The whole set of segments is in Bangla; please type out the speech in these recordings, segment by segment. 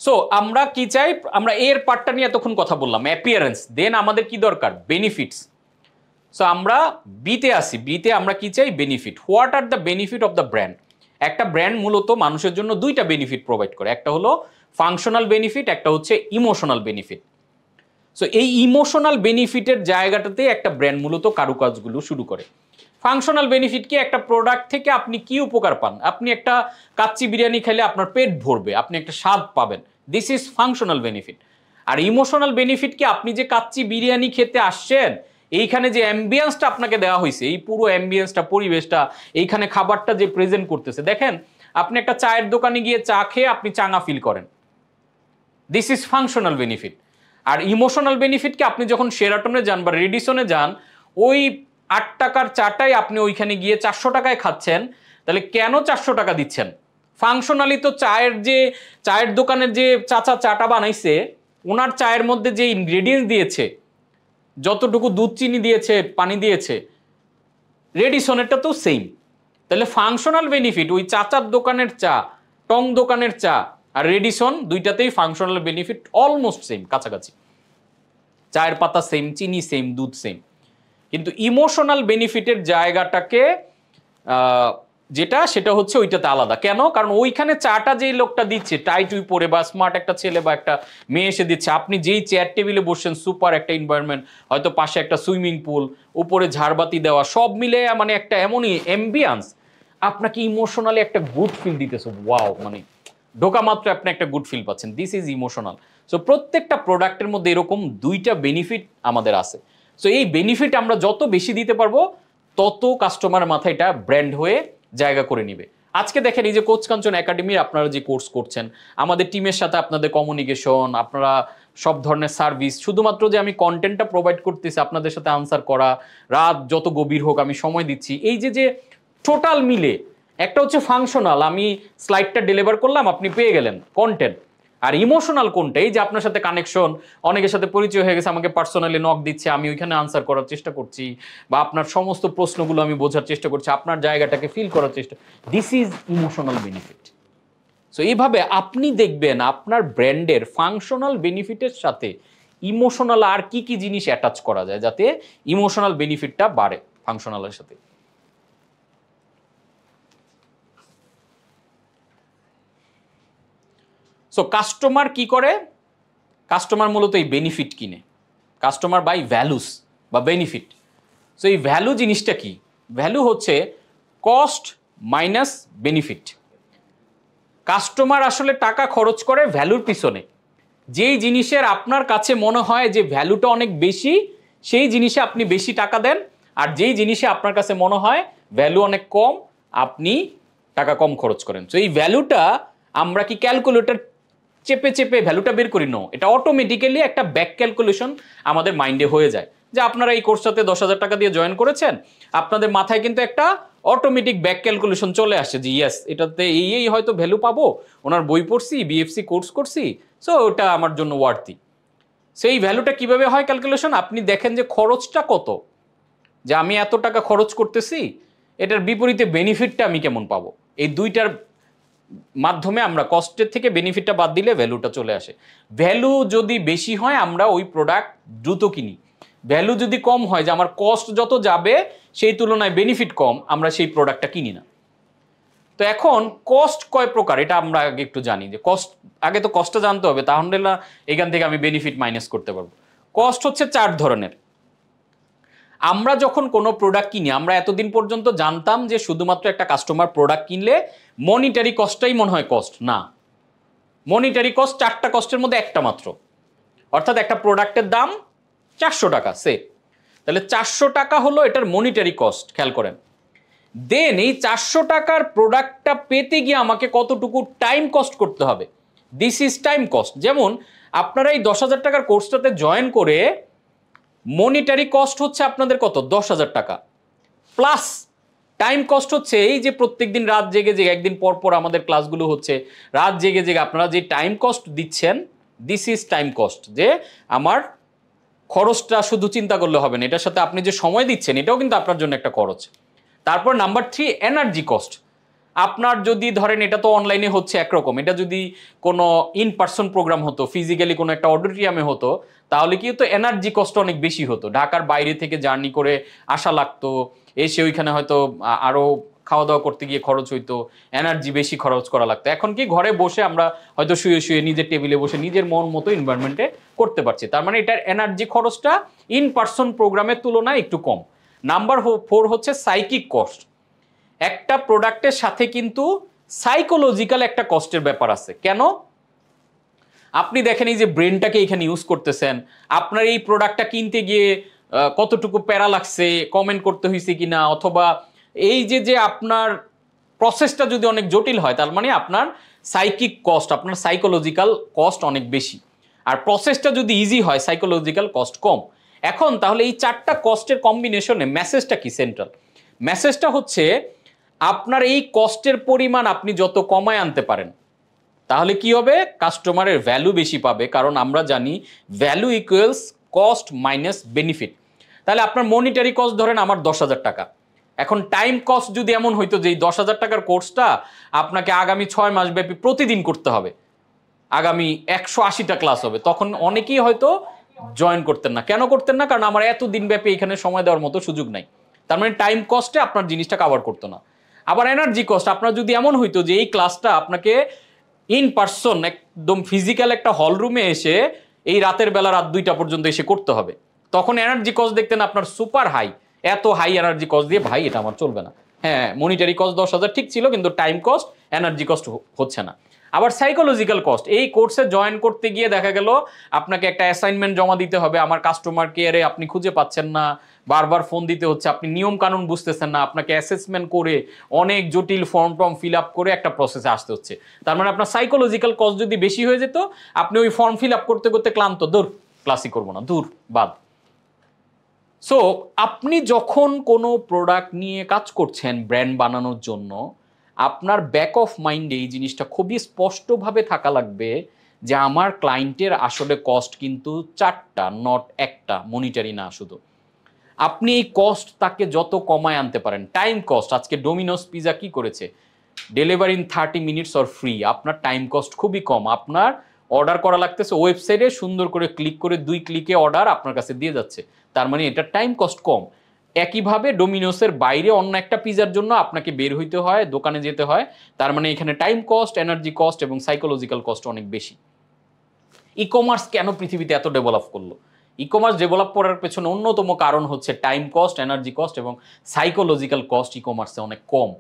সো আমরা কি চাই, আমরা এর পার্টটা নিয়ে এতক্ষণ কথা বললাম, অ্যাপিয়ারেন্স। দেন আমাদের কি দরকার, বেনিফিটস। সো আমরা বিতে আসি, বিতে আমরা কি চাই, benefit. What are the benefit of the brand. একটা ব্র্যান্ড মূলত মানুষের জন্য দুইটা বেনিফিট প্রোভাইড করে, একটা হলো ফাংশনাল বেনিফিট, একটা হচ্ছে ইমোশনাল বেনিফিট। সো এই ইমোশনাল বেনিফিটের জায়গাটাতে একটা ব্র্যান্ড মূলত কারুকাজগুলো শুরু করে। ফাংশনাল বেনিফিট কি, একটা প্রোডাক্ট থেকে আপনি কি উপকার পান, আপনি একটা কাচ্চি বিরিয়ানি খেলে আপনার পেট ভরবে, আপনি একটা স্বাদ পাবেন, দিস ইজ ফাংশনাল বেনিফিট। আর ইমোশনাল বেনিফিট কি, আপনি যে কাচ্চি বিরিয়ানি খেতে আসছেন, এইখানে যে অ্যাম্বিয়েন্সটা আপনাকে দেওয়া হয়েছে, এই পুরো অ্যাম্বিয়েন্সটা, পরিবেশটা, এইখানে খাবারটা যে প্রেজেন্ট করতেছে, দেখেন আপনি একটা চায়ের দোকানে গিয়ে চা খেয়ে আপনি চাঙা ফিল করেন, দিস ইজ ফাংশনাল বেনিফিট। আর ইমোশনাল বেনিফিট কি, আপনি যখন শেরাটনে যান বা রেডিসনে যান, ওই 8 টাকার চাটাই আপনি ওইখানে গিয়ে 400 টাকায় খাচ্ছেন, তাহলে কেন 400 টাকা দিচ্ছেন? ফাংশনালি তো চায়ের দোকানের যে চাচা চাটা বানাইছে, ওনার চায়ের মধ্যে যে ইনগ্রেডিয়েন্টস দিয়েছে, যতটুকু দুধ চিনি দিয়েছে, পানি দিয়েছে, রেডিসনেরটা তো সেম। তাহলে ফাংশনাল বেনিফিট, ওই চাচার দোকানের চা, টং দোকানের চা আর রেডিসন, দুইটাতেই ফাংশনাল বেনিফিট অলমোস্ট সেম, কাছাকাছি। চায়ের পাতা সেম, চিনি সেম, দুধ সেম। কিন্তু ইমোশনাল বেনিফিটের জায়গাটাকে সেটা হচ্ছে ওইটাতে আলাদা। কেন? কারণ ওইখানে চাটা যেই লোকটা দিচ্ছে, টাই টুই পরে বা স্মার্ট একটা ছেলে বা একটা মেয়ে এসে দিচ্ছে, আপনি যেই চেয়ার টেবিলে বসছেন, সুপার একটা এনভায়রনমেন্ট, হয়তো পাশে একটা সুইমিং পুল, উপরে ঝাড়বাতি দেওয়া, সব মিলে মানে একটা এমনই অ্যাম্বিয়েন্স, আপনাকে ইমোশনালি একটা গুড ফিল দিতেছে। ওয়াও, মানে ঢোকা মাত্র আপনি একটা গুড ফিল পাচ্ছেন, দিস ইজ ইমোশনাল। সো প্রত্যেকটা প্রোডাক্টের মধ্যে এরকম দুইটা বেনিফিট আমাদের আছে। সো এই বেনিফিট আমরা যত বেশি দিতে পারবো, তত কাস্টমারের মাথায় এটা ব্র্যান্ড হয়ে জায়গা করে নিবে। আজকে দেখেন, এই যে কোচ কাঞ্চন একাডেমির আপনারা যে কোর্স করছেন, আমাদের টিমের সাথে আপনাদের কমিউনিকেশন, আপনারা সব ধরনের সার্ভিস, শুধুমাত্র যে আমি কন্টেন্টটা প্রোভাইড করতেছি, আপনাদের সাথে আনসার করা, রাত যত গভীর হোক আমি সময় দিচ্ছি, এই যে টোটাল মিলে একটা হচ্ছে ফাংশনাল, আমি স্লাইডটা ডেলিভার করলাম, আপনি পেয়ে গেলেন কন্টেন্ট। আর ইমোশনাল কোনটা, এই যে আপনার সাথে কানেকশন, অনেকের সাথে পরিচয় হয়ে গেছে, আমাকে পার্সোনালি নক দিচ্ছে, আমি ওইখানে আনসার করার চেষ্টা করছি, বা আপনার সমস্ত প্রশ্নগুলো আমি বোঝার চেষ্টা করছি, আপনার জায়গাটাকে ফিল করার চেষ্টা, this is emotional benefit. So এইভাবে আপনি দেখবেন আপনার ব্র্যান্ডের ফাংশনাল বেনিফিটের সাথে ইমোশনাল আর কি কি জিনিস অ্যাটাচ করা যায়, যাতে ইমোশনাল বেনিফিটটা বাড়ে ফাংশনালের সাথে। সো কাস্টমার কি করে? কাস্টমার মূলত এই বেনিফিট কিনে, কাস্টমার বাই ভ্যালুস বা বেনিফিট। সো এই ভ্যালু জিনিসটা কি? ভ্যালু হচ্ছে কস্ট মাইনাস বেনিফিট। কাস্টমার আসলে টাকা খরচ করে ভ্যালুর পিছনে। যেই জিনিসের আপনার কাছে মনে হয় যে ভ্যালুটা অনেক বেশি, সেই জিনিসে আপনি বেশি টাকা দেন, আর যেই জিনিসে আপনার কাছে মনে হয় ভ্যালু অনেক কম, আপনি টাকা কম খরচ করেন। সো এই ভ্যালুটা আমরা কি ক্যালকুলেটর চেপে চেপে ভ্যালুটা বের করি? নো, এটা অটোমেটিক্যালি একটা ব্যাক ক্যালকুলেশন আমাদের মাইন্ডে হয়ে যায়। যে আপনারা এই কোর্সটাতে 10,000 টাকা দিয়ে জয়েন করেছেন, আপনাদের মাথায় কিন্তু একটা অটোমেটিক ব্যাক ক্যালকুলেশন চলে আসছে যে ইয়েস, এটাতে এই হয়তো ভ্যালু পাবো, ওনার বই পড়ছি, বিএফসি কোর্স করছি, সো ওটা আমার জন্য ওয়ার্থি। সেই ভ্যালুটা কিভাবে হয় ক্যালকুলেশন? আপনি দেখেন যে খরচটা কত, যে আমি এত টাকা খরচ করতেছি, এটার বিপরীতে বেনিফিটটা আমি কেমন পাবো, এই দুইটার মাধ্যমে আমরা কস্টের থেকে বেনিফিটটা বাদ দিলে ভ্যালুটা চলে আসে। ভ্যালু যদি বেশি হয় আমরা ওই প্রোডাক্ট দ্রুত কিনি, ভ্যালু যদি কম হয়, যে আমার কস্ট যত যাবে সেই তুলনায় বেনিফিট কম, আমরা সেই প্রোডাক্টটা কিনি না। তো এখন কস্ট কয় প্রকার এটা আমরা আগে একটু জানি, যে কস্ট, আগে তো কস্টটা জানতে হবে, তাহলে না এখান থেকে আমি বেনিফিট মাইনাস করতে পারবো। কস্ট হচ্ছে 4 ধরনের। আমরা যখন কোনো প্রোডাক্ট কিনি, আমরা এতদিন পর্যন্ত জানতাম যে শুধুমাত্র একটা কাস্টমার প্রোডাক্ট কিনলে মনিটারি কস্টটাই মনে হয় কস্ট। না, মনিটারি কস্ট 4টা কস্টের মধ্যে একটা মাত্র, অর্থাৎ একটা প্রোডাক্টের দাম 400 টাকা সে, তাহলে 400 টাকা হলো এটার মনিটারি কস্ট, খেয়াল করেন। দেন এই 400 টাকার প্রোডাক্টটা পেতে গিয়ে আমাকে কতটুকু টাইম কস্ট করতে হবে, দিস ইজ টাইম কস্ট। যেমন আপনারা এই 10,000 টাকার কোর্সটাতে জয়েন করে মনিটারি কস্ট হচ্ছে আপনাদের কত, 10,000 টাকা, প্লাস টাইম কস্ট হচ্ছে এই যে প্রত্যেকদিন রাত জেগে জেগে, একদিন পর পর আমাদের ক্লাসগুলো হচ্ছে, রাত জেগে জেগে আপনারা যে টাইম কস্ট দিচ্ছেন, দিস ইজ টাইম কস্ট। যে আমার খরচটা শুধু চিন্তা করলে হবে না, এটার সাথে আপনি যে সময় দিচ্ছেন এটাও কিন্তু আপনার জন্য একটা খরচ। তারপর নাম্বার 3, এনার্জি কস্ট। আপনার যদি ধরেন এটা তো অনলাইনে হচ্ছে একরকম, এটা যদি কোনো ইন পার্সন প্রোগ্রাম হতো, ফিজিক্যালি কোনো একটা অডিটোরিয়ামে হতো, তাহলে কি হতো, এনার্জি কষ্ট অনেক বেশি হতো, ঢাকার বাইরে থেকে জার্নি করে আসা লাগতো, এসে ওইখানে হয়তো আরো খাওয়া দাওয়া করতে গিয়ে খরচ হইতো, এনার্জি বেশি খরচ করা লাগতো। এখন কি ঘরে বসে আমরা হয়তো শুয়ে শুয়ে নিজের টেবিলে বসে নিজের মন মতো এনভায়রনমেন্টে করতে পারছি, তার মানে এটার এনার্জি খরচটা ইন পার্সন প্রোগ্রামের তুলনায় একটু কম। নাম্বার 4 হচ্ছে সাইকিক কস্ট। একটা প্রোডাক্টের সাথে কিন্তু সাইকোলজিক্যাল একটা কস্টের ব্যাপার আছে। কেন? আপনি দেখেন এই যে ব্রেনটাকে এখানে ইউজ করতেছেন, আপনার এই প্রোডাক্টটা কিনতে গিয়ে কতটুকু প্যারা লাগছে, কমেন্ট করতে হয়েছে কিনা, অথবা এই যে যে আপনার প্রসেসটা যদি অনেক জটিল হয়, তার মানে আপনার সাইকিক কস্ট, আপনার সাইকোলজিক্যাল কস্ট অনেক বেশি। আর প্রসেসটা যদি ইজি হয়, সাইকোলজিক্যাল কস্ট কম। এখন তাহলে এই 4টা কস্টের কম্বিনেশনে মেসেজটা কি সেন্ট্রাল? মেসেজটা হচ্ছে আপনার এই কস্টের পরিমাণ আপনি যত কমায় আনতে পারেন, তাহলে কি হবে, কাস্টমারের ভ্যালু বেশি পাবে। কারণ আমরা জানি value equals cost minus benefit. তাহলে আপনার মনিটারি কস্ট ধরেন আমার 10,000 টাকা, এখন টাইম কস্ট যদি এমন হইতো যে এই 10,000 টাকার কোর্সটা আপনাকে আগামী 6 মাস ব্যাপী প্রতিদিন করতে হবে, আগামী 180টা ক্লাস হবে, তখন অনেকেই হয়তো জয়েন করতেন না। কেন করতেন না? কারণ আমার এত দিন ব্যাপী এখানে সময় দেওয়ার মতো সুযোগ নাই। তার মানে টাইম কস্টে আপনার জিনিসটা কভার করতো না। আবার এনার্জি কস্ট, আপনার যদি এমন হইতো যে এই ক্লাসটা আপনাকে ইন পার্সন একদম ফিজিক্যাল একটা হল রুমে এসে এই রাতের বেলা রাত 2টা পর্যন্ত এসে করতে হবে, তখন এনার্জি কস্ট দেখতেন আপনার সুপার হাই। এত হাই এনার্জি কস্ট দিয়ে ভাই এটা আমার চলবে না। হ্যাঁ, মনিটারি কস্ট 10,000 ঠিক ছিল, কিন্তু টাইম কস্ট এনার্জি কস্ট হচ্ছে না। আবার সাইকোলজিক্যাল কস্ট, এই কোর্সে জয়েন করতে গিয়ে দেখা গেল আপনাকে একটা অ্যাসাইনমেন্ট জমা দিতে হবে, আমার কাস্টমার কেয়ারে আপনি খুঁজে পাচ্ছেন না, বারবার ফোন দিতে হচ্ছে, আপনি নিয়ম কানুন বুঝতেছেন না, আপনাকে অ্যাসেসমেন্ট করে অনেক জটিল ফর্ম টর্ম ফিল আপ করে একটা প্রসেসে আসতে হচ্ছে। তার মানে আপনার সাইকোলজিক্যাল কস্ট যদি বেশি হয়ে যেত, আপনি ওই ফর্ম ফিল আপ করতে করতে ক্লান্ত, দূর ক্লাসই করবো না, দূর বাদ। সো আপনি যখন কোনো প্রোডাক্ট নিয়ে কাজ করছেন ব্র্যান্ড বানানোর জন্য, আপনার ব্যাক অফ মাইন্ডে এই জিনিসটা খুবই স্পষ্টভাবে থাকা লাগবে যে আমার ক্লায়েন্টের আসলে কস্ট কিন্তু 4টা, নট একটা, মনিটারি না শুধু। আপনি এই কস্ট তাকে যত কমায় আনতে পারেন, টাইম কস্ট, আজকে ডোমিনোস পিজা কি করেছে, delivery in 30 minutes or free, আপনার টাইম কস্ট খুবই কম। আপনার অর্ডার করা লাগতেছে ওয়েবসাইটে, সুন্দর করে ক্লিক করে 2 ক্লিকে অর্ডার আপনার কাছে দিয়ে যাচ্ছে, তার মানে এটা টাইম কস্ট কম। একইভাবে ডোমিনোসের বাইরে অন্য একটা পিজার জন্য আপনাকে বের হইতে হয়, দোকানে যেতে হয়, তার মানে এখানে টাইম কস্ট, এনার্জি কস্ট এবং সাইকোলজিক্যাল কস্ট অনেক বেশি। ই কমার্স কেন পৃথিবীতে এত ডেভেলপ করলো? ই কমার্স ডেভেলপ করার পেছনে অন্যতম কারণ হচ্ছে টাইম কস্ট, এনার্জি কস্ট এবং সাইকোলজিক্যাল কস্ট ই কমার্সে অনেক কম।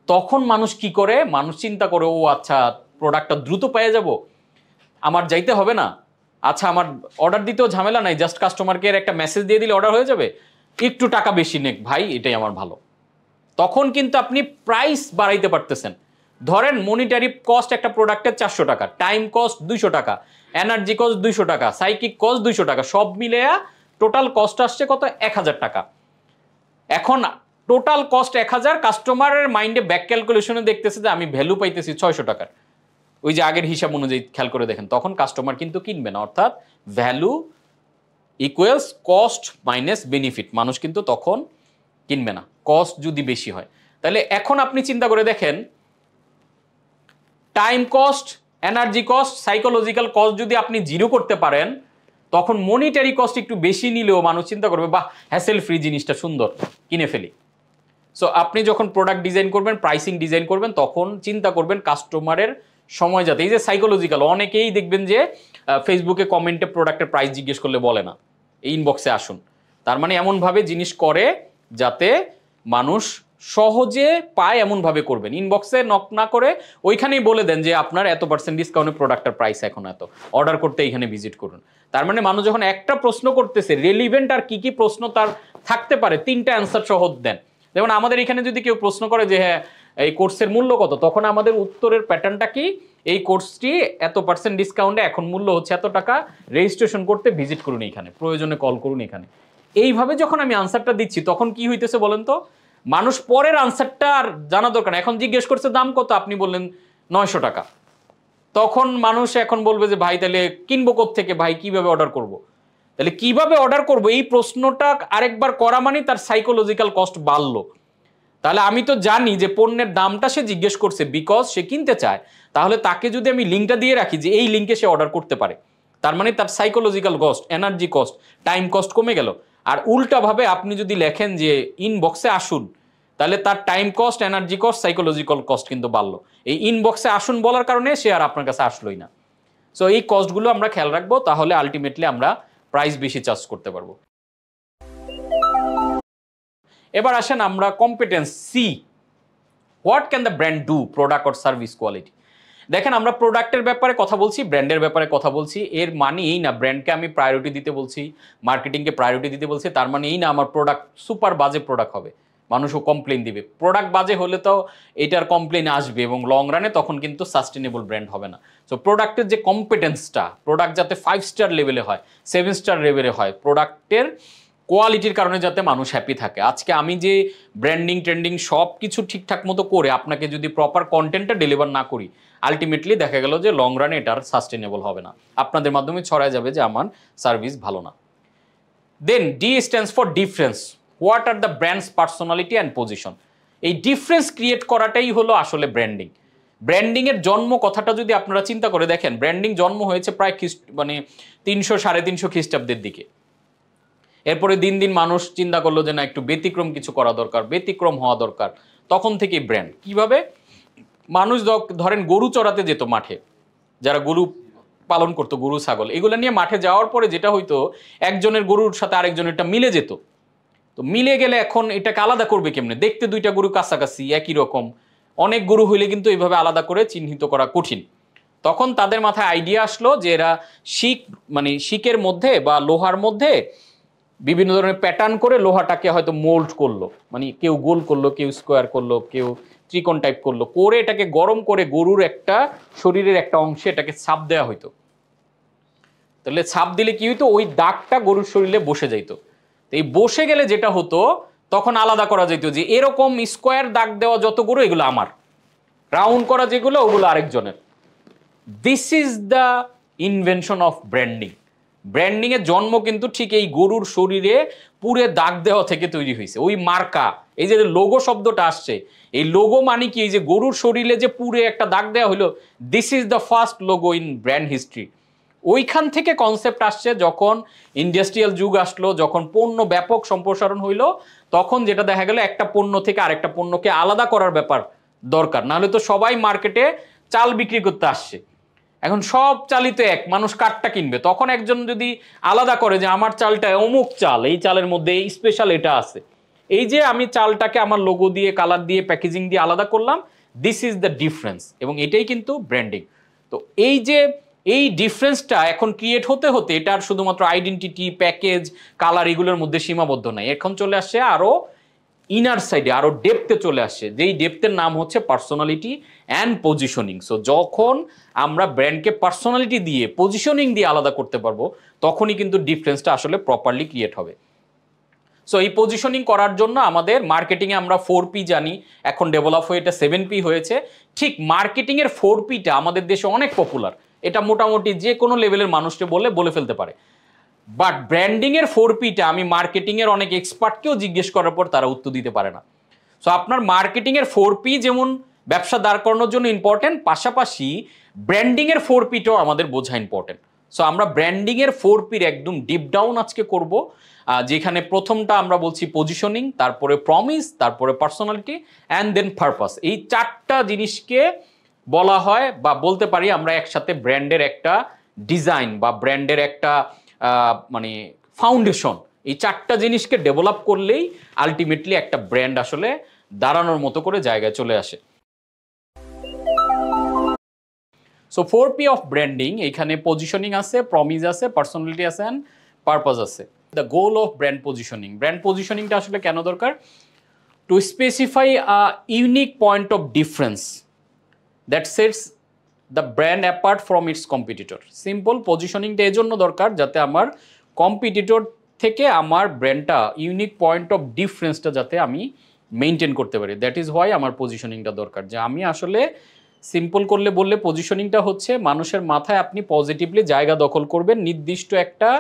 তখন মানুষ কি করে, মানুষ চিন্তা করে, ও আচ্ছা প্রোডাক্টটা দ্রুত পেয়ে যাব, আমার যাইতে হবে না, আচ্ছা আমার অর্ডার দিতেও ঝামেলা নাই, জাস্ট কাস্টমার কেয়ার একটা মেসেজ দিয়ে দিলে অর্ডার হয়ে যাবে, একটু টাকা বেশি নেক ভাই, এটাই আমার ভালো। তখন কিন্তু আপনি প্রাইস বাড়াইতে পারতেছেন। ধরেন মনিটারি কস্ট একটা প্রোডাক্টের 400 টাকা, টাইম কস্ট 200 টাকা, এনার্জি কস্ট 200 টাকা, সাইকিক কস্ট 200 টাকা, সব মিলে টোটাল কস্ট আসছে কত, 1000 টাকা। এখন টোটাল কস্ট 1000, কাস্টমারের মাইন্ডে ব্যাক ক্যালকুলেশনে দেখতেছে যে আমি ভ্যালু পাইতেছি 600 টাকার, ওই যে আগের হিসাব অনুযায়ী খেয়াল করে দেখেন, তখন কাস্টমার কিন্তু কিনবে না। অর্থাৎ value equals cost minus benefit, মানুষ কিন্তু তখন কিনবে না কস্ট যদি বেশি হয়। তাহলে এখন আপনি চিন্তা করে দেখেন, time cost, energy cost, psychological cost যদি আপনি জিরো করতে পারেন, তখন মনিটারি কস্ট একটু বেশি নিলেও মানুষ চিন্তা করবে, বাহ হ্যাসেল ফ্রি জিনিসটা সুন্দর, কিনে ফেলি। সো আপনি যখন প্রোডাক্ট ডিজাইন করবেন, প্রাইসিং ডিজাইন করবেন, তখন চিন্তা করবেন কাস্টমারের সময় যাতে, এই যে সাইকোলজিক্যাল, অনেকেই দেখবেন যে ফেসবুকে কমেন্টে প্রোডাক্টের প্রাইস জিজ্ঞেস করলে বলে না, এই ইনবক্সে আসুন, তার মানে এমনভাবে জিনিস করে যাতে মানুষ সহজে পায়, এমনভাবে করবেন। ইনবক্সে নক না করে ওইখানেই বলে দেন যে আপনার এত % ডিসকাউন্টে প্রোডাক্টের প্রাইস এখন এত, অর্ডার করতে এইখানে ভিজিট করুন। তার মানে মানুষ যখন একটা প্রশ্ন করতেছে, রেলিভেন্ট আর কি কি প্রশ্ন তার থাকতে পারে 3টা অ্যান্সার সহ দেন। যেমন আমাদের এখানে যদি কেউ প্রশ্ন করে যে হ্যাঁ এই কোর্সের মূল্য কত, তখন আমাদের উত্তরের প্যাটার্নটা কি, এই কোর্সটি এত % ডিসকাউন্টে এখন মূল্য হচ্ছে এত টাকা, রেজিস্ট্রেশন করতে ভিজিট করুন এইখানে, প্রয়োজনে কল করুন এখানে। এইভাবে যখন আমি আনসারটা দিচ্ছি, তখন কি হইতেছে বলেন তো, মানুষ পরের আনসারটা আর জানা দরকার না। এখন জিজ্ঞেস করছে দাম কত, আপনি বললেন 900 টাকা, তখন মানুষ এখন বলবে যে ভাই তাহলে কিনবো কোত্থেকে, ভাই কিভাবে অর্ডার করব। তাহলে কিভাবে অর্ডার করব এই প্রশ্নটা আরেকবার করা মানে তার সাইকোলজিক্যাল কস্ট বাড়লো। তাহলে আমি তো জানি যে পণ্যের দামটা সে জিজ্ঞেস করছে বিকজ সে কিনতে চায়, তাহলে তাকে যদি আমি লিঙ্কটা দিয়ে রাখি যে এই লিঙ্কে সে অর্ডার করতে পারে, তার মানে তার psychological cost, energy cost, time cost কমে গেল। আর উল্টাভাবে আপনি যদি লেখেন যে ইনবক্সে আসুন, তাহলে তার time cost, energy cost, psychological cost কিন্তু বাড়লো। এই ইনবক্সে আসুন বলার কারণে সে আর আপনার কাছে আসলোই না। সো এই কস্টগুলো আমরা খেয়াল রাখবো, তাহলে আলটিমেটলি আমরা প্রাইস বেশি চার্জ করতে পারবো। এবার আসেন আমরা competence C, what can the brand do, product or service quality. দেখেন আমরা প্রোডাক্টের ব্যাপারে কথা বলছি, ব্র্যান্ডের ব্যাপারে কথা বলছি, এর মানে এই না ব্র্যান্ডকে আমি প্রায়োরিটি দিতে বলছি, মার্কেটিংকে প্রায়োরিটি দিতে বলছি, তার মানে এই না আমার প্রোডাক্ট সুপার বাজে প্রোডাক্ট হবে, মানুষও কমপ্লেন দিবে। প্রোডাক্ট বাজে হলে তো এটার কমপ্লেন আসবে এবং লং রানে তখন কিন্তু সাস্টেনেবল ব্র্যান্ড হবে না। সো প্রোডাক্টের যে কম্পিটেন্সটা, প্রোডাক্ট যাতে 5 স্টার লেভেলে হয়, 7 স্টার লেভেলে হয়, প্রোডাক্টের কোয়ালিটির কারণে যাতে মানুষ হ্যাপি থাকে। আজকে আমি যে ব্র্যান্ডিং ট্রেন্ডিং সব কিছু ঠিকঠাক মতো করে আপনাকে যদি প্রপার কন্টেন্টটা ডেলিভার না করি, আলটিমেটলি দেখা গেল যে লং রানে এটার সাস্টেনেবল হবে না, আপনাদের মাধ্যমে ছড়ায় যাবে যে আমার সার্ভিস ভালো না। Then D stands for difference, what are the brands personality and position. এই ডিফারেন্স ক্রিয়েট করাটাই হলো আসলে ব্র্যান্ডিং। ব্র্যান্ডিংয়ের জন্ম কথাটা যদি আপনারা চিন্তা করে দেখেন, ব্র্যান্ডিং জন্ম হয়েছে প্রায় 300-350 খ্রিস্টাব্দের দিকে। এরপরে দিন দিন মানুষ চিন্তা করলো যে না একটু ব্যতিক্রম কিছু করা দরকার, ব্যতিক্রম হওয়া দরকার, তখন থেকেই ব্র্যান্ড। কিভাবে? মানুষ ধরেন গরু চড়াতে যেত মাঠে, যারা গরু পালন করতো, গরু ছাগল এগুলো নিয়ে মাঠে যাওয়ার পরে যেটা হইতো, একজনের গরুর সাথে আরেকজনেরটা মিলে যেত। তো মিলে গেলে এখন এটাকে আলাদা করবে কেমনে? দেখতে দুইটা গরু কাছাকাছি একই রকম, অনেক গরু হইলে কিন্তু এইভাবে আলাদা করে চিহ্নিত করা কঠিন। তখন তাদের মাথায় আইডিয়া আসলো যে এরা শিকের মধ্যে বা লোহার মধ্যে বিভিন্ন ধরনের প্যাটার্ন করে লোহাটাকে হয়তো মোল্ড করলো, মানে কেউ গোল করলো, কেউ স্কোয়ার করলো, কেউ ত্রিকোণ টাইপ করলো, করে এটাকে গরম করে গরুর একটা শরীরের একটা অংশে এটাকে ছাপ দেওয়া হইতো। তাহলে ছাপ দিলে কি হইতো, ওই দাগটা গরুর শরীরে বসে যাইতো। এই বসে গেলে যেটা হতো, তখন আলাদা করা যেত যে এরকম স্কোয়ার দাগ দেওয়া যত গরু এগুলো আমার, রাউন্ড করা যেগুলো ওগুলো আরেকজনের। This is the invention of branding. Branding এর জন্ম কিন্তু ঠিক এই গরুর শরীরে পুরে দাগ দেওয়া থেকে তৈরি হয়েছে। ওই মার্কা, এই যে লোগো শব্দটা আসছে, এই লোগো মানে কি, এই যে গরুর শরীরে যে পুরে একটা দাগ দেওয়া হলো, this is the first logo in brand history. ওইখান থেকে কনসেপ্ট আসছে, যখন ইন্ডাস্ট্রিয়াল যুগ আসলো, যখন পণ্য ব্যাপক সম্প্রসারণ হইলো, তখন যেটা দেখা গেল একটা পণ্য থেকে আরেকটা পণ্যকে আলাদা করার ব্যাপার দরকার, নাহলে তো সবাই মার্কেটে চাল বিক্রি করতে আসছে, এখন সব চালই তো এক, মানুষ কাঠটা কিনবে, তখন একজন যদি আলাদা করে যে আমার চালটা অমুক চাল, এই চালের মধ্যে এই স্পেশাল এটা আছে, এই যে আমি চালটাকে আমার লোগো দিয়ে, কালার দিয়ে, প্যাকেজিং দিয়ে আলাদা করলাম, দিস ইজ দ্য ডিফারেন্স, এবং এটাই কিন্তু ব্র্যান্ডিং। তো এই যে এই ডিফারেন্সটা এখন ক্রিয়েট হতে হতে এটা আর শুধুমাত্র আইডেন্টিটি, প্যাকেজ, কালার এগুলোর মধ্যে সীমাবদ্ধ নাই, এখন চলে আসছে আরো ইনার সাইডে, আরো ডেপথে চলে আসছে, যেই ডেপথের নাম হচ্ছে পার্সোনালিটি অ্যান্ড পজিশনিং। সো যখন আমরা ব্র্যান্ডকে পার্সোনালিটি দিয়ে, পজিশনিং দিয়ে আলাদা করতে পারবো, তখনই কিন্তু ডিফারেন্সটা আসলে প্রপারলি ক্রিয়েট হবে। সো এই পজিশনিং করার জন্য আমাদের মার্কেটিংয়ে আমরা 4P জানি, এখন ডেভেলপ হয়ে এটা 7P হয়েছে। ঠিক মার্কেটিংয়ের 4Pটা আমাদের দেশে অনেক পপুলার, এটা মোটামুটি যে কোনো লেভেলের মানুষকে বলে ফেলতে পারে। বাট ব্র্যান্ডিংয়ের 4Pটা আমি মার্কেটিংয়ের অনেক এক্সপার্টকেও জিজ্ঞেস করার পর তারা উত্তর দিতে পারে না। সো আপনার মার্কেটিংয়ের 4P যেমন ব্যবসা দাঁড় করানোর জন্য ইম্পর্টেন্ট, পাশাপাশি ব্র্যান্ডিংয়ের 4Pটাও আমাদের বোঝা ইম্পর্টেন্ট। সো আমরা ব্র্যান্ডিংয়ের 4Pর একদম ডিপ ডাউন আজকে করব, যেখানে প্রথমটা আমরা বলছি পজিশনিং, তারপরে প্রমিস, তারপরে পার্সোনালিটি অ্যান্ড দেন পারপাস। এই 4টা জিনিসকে বলা হয় বা বলতে পারি আমরা একসাথে ব্র্যান্ডের একটা ডিজাইন বা ব্র্যান্ডের একটা মানে ফাউন্ডেশন। এই 4টা জিনিসকে ডেভেলপ করলেই আলটিমেটলি একটা ব্র্যান্ড আসলে দাঁড়ানোর মতো করে জায়গায় চলে আসে। সো 4P অফ ব্র্যান্ডিং, এখানে পজিশনিং আছে, প্রমিস আছে, পার্সোনালিটি আছে অ্যান্ড পারপাস আছে। The goal of brand positioning, brand পজিশনিংটা আসলে কেন দরকার? To specify a unique point of difference that sets the brand apart from its competitor. Simple, পজিশনিংটা এই জন্য দরকার যাতে আমার কম্পিটিটর থেকে আমার ব্র্যান্ডটা, ইউনিক পয়েন্ট অফ ডিফারেন্সটা যাতে আমি মেনটেন করতে পারি। দ্যাট ইজ হোয়াই আমার পজিশনিংটা দরকার। যে আমি আসলে সিম্পল করলে বললে পজিশনিংটা হচ্ছে মানুষের মাথায় আপনি পজিটিভলি জায়গা দখল করবেন নির্দিষ্ট একটা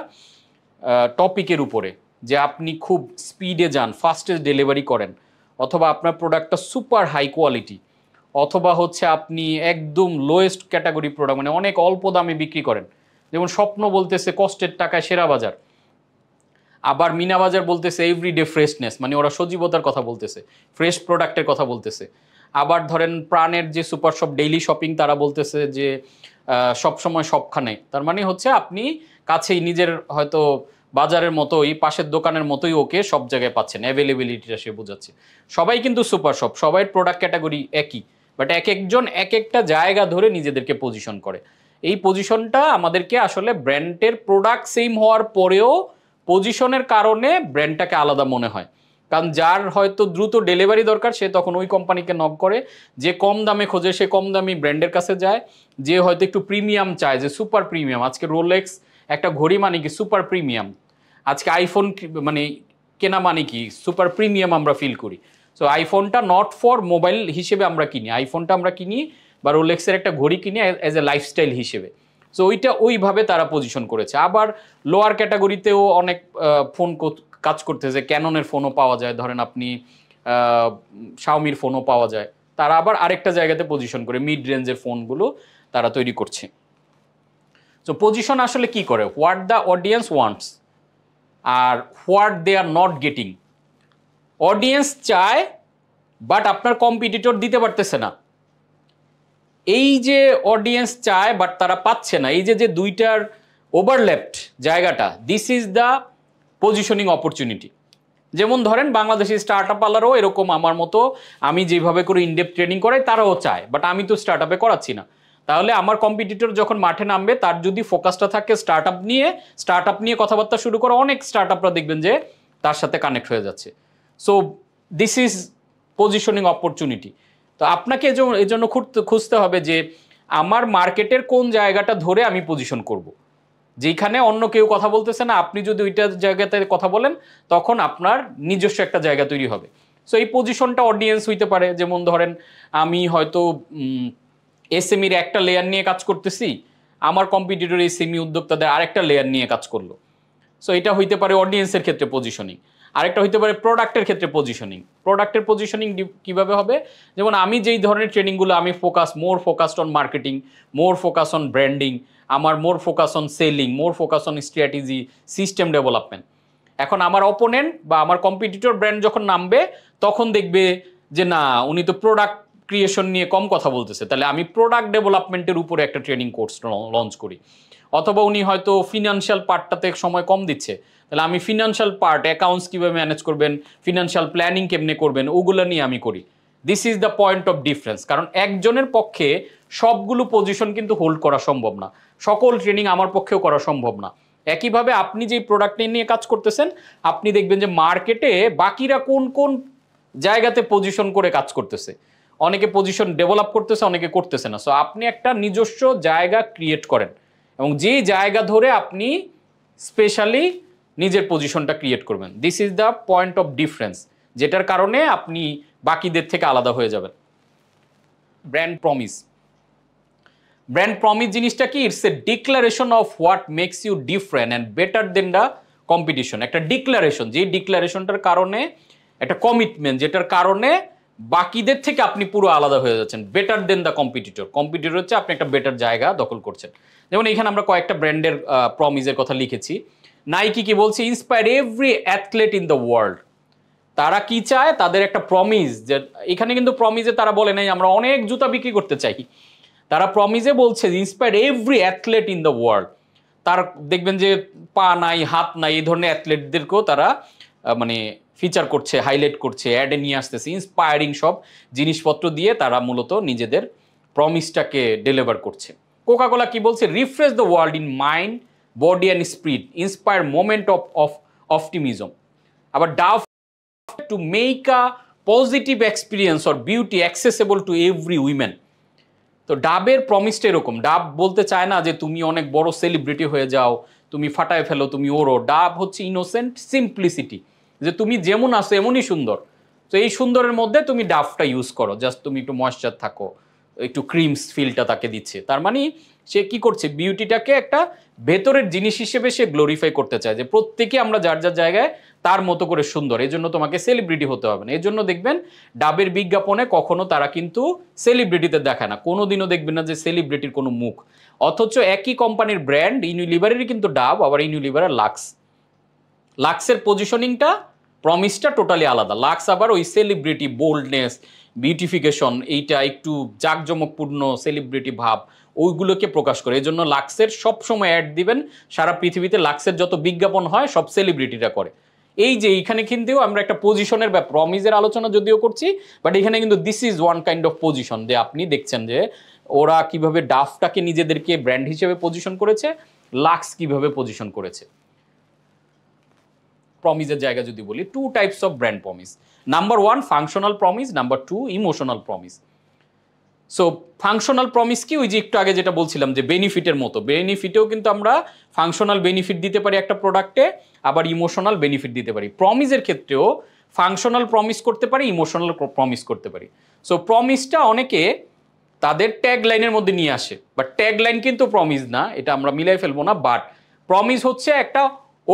টপিকের উপরে, যে আপনি খুব স্পিডে যান, ফাস্টেস্ট ডেলিভারি করেন, অথবা আপনার প্রোডাক্টটা সুপার হাই কোয়ালিটি, অথবা হচ্ছে আপনি একদম লোয়েস্ট ক্যাটাগরি প্রোডাক্ট মানে অনেক অল্প দামে বিক্রি করেন, যেমন স্বপ্ন বলতেছে কষ্টের টাকায় সেরা বাজার, আবার মিনা বাজার বলতেছে এভরিডে ফ্রেশনেস, মানে ওরা সজীবতার কথা বলতেছে, ফ্রেশ প্রোডাক্টের কথা বলতেছে। আবার ধরেন প্রাণের যে সুপার শপ ডেইলি শপিং, তারা বলতেছে যে সব সময় সবখানে, তার মানে হচ্ছে আপনি কাছেই নিজের হয়তো বাজারের মতোই পাশের দোকানের মতোই ওকে সব জায়গায় পাচ্ছেন, অ্যাভেলেবিলিটিটা সে বোঝাচ্ছে। সবাই কিন্তু সুপার শপ, সবাই প্রোডাক্ট ক্যাটাগরি একই, বাট এক একজন এক একটা জায়গা ধরে নিজেদেরকে পজিশন করে। এই পজিশনটা আমাদেরকে আসলে ব্র্যান্ডের প্রোডাক্ট সেম হওয়ার পরেও পজিশনের কারণে ব্র্যান্ডটাকে আলাদা মনে হয়। কারণ যার হয়তো দ্রুত ডেলিভারি দরকার সে তখন ওই কোম্পানিকে নক করে, যে কম দামে খোঁজে সে কম দামি ব্র্যান্ডের কাছে যায়, যে হয়তো একটু প্রিমিয়াম চায়, যে সুপার প্রিমিয়াম, আজকে রোলেক্স একটা ঘড়ি মানে কি সুপার প্রিমিয়াম, আজকে আইফোন মানে কেনা মানে কি সুপার প্রিমিয়াম আমরা ফিল করি। সো আইফোনটা নট ফর মোবাইল হিসেবে আমরা কিনি, আইফোনটা আমরা কিনি বা রোলেক্সের একটা ঘড়ি কিনি অ্যাজ এ লাইফস্টাইল হিসেবে। সো ওইটা ওইভাবে তারা পজিশন করেছে। আবার লোয়ার ক্যাটাগরিতেও অনেক ফোন কাজ করতেছে, ক্যাননের ফোনও পাওয়া যায়, ধরেন আপনি শাওমির ফোনও পাওয়া যায়, তারা আবার আরেকটা জায়গাতে পজিশন করে মিড রেঞ্জের ফোনগুলো তারা তৈরি করছে। সো পজিশন আসলে কি করে, হোয়াট দ্য অডিয়েন্স ওয়ান্টস আর what they are not getting. Audience চায় বাট আপনার কম্পিটিটর দিতে পারতেছে না, এই যে অডিয়েন্স চায় বাট তারা পাচ্ছে না, এই যে দুইটার ওভারল্যাপড জায়গাটা, this is the positioning opportunity. যেমন ধরেন বাংলাদেশি স্টার্ট আপ আলারও এরকম আমার মতো, আমি যেভাবে করে ইনডেপথ ট্রেনিং করাই তারাও চায়, বাট আমি তো স্টার্ট আপে করাচ্ছি না। তাহলে আমার কম্পিটিটর যখন মাঠে নামবে তার যদি ফোকাসটা থাকে স্টার্ট আপ নিয়ে কথাবার্তা শুরু করে, অনেক স্টার্ট আপরা দেখবেন যে তার সাথে কানেক্ট হয়ে যাচ্ছে। So this is positioning opportunity. তো আপনাকে এই জন্য খুঁজতে হবে যে আমার মার্কেটের কোন জায়গাটা ধরে আমি পজিশন করব, যেখানে অন্য কেউ কথা বলতেছে না, আপনি যদি ওইটা জায়গাতে কথা বলেন তখন আপনার নিজস্ব একটা জায়গা তৈরি হবে। সো এই পজিশনটা অডিয়েন্স হইতে পারে, যেমন ধরেন আমি হয়তো এসএমইর একটা লেয়ার নিয়ে কাজ করতেছি, আমার কম্পিটিটর এসএমই উদ্যোক্তাদের আরেকটা লেয়ার নিয়ে কাজ করলো। সো এটা হইতে পারে অডিয়েন্সের ক্ষেত্রে পজিশনিং। আরেকটা হইতে পারে প্রোডাক্টের ক্ষেত্রে পজিশনিং। প্রোডাক্টের পজিশনিং কিভাবে হবে, যেমন আমি যেই ধরনের ট্রেনিংগুলো, আমি more focused on marketing, more focus on branding, আমার more focus on selling, more focus on strategy, system development. এখন আমার অপোনেন্ট বা আমার কম্পিটিটর ব্র্যান্ড যখন নামবে তখন দেখবে যে না, উনি তো প্রোডাক্ট ক্রিয়েশন নিয়ে কম কথা বলতেছে, তাহলে আমি প্রোডাক্ট ডেভেলপমেন্টের উপরে একটা ট্রেনিং কোর্স লঞ্চ করি। অথবা উনি হয়তো ফিনান্সিয়াল পার্টটাতে সময় কম দিচ্ছে, তাহলে আমি ফিনান্সিয়াল পার্ট, অ্যাকাউন্টস কীভাবে ম্যানেজ করবেন, ফিনান্সিয়াল প্ল্যানিং কেমনে করবেন, ওগুলো নিয়ে আমি করি। This is the point of difference. কারণ একজনের পক্ষে সবগুলো পজিশন কিন্তু হোল্ড করা সম্ভব না, সকল ট্রেনিং আমার পক্ষেও করা সম্ভব না। একইভাবে আপনি যেই প্রোডাক্ট নিয়ে কাজ করতেছেন, আপনি দেখবেন যে মার্কেটে বাকিরা কোন কোন জায়গাতে পজিশন করে কাজ করতেছে, অনেকে পজিশন ডেভেলপ করতেছে, অনেকে করতেছে না। সো আপনি একটা নিজস্ব জায়গা ক্রিয়েট করেন এবং যে জায়গা ধরে আপনি স্পেশালি নিজের পজিশনটা ক্রিয়েট করবেন। This is the point of difference, যেটার কারণে আপনি বাকিদের থেকে আলাদা হয়ে যাবেন। Brand promise. ব্র্যান্ড প্রমিস জিনিসটা কি? It's a declaration of what makes you different and better than the competition. একটা ডিক্লারেশন, যে ডিক্লারেশনটার কারণে একটা কমিটমেন্ট, যেটার কারণে বাকিদের থেকে আপনি পুরো আলাদা হয়ে যাচ্ছেন, better than the competitor. Competitor হচ্ছে আপনি একটা বেটার জায়গা দখল করছেন। যেমন এখানে আমরা কয়েকটা ব্র্যান্ডের প্রমিসের কথা লিখেছি। নাইকি কি বলছে? Inspire every athlete in the world. তারা কি চায়? তাদের একটা প্রমিস, যে এখানে কিন্তু প্রমিসে তারা বলে নাই আমরা অনেক জুতা বিক্রি করতে চাই, তারা প্রমিসে বলছে inspire every athlete in the world. তার দেখবেন যে পা নাই, হাত নাই, এই ধরনের অ্যাথলেটদেরকেও তারা মানে ফিচার করছে, হাইলাইট করছে, অ্যাডে নিয়ে আসতেছে, ইন্সপায়ারিং সব জিনিসপত্র দিয়ে তারা মূলত নিজেদের প্রমিসটাকে ডেলিভার করছে। কোকাকোলা কি বলছে? Refresh the world in mind, body and spirit, inspire moment of optimism. আবার Dove to make a positive experience or beauty accessible to every women. তো ডাবের প্রমিসটা এরকম। ডাব বলতে চায় না যে তুমি অনেক বড় সেলিব্রিটি হয়ে যাও, তুমি ফাটায় ফেলো, তুমি ওরো। ডাব হচ্ছে ইনোসেন্ট সিম্পলিসিটি, যে তুমি যেমন আসো এমনই সুন্দর। তো এই সুন্দরের মধ্যে তুমি ডাবটা ইউজ করো, জাস্ট তুমি একটু ময়েশ্চার থাকো, একটু ক্রিমস ফিলটা তাকে দিচ্ছে। তার মানে সে কি করছে, বিউটিটাকে একটা ভেতরের জিনিস হিসেবে সে গ্লোরিফাই করতে চায়, যে প্রত্যেকে আমরা যার যার জায়গায় তার মতো করে সুন্দর, এই জন্য তোমাকে সেলিব্রিটি হতে হবে না। এই জন্য দেখবেন ডাবের বিজ্ঞাপনে কখনো তারা কিন্তু সেলিব্রিটিতে দেখায় না, কোনোদিনও দেখবেন না যে সেলিব্রিটির কোনো মুখ। অথচ একই কোম্পানির ব্র্যান্ড ইউনিলিভারেরই কিন্তু ডাব, আবার ইউনিলিভারের লাক্স, লাক্সের পজিশনিংটা, প্রমিসটা টোটালি আলাদা। লাক্স আবার ওই সেলিব্রিটি বোল্ডনেস, বিউটিফিকেশন, এইটা একটু জাঁকজমকপূর্ণ সেলিব্রিটি ভাব, ওইগুলোকে প্রকাশ করে। এই জন্য লাক্সের সবসময় অ্যাড দিবেন, সারা পৃথিবীতে লাক্সের যত বিজ্ঞাপন হয় সব সেলিব্রিটিরা করে। এই যে এইখানে কিন্তু আমরা একটা পজিশনের বা প্রমিসের আলোচনা যদিও করছি, বাট এখানে কিন্তু this is one kind of position, যে আপনি দেখছেন যে ওরা কিভাবে ডাফটাকে নিজেদেরকে ব্র্যান্ড হিসেবে পজিশন করেছে, লাক্স কিভাবে পজিশন করেছে। প্রমিসের জায়গা যদি বলি, two types of brand promise. Number one functional promise, number two emotional promise. So functional promise কি, ওই যে একটু আগে যেটা বলছিলাম যে বেনিফিটের মতো, বেনিফিটেও কিন্তু আমরা ফাংশনাল বেনিফিট দিতে পারি একটা প্রোডাক্টে, আবার ইমোশনাল বেনিফিট দিতে পারি। প্রমিসের ক্ষেত্রেও ফাংশনাল প্রমিস করতে পারি, ইমোশনাল প্রমিস করতে পারি। সো প্রমিসটা অনেকে তাদের ট্যাগ লাইনের মধ্যে নিয়ে আসে, বাট ট্যাগ লাইন কিন্তু প্রমিস না, এটা আমরা মিলাই ফেলবো না। বাট প্রমিস হচ্ছে একটা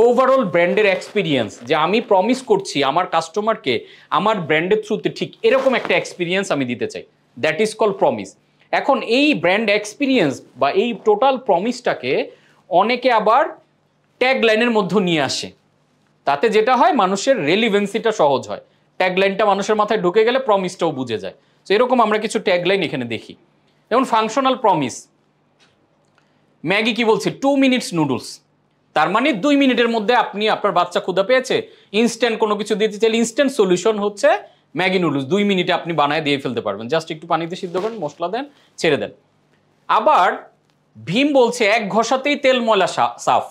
ওভারঅল ব্র্যান্ডের এক্সপিরিয়েন্স, যে আমি প্রমিস করছি আমার কাস্টমারকে আমার ব্র্যান্ডের থ্রুতে ঠিক এরকম একটা এক্সপিরিয়েন্স আমি দিতে চাই, দ্যাট ইজ কল প্রমিস। এখন এই ব্র্যান্ড এক্সপিরিয়েন্স বা এই টোটাল প্রমিসটাকে অনেকে আবার ট্যাগ লাইনের মধ্যে নিয়ে আসে, তাতে যেটা হয় মানুষের রেলিভেন্সিটা সহজ হয়, ট্যাগ লাইনটা মানুষের মাথায় ঢুকে গেলে প্রমিসটাও বুঝে যায়। তো এরকম আমরা কিছু ট্যাগ লাইন এখানে দেখি। যেমন ফাংশনাল প্রমিস, ম্যাগি কি বলছে, 2 মিনিটস নুডলস, তার মানে 2 মিনিটের মধ্যে আপনি আপনার বাচ্চা ক্ষুধা পেয়েছে, ইনস্ট্যান্ট কোনো কিছু দিতে চাইলে ইনস্ট্যান্ট সলিউশন হচ্ছে ম্যাগি নুডলস, 2 মিনিটে আপনি বানায় দিয়ে ফেলতে পারবেন, জাস্ট একটু পানিতে সিদ্ধ করেন, মশলা দেন, ছেড়ে দেন। আবার ভীম বলছে 1 ঘষাতেই তেল ময়লা সাফ।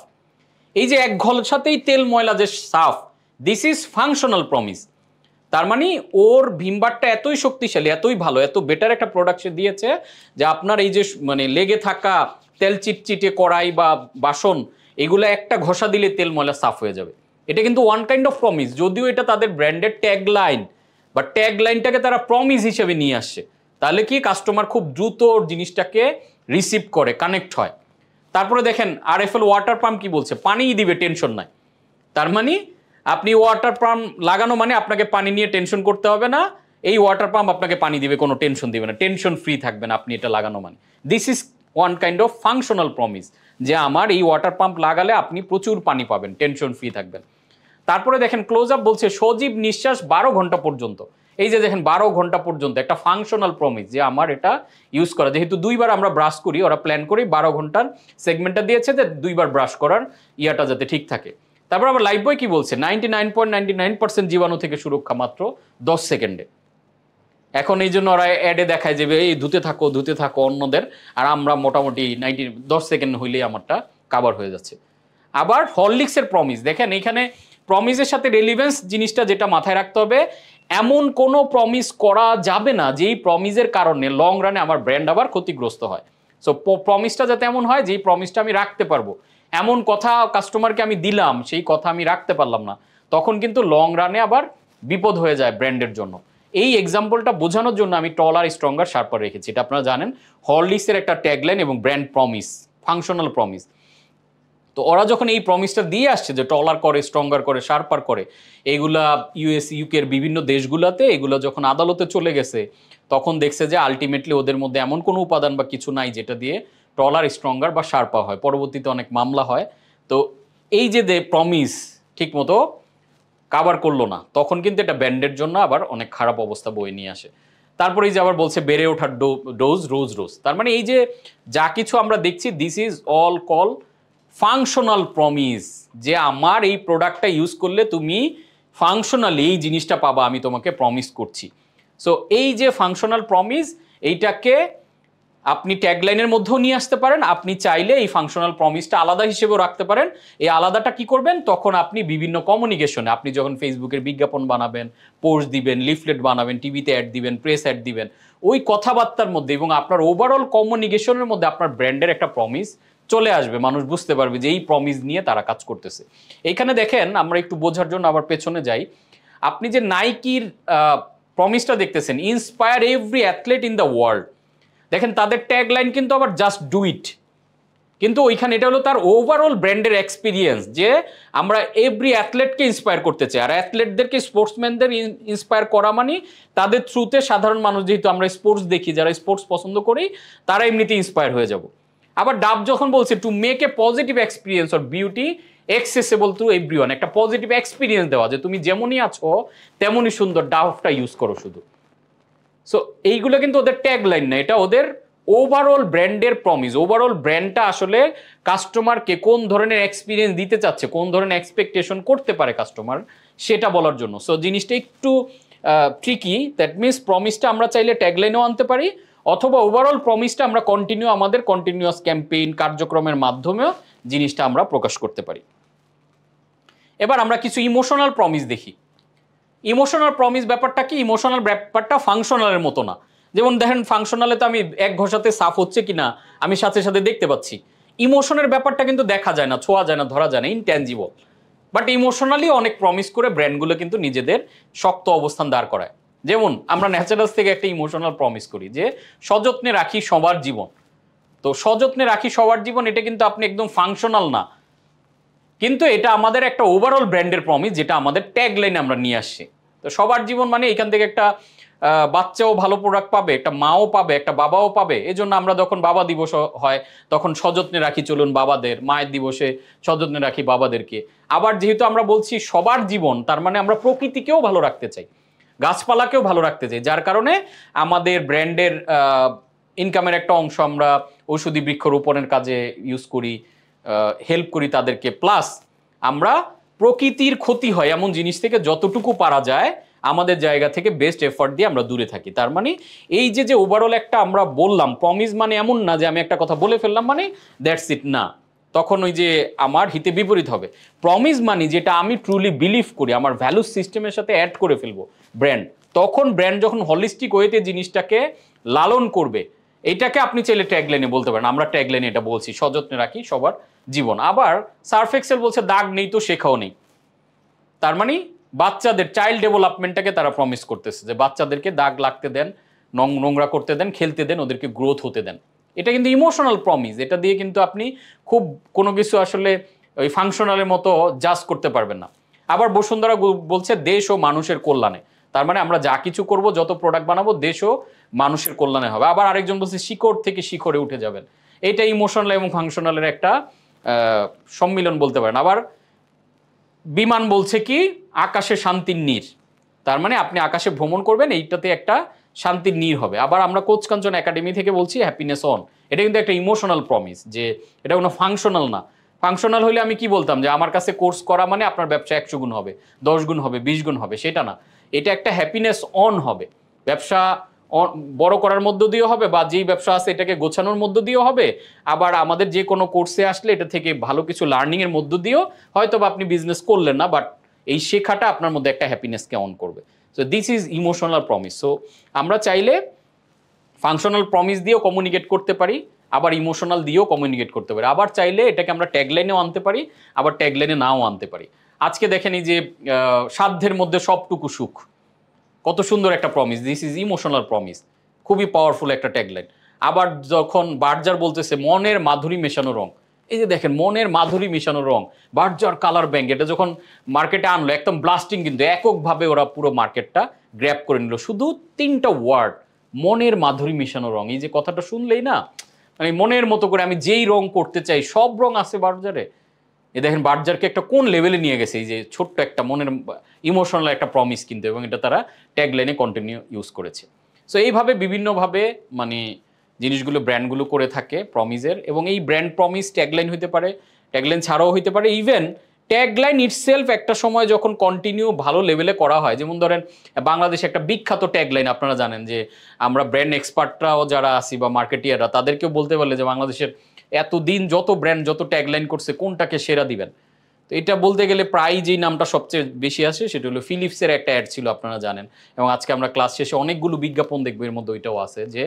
এই যে 1 ঘষাতেই তেল ময়লা যে সাফ, দিস ইজ ফাংশনাল প্রমিস। তার মানে ওর ভীমবারটা এতই শক্তিশালী, এতই ভালো, এত বেটার একটা প্রোডাক্ট সে দিয়েছে যে আপনার এই যে মানে লেগে থাকা তেল চিটচিটে কড়াই বা বাসন, এগুলো একটা ঘষা দিলে তেল ময়লা সাফ হয়ে যাবে। এটা কিন্তু ওয়ান কাইন্ড অফ প্রমিস, যদিও এটা তাদের ব্র্যান্ডের ট্যাগ লাইন, বা ট্যাগ লাইনটাকে তারা প্রমিস হিসেবে নিয়ে আসছে। তাহলে কি কাস্টমার খুব দ্রুত জিনিসটাকে রিসিভ করে, কানেক্ট হয়। তারপরে দেখেন আরএফএল ওয়াটার পাম্প কি বলছে, পানিই দিবে, টেনশন নাই। তার মানে আপনি ওয়াটার পাম্প লাগানো মানে আপনাকে পানি নিয়ে টেনশন করতে হবে না, এই ওয়াটার পাম্প আপনাকে পানি দিবে, কোনো টেনশন দিবে না, টেনশন ফ্রি থাকবেন আপনি এটা লাগানো মানে। This is one kind of functional promise, যে আমার এই ওয়াটার পাম্প লাগালে আপনি প্রচুর পানি পাবেন, টেনশন ফ্রি থাকবেন। তারপরে দেখেন ক্লোজ আপ বলছে সজীব নিঃশ্বাস 12 ঘন্টা পর্যন্ত। এই যে দেখেন 12 ঘন্টা পর্যন্ত একটা ফাংশনাল প্রমিস, যে আমার এটা ইউজ করা, যেহেতু 2 বার আমরা ব্রাশ করি, ওরা প্ল্যান করি 12 ঘন্টার সেগমেন্টটা দিয়েছে যে 2 বার ব্রাশ করার ইয়াটা যাতে ঠিক থাকে। তারপর আবার লাইফবয় কি বলছে, 99.99% জীবাণু থেকে সুরক্ষা মাত্র 10 সেকেন্ডে। এখন এই জন্য ওরা অ্যাডে দেখায় যে এই ধুতে থাকো অন্যদের, আর আমরা মোটামুটি 10 সেকেন্ড হইলেই আমারটা কাভার হয়ে যাচ্ছে। আবার হরলিক্সের প্রমিস দেখেন, এখানে প্রমিসের সাথে রেলিভেন্স জিনিসটা যেটা মাথায় রাখতে হবে, এমন কোনো প্রমিস করা যাবে না যেই প্রমিসের কারণে লং রানে আমার ব্র্যান্ড আবার ক্ষতিগ্রস্ত হয়। সো প্রমিসটা যাতে এমন হয় যেই প্রমিসটা আমি রাখতে পারবো। এমন কথা কাস্টমারকে আমি দিলাম, সেই কথা আমি রাখতে পারলাম না, তখন কিন্তু লং রানে আবার বিপদ হয়ে যায় ব্র্যান্ডের জন্য। এই এক্সাম্পলটা বোঝানোর জন্য আমি টলার স্ট্রঙ্গার শার্পার রেখেছি। এটা আপনারা জানেন হরলিক্সের একটা ট্যাগলাইন এবং ব্র্যান্ড প্রমিস, ফাংশনাল প্রমিস। তো ওরা যখন এই প্রমিসটা দিয়ে আসছে যে টলার করে, স্ট্রঙ্গার করে, শার্পার করে, এইগুলা ইউএস ইউকের বিভিন্ন দেশগুলোতে এগুলো যখন আদালতে চলে গেছে, তখন দেখছে যে আলটিমেটলি ওদের মধ্যে এমন কোনো উপাদান বা কিছু নাই যেটা দিয়ে টলার, স্ট্রঙ্গার বা শার্পা হয়। পরবর্তীতে অনেক মামলা হয়। তো এই যে প্রমিস ঠিক মতো কাভার করলো না, তখন কিন্তু এটা ব্র্যান্ডের জন্য আবার অনেক খারাপ অবস্থা বয়ে নিয়ে আসে। তারপরে এই যে আবার বলছে বেড়ে ওঠার ডোজ রোজ। তার মানে এই যে যা কিছু আমরা দেখছি, this is all call functional promise, যে আমার এই প্রোডাক্টটা ইউজ করলে তুমি ফাংশনালি এই জিনিসটা পাবা, আমি তোমাকে প্রমিস করছি। সো এই যে ফাংশনাল প্রমিস, এইটাকে আপনি ট্যাগলাইনের মধ্যেও নিয়ে আসতে পারেন, আপনি চাইলে এই ফাংশনাল প্রমিসটা আলাদা হিসেবেও রাখতে পারেন। এই আলাদাটা কি করবেন, তখন আপনি বিভিন্ন কমিউনিকেশনে, আপনি যখন ফেসবুকের বিজ্ঞাপন বানাবেন, পোস্ট দিবেন, লিফলেট বানাবেন, টিভিতে অ্যাড দিবেন, প্রেস অ্যাড দিবেন, ওই কথাবার্তার মধ্যে এবং আপনার ওভারঅল কমিউনিকেশনের মধ্যে আপনার ব্র্যান্ডের একটা প্রমিস চলে আসবে, মানুষ বুঝতে পারবে যে এই প্রমিস নিয়ে তারা কাজ করতেছে। এইখানে দেখেন, আমরা একটু বোঝার জন্য আবার পেছনে যাই। আপনি যে নাইকির প্রমিসটা দেখতেছেন, inspire every athlete in the world, দেখেন তাদের ট্যাগলাইন কিন্তু আবার জাস্ট ডু ইট। কিন্তু ওইখানে এটা হলো তার ওভারঅল ব্র্যান্ডের এক্সপিরিয়েন্স, যে আমরা এভরি অ্যাথলেটকে ইন্সপায়ার করতে চাই। আর অ্যাথলেটদেরকে, স্পোর্টসম্যানদের ইন্সপায়ার করা মানে তাদের থ্রুতে সাধারণ মানুষ, যেহেতু আমরা স্পোর্টস দেখি, যারা স্পোর্টস পছন্দ করি তারা এমনিতে ইন্সপায়ার হয়ে যাব। আবার ডাব যখন বলছে to make a positive experience or beauty accessible to everyone, একটা পজিটিভ এক্সপিরিয়েন্স দেওয়া, যে তুমি যেমনই আছো তেমনই সুন্দর, ডাবটা ইউজ করো শুধু। সো এইগুলো কিন্তু ওদের ট্যাগলাইন না, এটা ওদের ওভারঅল ব্র্যান্ডের প্রমিস। ওভারঅল ব্র্যান্ডটা আসলে কাস্টমারকে কোন ধরনের এক্সপিরিয়েন্স দিতে চাচ্ছে, কোন ধরনের এক্সপেকটেশন করতে পারে কাস্টমার, সেটা বলার জন্য। সো জিনিসটা একটু ট্রিকি। দ্যাট মিনস প্রমিসটা আমরা চাইলে ট্যাগলাইনেও আনতে পারি, অথবা ওভারঅল প্রমিসটা আমরা আমাদের কন্টিনিউয়াস ক্যাম্পেইন কার্যক্রমের মাধ্যমেও জিনিসটা আমরা প্রকাশ করতে পারি। এবার আমরা কিছু ইমোশনাল প্রমিস দেখি। ইমোশনাল প্রমিস ব্যাপারটা কি? ইমোশনাল ব্যাপারটা ফাংশনালের মতো না। যেমন দেখেন, ফাংশনালে তো আমি এক ঘষাতে সাফ হচ্ছে কিনা আমি সাথে সাথে দেখতে পাচ্ছি। ইমোশনের ব্যাপারটা কিন্তু দেখা যায় না, ছোঁয়া যায় না, ধরা যায় না, ইনট্যাঞ্জিবল। বাট ইমোশনালি অনেক প্রমিস করে ব্র্যান্ডগুলো কিন্তু নিজেদের শক্ত অবস্থান দাঁড় করায়। যেমন আমরা ন্যাচারালস থেকে একটা ইমোশনাল প্রমিস করি যে সযত্নে রাখি সবার জীবন। তো সযত্নে রাখি সবার জীবন, এটা কিন্তু আপনি একদম ফাংশনাল না, কিন্তু এটা আমাদের একটা ওভারঅল ব্র্যান্ডের প্রমিস, যেটা আমাদের ট্যাগলাইনে আমরা নিয়ে আসছি। তো সবার জীবন মানে এখান থেকে একটা বাচ্চাও ভালো প্রোডাক্ট পাবে, একটা মাও পাবে, একটা বাবাও পাবে। এই জন্য আমরা যখন বাবা দিবস হয় তখন সযত্নে রাখি চলুন বাবাদের, মায়ের দিবসে সযত্নে রাখি বাবাদেরকে। আবার যেহেতু আমরা বলছি সবার জীবন, তার মানে আমরা প্রকৃতিকেও ভালো রাখতে চাই, গাছপালাকেও ভালো রাখতে চাই, যার কারণে আমাদের ব্র্যান্ডের ইনকামের একটা অংশ আমরা ঔষধি বৃক্ষরোপণের কাজে ইউজ করি, হেল্প করি তাদেরকে। প্লাস আমরা প্রকৃতির ক্ষতি হয় এমন জিনিস থেকে যতটুকু পারা যায় আমাদের জায়গা থেকে বেস্ট এফর্ট দিয়ে আমরা দূরে থাকি। তার মানে এই যে ওভারঅল একটা আমরা বললাম প্রমিস, মানে এমন না যে আমি একটা কথা বলে ফেললাম মানে দ্যাটস ইট, না, তখন ওই যে আমার হিতে বিপরীত হবে। প্রমিস মানে যেটা আমি ট্রুলি বিলিভ করি, আমার ভ্যালু সিস্টেমের সাথে অ্যাড করে ফেলবো ব্র্যান্ড, তখন ব্র্যান্ড যখন হলিস্টিক ওয়েতে জিনিসটাকে লালন করবে, এইটাকে আপনি চাইলে ট্যাগলাইনে বলতে পারেন। আমরা ট্যাগলাইনে এটা বলছি, সযত্নে রাখি সবার জীবন। আবার সার্ফ এক্সেল বলছে দাগ নেই তো শেখাও নেই। তার মানে বাচ্চাদের চাইল্ড ডেভেলপমেন্টটাকে তারা প্রমিস করতেছে, যে বাচ্চাদেরকে দাগ লাগতে দেন, নোংরা করতে দেন, খেলতে দেন, ওদেরকে গ্রোথ হতে দেন। এটা কিন্তু ইমোশনাল প্রমিস। এটা দিয়ে কিন্তু আপনি খুব কোনো কিছু আসলে ওই ফাংশনালের মতো জাজ করতে পারবেন না। আবার বসুন্ধরা বলছে দেশ ও মানুষের কল্যাণে। তার মানে আমরা যা কিছু করব, যত প্রোডাক্ট বানাবো, দেশ ও মানুষের কল্যাণে হবে। আবার আরেকজন বলছে শিকড় থেকে শিখরে উঠে যাবেন। এটা ইমোশনাল এবং ফাংশনালের একটা সম্মিলন বলতে পারেন। আবার বিমান বলছে কি আকাশে শান্তির নীড়, তার মানে আপনি আকাশে ভ্রমণ করবেন, এইটাতে একটা শান্তির নীড় হবে। আবার আমরা কোচ কাঞ্চন একাডেমি থেকে বলছি হ্যাপিনেস অন, এটা কিন্তু একটা ইমোশনাল প্রমিস, যে এটা কোনো ফাংশনাল না। ফাংশনাল হলে আমি কি বলতাম যে আমার কাছে কোর্স করা মানে আপনার ব্যবসা 100 গুণ হবে, 10 গুণ হবে, 20 গুণ হবে, সেটা না। এটা একটা হ্যাপিনেস অন হবে, ব্যবসা বড় করার মধ্য দিয়েও হবে, বা যেই ব্যবসা আছে এটাকে গোছানোর মধ্য দিয়েও হবে। আবার আমাদের যে কোনো কোর্সে আসলে এটা থেকে ভালো কিছু লার্নিংয়ের মধ্য দিয়েও হয়তো বা আপনি বিজনেস করলেন না, বাট এই শেখাটা আপনার মধ্যে একটা হ্যাপিনেসকে অন করবে। So this is emotional promise. So আমরা চাইলে ফাংশনাল প্রমিস দিয়েও কমিউনিকেট করতে পারি, আবার ইমোশনাল দিয়েও কমিউনিকেট করতে পারি। আবার চাইলে এটাকে আমরা ট্যাগলাইনেও আনতে পারি, আবার ট্যাগলাইনে নাও আনতে পারি। আজকে দেখেন এই যে সাধ্যের মধ্যে সবটুকু সুখ, কত সুন্দর একটা promise, this is emotional promise, খুবই পাওয়ারফুল একটা ট্যাগলাইন। আবার যখন বার্জার বলতেছে মনের মাধুরী মেশানো রং, এই যে দেখেন মনের মাধুরী মেশানো রং, বার্জার কালার ব্যাংক, এটা যখন মার্কেটে আনলো একদম ব্লাস্টিং, কিন্তু এককভাবে ওরা পুরো মার্কেটটা গ্র্যাব করে নিল। শুধু 3টা ওয়ার্ড, মনের মাধুরী মেশানো রং, এই যে কথাটা শুনলেই না মানে মনের মতো করে আমি যেই রং করতে চাই সব রং আছে বার্জারে। এ দেখেন বার্জারকে একটা কোন লেভেলে নিয়ে গেছে, এই যে ছোট্ট একটা মনের ইমোশনাল একটা প্রমিস কিন্তু, এবং এটা তারা ট্যাগলাইনে কন্টিনিউ ইউজ করেছে। সো এইভাবে বিভিন্নভাবে মানে জিনিসগুলো ব্র্যান্ডগুলো করে থাকে প্রমিসের, এবং এই ব্র্যান্ড প্রমিস ট্যাগলাইন হইতে পারে, ট্যাগলাইন ছাড়াও হইতে পারে। ইভেন ট্যাগলাইন ইটসেলফ একটা সময় যখন কন্টিনিউ ভালো লেভেলে করা হয়, যেমন ধরেন বাংলাদেশে একটা বিখ্যাত ট্যাগলাইন আপনারা জানেন, যে আমরা ব্র্যান্ড এক্সপার্টরাও যারা আছি বা মার্কেটিয়াররা তাদেরকেও বলতে পারলে যে বাংলাদেশের এতদিন যত ব্র্যান্ড যত ট্যাগলাইন করছে কোনটাকে সেরা দিবেন। তো এটা বলতে গেলে প্রায় যেই নামটা সবচেয়ে বেশি আসে সেটা হলো ফিলিপসের একটা অ্যাড ছিল, আপনারা জানেন। এবং আজকে আমরা ক্লাস শেষে অনেকগুলো বিজ্ঞাপন দেখবো, এর মধ্যে ওইটাও আছে যে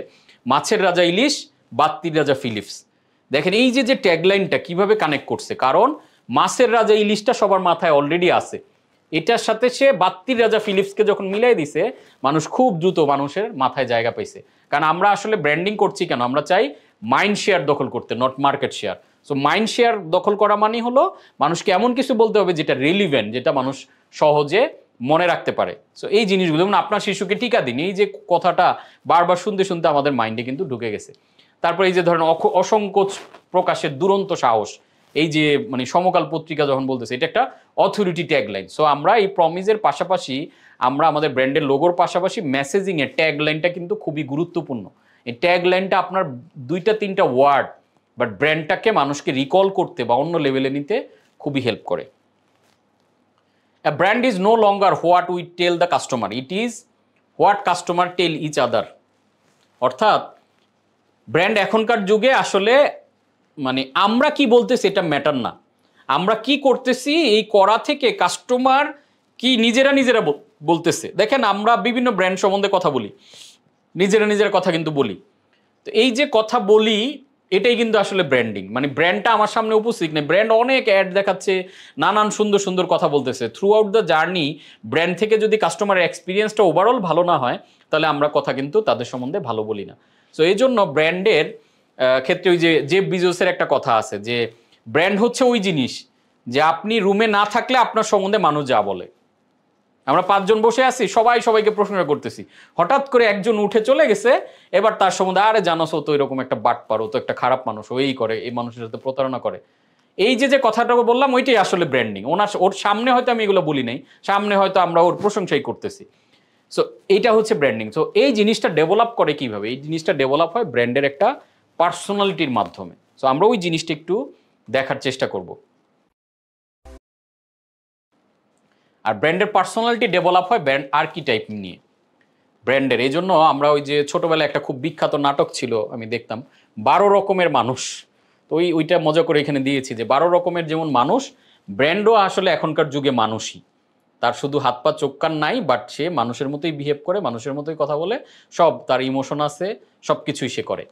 মাছের রাজা ইলিশ, বাত্তির রাজা ফিলিপস। দেখেন এই যে ট্যাগলাইনটা কিভাবে কানেক্ট করছে, কারণ মাছের রাজা ইলিশটা সবার মাথায় অলরেডি আছে, এটার সাথে সে বাত্তির রাজা ফিলিপসকে যখন মিলাই দিছে, মানুষ খুব দ্রুত মানুষের মাথায় জায়গা পাইছে। কারণ আমরা আসলে ব্র্যান্ডিং করছি কেন, আমরা চাই মাইন্ড শেয়ার দখল করতে, not market share. So mind share দখল করা মানে হলো মানুষকে এমন কিছু বলতে হবে যেটা রিলিভেন্ট, যেটা মানুষ সহজে মনে রাখতে পারে। সো এই জিনিসগুলো, যেমন আপনার শিশুকে টিকা দিন, এই যে কথাটা বারবার শুনতে শুনতে আমাদের মাইন্ডে কিন্তু ঢুকে গেছে। তারপর এই যে ধরেন অসংকোচ প্রকাশের দুরন্ত সাহস, এই যে মানে সমকাল পত্রিকা যখন বলতেছে এটা একটা অথরিটি ট্যাগলাইন। সো আমরা এই প্রমিসের পাশাপাশি আমরা আমাদের ব্র্যান্ডের লোগোর পাশাপাশি মেসেজিং এর ট্যাগলাইনটা কিন্তু খুবই গুরুত্বপূর্ণ। এই ট্যাগলাইনটা আপনার 2-3টা ওয়ার্ড বাট ব্র্যান্ডটাকে মানুষকে রিকল করতে বা অন্য লেভেলে নিতে খুবই হেল্প করে। A brand is no longer what we tell the customer, it is what customer tell each other। অর্থাৎ ব্র্যান্ড এখনকার যুগে আসলে মানে আমরা কি বলতেছি এটা ম্যাটার না, আমরা কি করতেছি এই করা থেকে কাস্টমার কি নিজেরা বলতেছে। দেখেন আমরা বিভিন্ন ব্র্যান্ড সম্বন্ধে কথা বলি, নিজেরা কথা কিন্তু বলি। তো এই যে কথা বলি এটাই কিন্তু আসলে ব্র্যান্ডিং। মানে ব্র্যান্ডটা আমার সামনে উপস্থিত নেই, ব্র্যান্ড অনেক অ্যাড দেখাচ্ছে, নানান সুন্দর সুন্দর কথা বলতেছে। Through out the journey brand থেকে যদি কাস্টমারের এক্সপিরিয়েন্সটা ওভারঅল ভালো না হয় তাহলে আমরা কথা কিন্তু তাদের সম্বন্ধে ভালো বলি না। সো এই জন্য ব্র্যান্ডের ক্ষেত্রে ওই যে জেফ বেজোসের একটা কথা আছে যে ব্র্যান্ড হচ্ছে ওই জিনিস যে আপনি রুমে না থাকলে আপনার সম্বন্ধে মানুষ যা বলে। আমরা 5 জন বসে আছি, সবাইকে প্রশ্ন করতেছি, হঠাৎ করে একজন উঠে চলে গেছে, এবার তার সম্বন্ধে আরে জানোস তো এরকম একটা বাটপার, ও তো একটা খারাপ মানুষ, ওই করে, এই মানুষের সাথে প্রতারণা করে। এই যে কথাটা বললাম ওইটাই আসলে ব্র্যান্ডিং। ওর সামনে হয়তো আমি এগুলো বলি নাই, সামনে হয়তো আমরা ওর প্রশংসাই করতেছি। সো এইটা হচ্ছে ব্র্যান্ডিং। সো এই জিনিসটা ডেভেলপ করে কিভাবে? এই জিনিসটা ডেভেলপ হয় ব্র্যান্ডের একটা পার্সোনালিটির মাধ্যমে। সো আমরা ওই জিনিসটা একটু দেখার চেষ্টা করব। আর ব্র্যান্ডের পার্সোনালিটি ডেভেলপ হয় ব্র্যান্ড আর্কিটাইপ নিয়ে ব্র্যান্ডের। এই জন্য আমরা ওই যে ছোটবেলায় একটা খুব বিখ্যাত নাটক ছিল আমি দেখতাম, 12 রকমের মানুষ। তো ওইটা মজা করে এখানে দিয়েছি যে 12 রকমের যেমন মানুষ, ব্র্যান্ডও আসলে এখনকার যুগে মানুষই। তার শুধু হাত পা চোখ কান নাই, বাট সে মানুষের মতোই বিহেভ করে, মানুষের মতোই কথা বলে, সব তার ইমোশন আছে, সব কিছুই সে করে।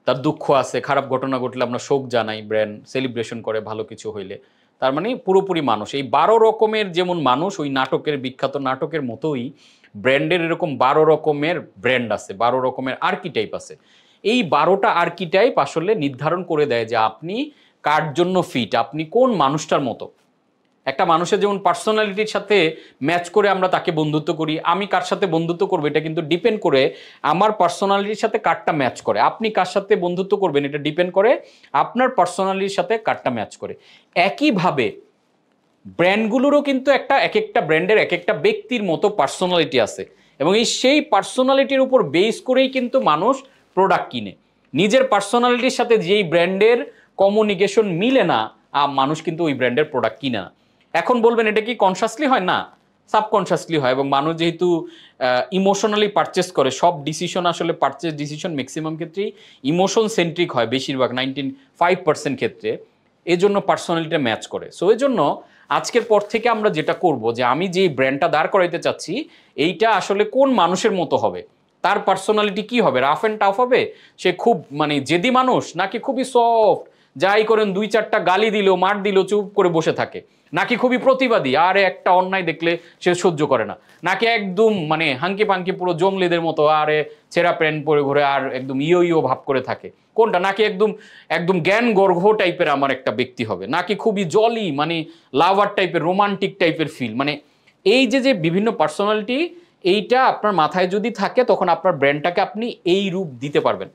তার দুঃখ আছে, খারাপ ঘটনা ঘটলে আমরা শোক জানাই, ব্র্যান্ড সেলিব্রেশন করে ভালো কিছু হইলে। তার মানে পুরোপুরি মানুষ। এই 12 রকমের যেমন মানুষ ওই নাটকের বিখ্যাত নাটকের মতোই ব্র্যান্ডের এরকম 12 রকমের ব্র্যান্ড আছে, 12 রকমের আর্কিটাইপ আছে। এই 12টা আর্কিটাইপ আসলে নির্ধারণ করে দেয় যে আপনি কার জন্য ফিট, আপনি কোন মানুষটার মতো। একটা মানুষের যেমন পার্সোনালিটির সাথে ম্যাচ করে আমরা তাকে বন্ধুত্ব করি, আমি কার সাথে বন্ধুত্ব করবো এটা কিন্তু ডিপেন্ড করে আমার পার্সোনালিটির সাথে কারটা ম্যাচ করে। আপনি কার সাথে বন্ধুত্ব করবেন এটা ডিপেন্ড করে আপনার পার্সোনালিটির সাথে কারটা ম্যাচ করে। একইভাবে ব্র্যান্ডগুলোরও কিন্তু এক একটা ব্র্যান্ডের এক একটা ব্যক্তির মতো পার্সোনালিটি আছে, এবং সেই পার্সোনালিটির উপর বেস করেই কিন্তু মানুষ প্রোডাক্ট কিনে। নিজের পার্সোনালিটির সাথে যেই ব্র্যান্ডের কমিউনিকেশন মিলে না, মানুষ কিন্তু ওই ব্র্যান্ডের প্রোডাক্ট কিনে না। এখন বলবেন এটা কি কনসাসলি হয়? না, সাবকনসাসলি হয়। এবং মানুষ যেহেতু ইমোশনালি পারচেস করে, সব ডিসিশন আসলে পারচেস ডিসিশন ম্যাক্সিমাম ক্ষেত্রেই ইমোশন সেন্ট্রিক হয়, বেশিরভাগ 95% ক্ষেত্রে। এই জন্য পার্সোনালিটিটা ম্যাচ করে। সো এই জন্য আজকের পর থেকে আমরা যেটা করব যে আমি যেই ব্র্যান্ডটা দাঁড় করাইতে চাচ্ছি এইটা আসলে কোন মানুষের মতো হবে, তার পার্সোনালিটি কি হবে, রাফ অ্যান্ড টাফ হবে, সে খুব মানে জেদি মানুষ, নাকি খুবই সফট, যাই করেন 2-4টা গালি দিল মার দিল চুপ করে বসে থাকে, নাকি খুবই প্রতিবাদী, আর একটা অন্যায় দেখলে সে সহ্য করে না, নাকি একদম মানে হাঙ্কি পাঙ্কি পুরো জঙ্গলিদের মতো আরে ছেঁড়া প্যান্ট পরে ঘুরে আর একদম ইয়ো ভাব করে থাকে, কোনটা? নাকি একদম জ্ঞান গর্ভ টাইপের আমার একটা ব্যক্তি হবে, নাকি খুবই জলি মানে লাভার টাইপের রোমান্টিক টাইপের ফিল। মানে এই যে বিভিন্ন পার্সোনালিটি, এইটা আপনার মাথায় যদি থাকে তখন আপনার ব্র্যান্ডটাকে আপনি এই রূপ দিতে পারবেন।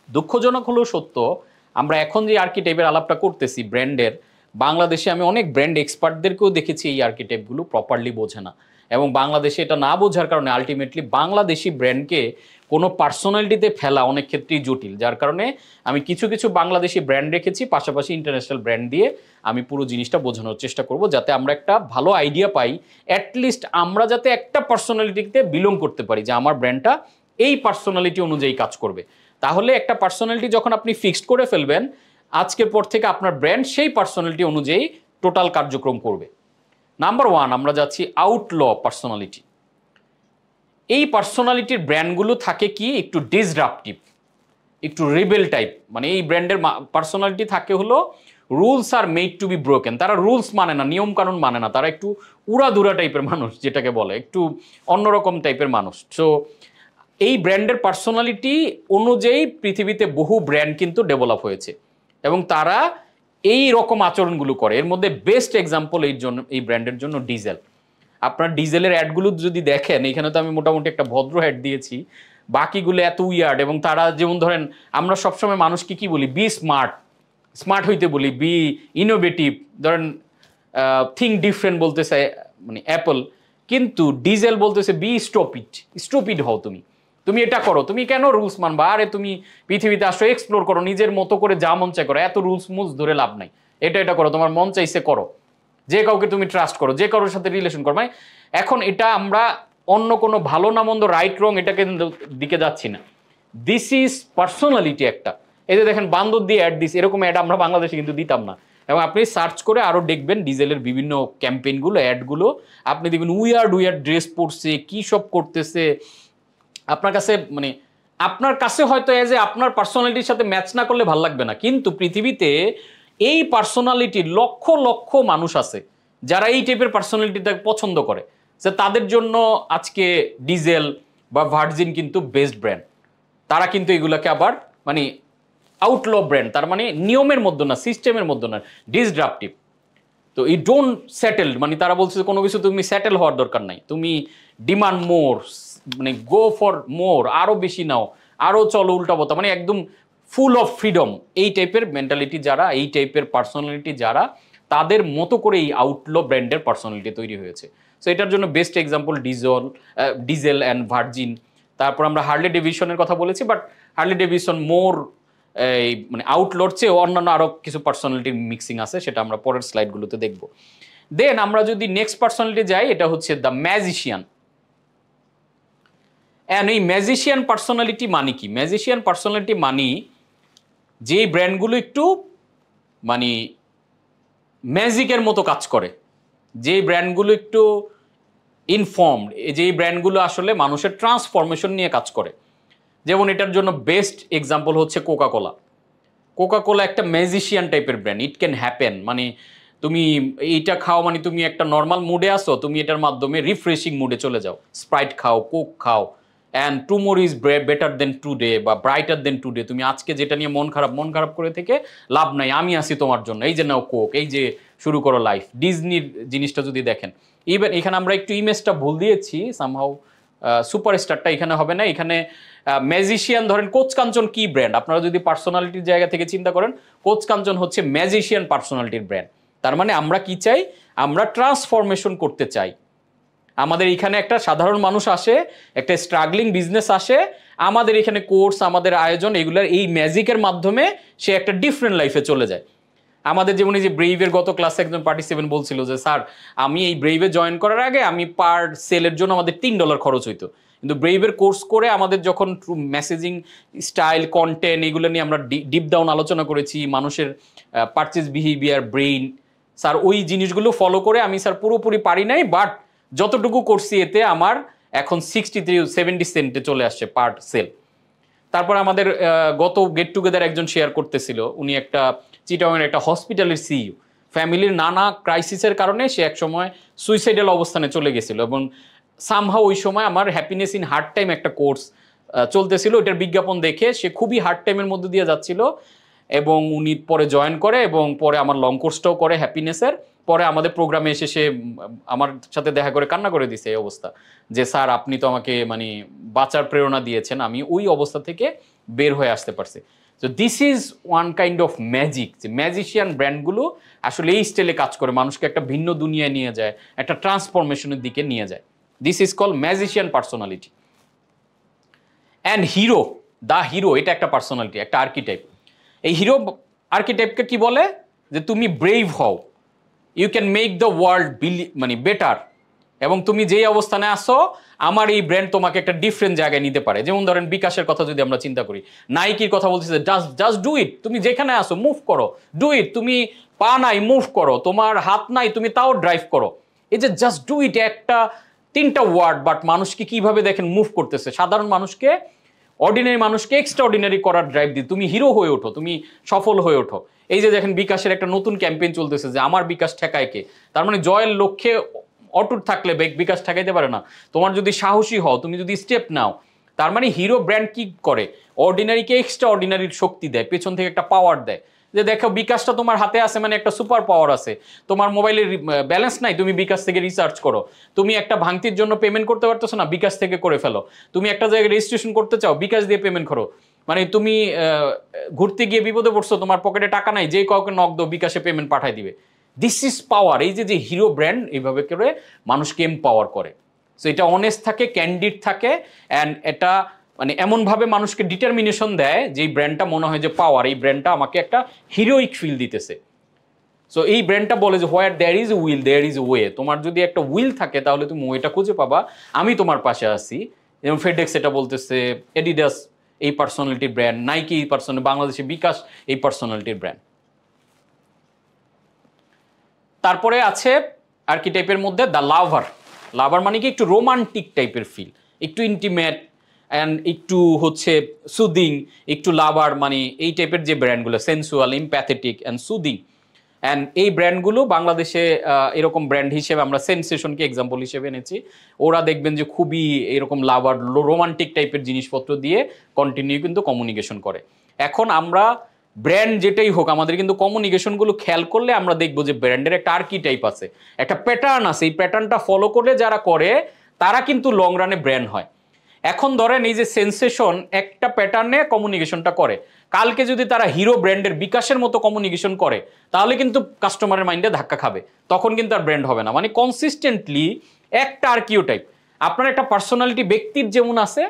দুঃখজনক হলেও সত্য, আমরা এখন যে আর্কিটাইপের আলাপটা করতেছি ব্র্যান্ডের, বাংলাদেশে আমি অনেক ব্র্যান্ড এক্সপার্টদেরকেও দেখেছি এই আর্কিটাইপগুলো প্রপারলি বোঝে না। এবং বাংলাদেশে এটা না বোঝার কারণে আলটিমেটলি বাংলাদেশি ব্র্যান্ডকে কোনো পার্সোনালিটিতে ফেলা অনেক ক্ষেত্রেই জটিল। যার কারণে আমি কিছু বাংলাদেশি ব্র্যান্ড রেখেছি, পাশাপাশি ইন্টারন্যাশনাল ব্র্যান্ড দিয়ে আমি পুরো জিনিসটা বোঝানোর চেষ্টা করব, যাতে আমরা একটা ভালো আইডিয়া পাই, অ্যাটলিস্ট আমরা যাতে একটা পার্সোনালিটিতে বিলং করতে পারি যে আমার ব্র্যান্ডটা এই পার্সোনালিটি অনুযায়ী কাজ করবে। তাহলে একটা পার্সোনালিটি যখন আপনি ফিক্সড করে ফেলবেন, আজকের পর থেকে আপনার ব্র্যান্ড সেই পার্সোনালিটি অনুযায়ী টোটাল কার্যক্রম করবে। নাম্বার 1 আমরা যাচ্ছি আউটল পার্সোনালিটি। এই পার্সোনালিটির ব্র্যান্ডগুলো থাকে কি একটু ডিসরাপটিভ, একটু রিবেল টাইপ। মানে এই ব্র্যান্ডের পার্সোনালিটি থাকে হলো rules are made to be broken. তারা রুলস মানে না, নিয়ম কানুন মানে না, তারা একটু উড়াধুরা টাইপের মানুষ, যেটাকে বলে একটু অন্যরকম টাইপের মানুষ। সো এই ব্র্যান্ডের পার্সোনালিটি অনুযায়ী পৃথিবীতে বহু ব্র্যান্ড কিন্তু ডেভেলপ হয়েছে এবং তারা এই রকম আচরণগুলো করে। এর মধ্যে বেস্ট এক্সাম্পল এই ব্র্যান্ডের জন্য ডিজেল। আপনার ডিজেলের অ্যাডগুলো যদি দেখেন, এখানে তো আমি মোটামুটি একটা ভদ্র অ্যাড দিয়েছি, বাকিগুলো এত উইয়ার্ড। এবং তারা যেমন ধরেন আমরা সবসময় মানুষকে কি বলি, বি স্মার্ট, স্মার্ট হইতে বলি, বি ইনোভেটিভ, ধরেন থিঙ্ক ডিফারেন্ট বলতেছে মানে অ্যাপল, কিন্তু ডিজেল বলতেছে বি স্টুপিড, স্টুপিড হও তুমি, তুমি এটা করো, তুমি কেন রুলস মানবা, আরে তুমি পৃথিবীতে আসো, এক্সপ্লোর করো, নিজের মতো করে যা মন চাই করো, এত রুলস মুলস ধরে লাভ নাই, এটা করো, তোমার মন চাইছে করো, যে কাউকে তুমি ট্রাস্ট করো, যে কারোর সাথে রিলেশন করো। মানে এখন এটা আমরা অন্য কোনো ভালো না মন্দ, রাইট রং এটাকে দিকে যাচ্ছি না, দিস ইজ পার্সোনালিটি একটা। এই যে দেখেন বান্দর দিয়ে অ্যাড দিস, এরকম অ্যাড আমরা বাংলাদেশে কিন্তু দিতাম না। এবং আপনি সার্চ করে আরও দেখবেন ডিজেলের বিভিন্ন ক্যাম্পেইনগুলো, অ্যাডগুলো, আপনি দেখবেন উইয়ার্ড ড্রেস পরছে, কী সব করতেছে, আপনার কাছে মানে আপনার কাছে হয়তো এজ এ আপনার পার্সোনালিটির সাথে ম্যাচ না করলে ভালো লাগবে না, কিন্তু পৃথিবীতে এই পার্সোনালিটির লক্ষ লক্ষ মানুষ আছে যারা এই টাইপের পার্সোনালিটিটা পছন্দ করে, যে তাদের জন্য আজকে ডিজেল বা ভার্জিন কিন্তু বেস্ট ব্র্যান্ড। তারা কিন্তু এগুলোকে আবার মানে আউটল ব্র্যান্ড, তার মানে নিয়মের মধ্যে না, সিস্টেমের মধ্যে না, ডিসরাপটিভ। তো এই ডোন্ট সেটেল, মানে তারা বলছে কোনো কিছু তুমি সেটেল হওয়ার দরকার নাই, তুমি ডিমান্ড মোর, মানে গো ফর মোর, আরও বেশি নাও, আরও চলো উল্টাপথা, মানে একদম ফুল অফ ফ্রিডম। এই টাইপের মেন্টালিটি যারা, এই টাইপের পার্সোনালিটি যারা, তাদের মতো করে এই আউটল ব্র্যান্ডের পার্সোনালিটি তৈরি হয়েছে। সো এটার জন্য best example diesel and virgin. তারপর আমরা হার্লে ডেভিশনের কথা বলেছি, বাট হার্লে ডেভিশন মোর এই মানে আউটলোর চেয়ে অন্যান্য আরও কিছু পার্সোনালিটির মিক্সিং আছে, সেটা আমরা পরের স্লাইডগুলোতে দেখব। দেন আমরা যদি নেক্সট পার্সোনালিটি যাই, এটা হচ্ছে দ্য ম্যাজিশিয়ান। অ্যান্ড এই ম্যাজিশিয়ান পার্সোনালিটি মানে কি? ম্যাজিশিয়ান পার্সোনালিটি মানে যেই ব্র্যান্ডগুলো একটু মানে ম্যাজিকের মতো কাজ করে, যেই ব্র্যান্ডগুলো একটু ইনফর্মড, যেই ব্র্যান্ডগুলো আসলে মানুষের ট্রান্সফরমেশন নিয়ে কাজ করে। যেমন এটার জন্য বেস্ট এক্সাম্পল হচ্ছে কোকা কোলা। কোকা কোলা একটা ম্যাজিশিয়ান টাইপের ব্র্যান্ড, ইট ক্যান হ্যাপেন, মানে তুমি এইটা খাও মানে তুমি একটা নর্মাল মুডে আসো, তুমি এটার মাধ্যমে রিফ্রেশিং মুডে চলে যাও। স্প্রাইট খাও, কোক খাও, and tomorrow is better than today বা ব্রাইটার দেন টুডে। তুমি আজকে যেটা নিয়ে মন খারাপ করে থেকে লাভ নাই, আমি আসি তোমার জন্য, এই যে নাও কোক, এই যে শুরু করো লাইফ। ডিজনির জিনিসটা যদি দেখেন, ইভেন এখানে আমরা একটু ইমেজটা ভুল দিয়েছি, সামহাউ সুপারস্টারটা এখানে হবে না, এখানে ম্যাজিশিয়ান। ধরেন কোচ কাঞ্চন কি ব্র্যান্ড, আপনারা যদি পার্সোনালিটির জায়গা থেকে চিন্তা করেন, কোচ কাঞ্চন হচ্ছে ম্যাজিশিয়ান পার্সোনালিটির ব্র্যান্ড। তার মানে আমরা কি চাই, আমরা ট্রান্সফরমেশন করতে চাই। আমাদের এখানে একটা সাধারণ মানুষ আসে, একটা স্ট্রাগলিং বিজনেস আসে, আমাদের এখানে কোর্স, আমাদের আয়োজন, এগুলোর এই ম্যাজিকের মাধ্যমে সে একটা ডিফারেন্ট লাইফে চলে যায়। আমাদের যেমন এই যে ব্রেইভের গত ক্লাসে একজন পার্টিসিপেন্ট বলছিল যে স্যার, আমি এই ব্রেইভে জয়েন করার আগে আমি পার সেলের জন্য আমাদের $3 খরচ হইতো, কিন্তু ব্রেইভের কোর্স করে আমাদের যখন মেসেজিং স্টাইল, কন্টেন্ট, এগুলো নিয়ে আমরা ডিপ ডাউন আলোচনা করেছি, মানুষের পারচেজ বিহেভিয়ার, ব্রেইন, স্যার ওই জিনিসগুলো ফলো করে আমি স্যার পুরোপুরি পারি নাই, বাট যতটুকু করছি এতে আমার এখন 63-70 সেন্টে চলে আসছে পার সেল। তারপর আমাদের গত গেট টুগেদার একজন শেয়ার করতেছিল, উনি একটা চিটাগংয়ের একটা হসপিটালের সিইও, ফ্যামিলির নানা ক্রাইসিসের কারণে সে একসময় সুইসাইডাল অবস্থানে চলে গেছিল, এবং সামহাও ওই সময় আমার হ্যাপিনেস ইন হার্ড টাইম একটা কোর্স চলতেছিল, ওইটার বিজ্ঞাপন দেখে সে খুবই হার্ড টাইমের মধ্যে দিয়ে যাচ্ছিল, এবং উনি পরে জয়েন করে এবং পরে আমার লং কোর্সটাও করে হ্যাপিনেসের। পরে আমাদের প্রোগ্রামে এসে সে আমার সাথে দেখা করে কান্না করে দিছে এই অবস্থা, যে স্যার আপনি তো আমাকে মানে বাঁচার প্রেরণা দিয়েছেন, আমি ওই অবস্থা থেকে বের হয়ে আসতে পারছি। তো this is one kind of magic, যে ম্যাজিশিয়ান ব্র্যান্ডগুলো আসলে এই স্টাইলে কাজ করে, মানুষকে একটা ভিন্ন দুনিয়ায় নিয়ে যায়, একটা ট্রান্সফরমেশনের দিকে নিয়ে যায়। This is call magician personality. And hero, the hero, এটা একটা পার্সোনালিটি, একটা আর্কিটাইপ। এই হিরো আর্কিটাইপকে কি বলে, যে তুমি ব্রেভ হও, you can make the world মানে বেটার, এবং তুমি যেই অবস্থানে আসো আমার এই ব্র্যান্ড তোমাকে একটা ডিফারেন্ট জায়গায় নিতে পারে। যেমন ধরেন বিকাশের কথা যদি আমরা চিন্তা করি, নাইকির কথা বলতেছে, জাস্ট ডু ইট, তুমি যেখানে আসো মুভ করো, ডু ইট, তুমি পা নাই মুভ করো, তোমার হাত নাই তুমি তাও ড্রাইভ করো। এই যে জাস্ট ডু ইট একটা 3টা ওয়ার্ড, বাট মানুষকে কিভাবে দেখেন মুভ করতেছে, সাধারণ মানুষকে, অর্ডিনারি মানুষকে এক্সট্রা অর্ডিনারি করার ড্রাইভ দিয়ে তুমি হিরো হয়ে ওঠো, তুমি সফল হয়ে ওঠো। এই যে দেখেন বিকাশের একটা নতুন ক্যাম্পেইন চলতেছে যে আমার বিকাশ ঠেকায় কে, তার মানে জয়ের লক্ষ্যে অটুট থাকলে বিকাশ ঠেকাইতে পারে না। তোমার যদি সাহসী হও, তুমি যদি স্টেপ নাও, তার মানে হিরো ব্র্যান্ড কি করে, অর্ডিনারিকে এক্সট্রা অর্ডিনারির শক্তি দেয়, পেছন থেকে একটা পাওয়ার দেয়, যে দেখো বিকাশটা তোমার হাতে আছে মানে একটা সুপার পাওয়ার আছে, তোমার মোবাইলের ব্যালেন্স নাই, তুমি বিকাশ থেকে রিচার্জ করো, তুমি একটা ভাঙতির জন্য পেমেন্ট করতে পারতেছো না, বিকাশ থেকে করে ফেলো, তুমি একটা জায়গায় রেজিস্ট্রেশন করতে চাও, বিকাশ দিয়ে পেমেন্ট করো, মানে তুমি ঘুরতে গিয়ে বিপদে পড়ছো, তোমার পকেটে টাকা নাই, যে কাউকে নক দাও বিকাশে পেমেন্ট পাঠাই দিবে। This is power. এই যে হিরো ব্র্যান্ড এইভাবে করে মানুষকে এম্পাওয়ার করে। সো এটা অনেস্ট থাকে, ক্যান্ডিড থাকে, অ্যান্ড এটা মানে এমনভাবে মানুষকে ডিটারমিনেশন দেয় যে এই ব্র্যান্ডটা মনে হয় যে পাওয়ার, এই ব্র্যান্ডটা আমাকে একটা হিরোইক ফিল দিতেছে। সো এই ব্র্যান্ডটা বলে যে where there is will there is way, তোমার যদি একটা উইল থাকে তাহলে তুমি ওয়েটা খুঁজে পাবা, আমি তোমার পাশে আছি। যেমন ফেডেক্স এটা বলতেছে, এডিডাস এই পার্সোনালিটির ব্র্যান্ড, নাইকি এই পার্সোনাল, বাংলাদেশে বিকাশ এই পার্সোনালিটির ব্র্যান্ড। তারপরে আছে আর্কিটাইপের মধ্যে দ্য লাভার। লাভার মানে কি একটু রোমান্টিক টাইপের ফিল, একটু ইন্টিমেট অ্যান্ড একটু হচ্ছে সুদিং, একটু লাভার মানে এই টাইপের যে ব্র্যান্ডগুলো, সেন্সুয়াল, ইম্প্যাথেটিক অ্যান্ড সুদিং। অ্যান্ড এই ব্র্যান্ডগুলো বাংলাদেশে এরকম ব্র্যান্ড হিসেবে আমরা সেন্সেশনকে এক্সাম্পল হিসেবে এনেছি। ওরা দেখবেন যে খুবই এরকম লাভার রোমান্টিক টাইপের জিনিসপত্র দিয়ে কন্টিনিউ কিন্তু কমিউনিকেশন করে। এখন আমরা ব্র্যান্ড যেটাই হোক, আমাদের কিন্তু কমিউনিকেশনগুলো খেয়াল করলে আমরা দেখবো যে ব্র্যান্ডের একটা আর্কিটাইপ আছে, একটা প্যাটার্ন আছে, এই প্যাটার্নটা ফলো করলে যারা করে তারা কিন্তু লং রানে ব্র্যান্ড হয়। এখন ধরেন এই যে সেন্সেশন একটা প্যাটার্নে কমিউনিকেশনটা করে, কালকে যদি তারা হিরো ব্র্যান্ডের বিকাশের মতো কমিউনিকেশন করে তাহলে কিন্তু কাস্টমারের মাইন্ডে ধাক্কা খাবে, তখন কিন্তু আর ব্র্যান্ড হবে না। মানে কনসিস্টেন্টলি একটা আর্কিওটাইপ, আপনার একটা পার্সোনালিটি ব্যক্তির যেমন আছে,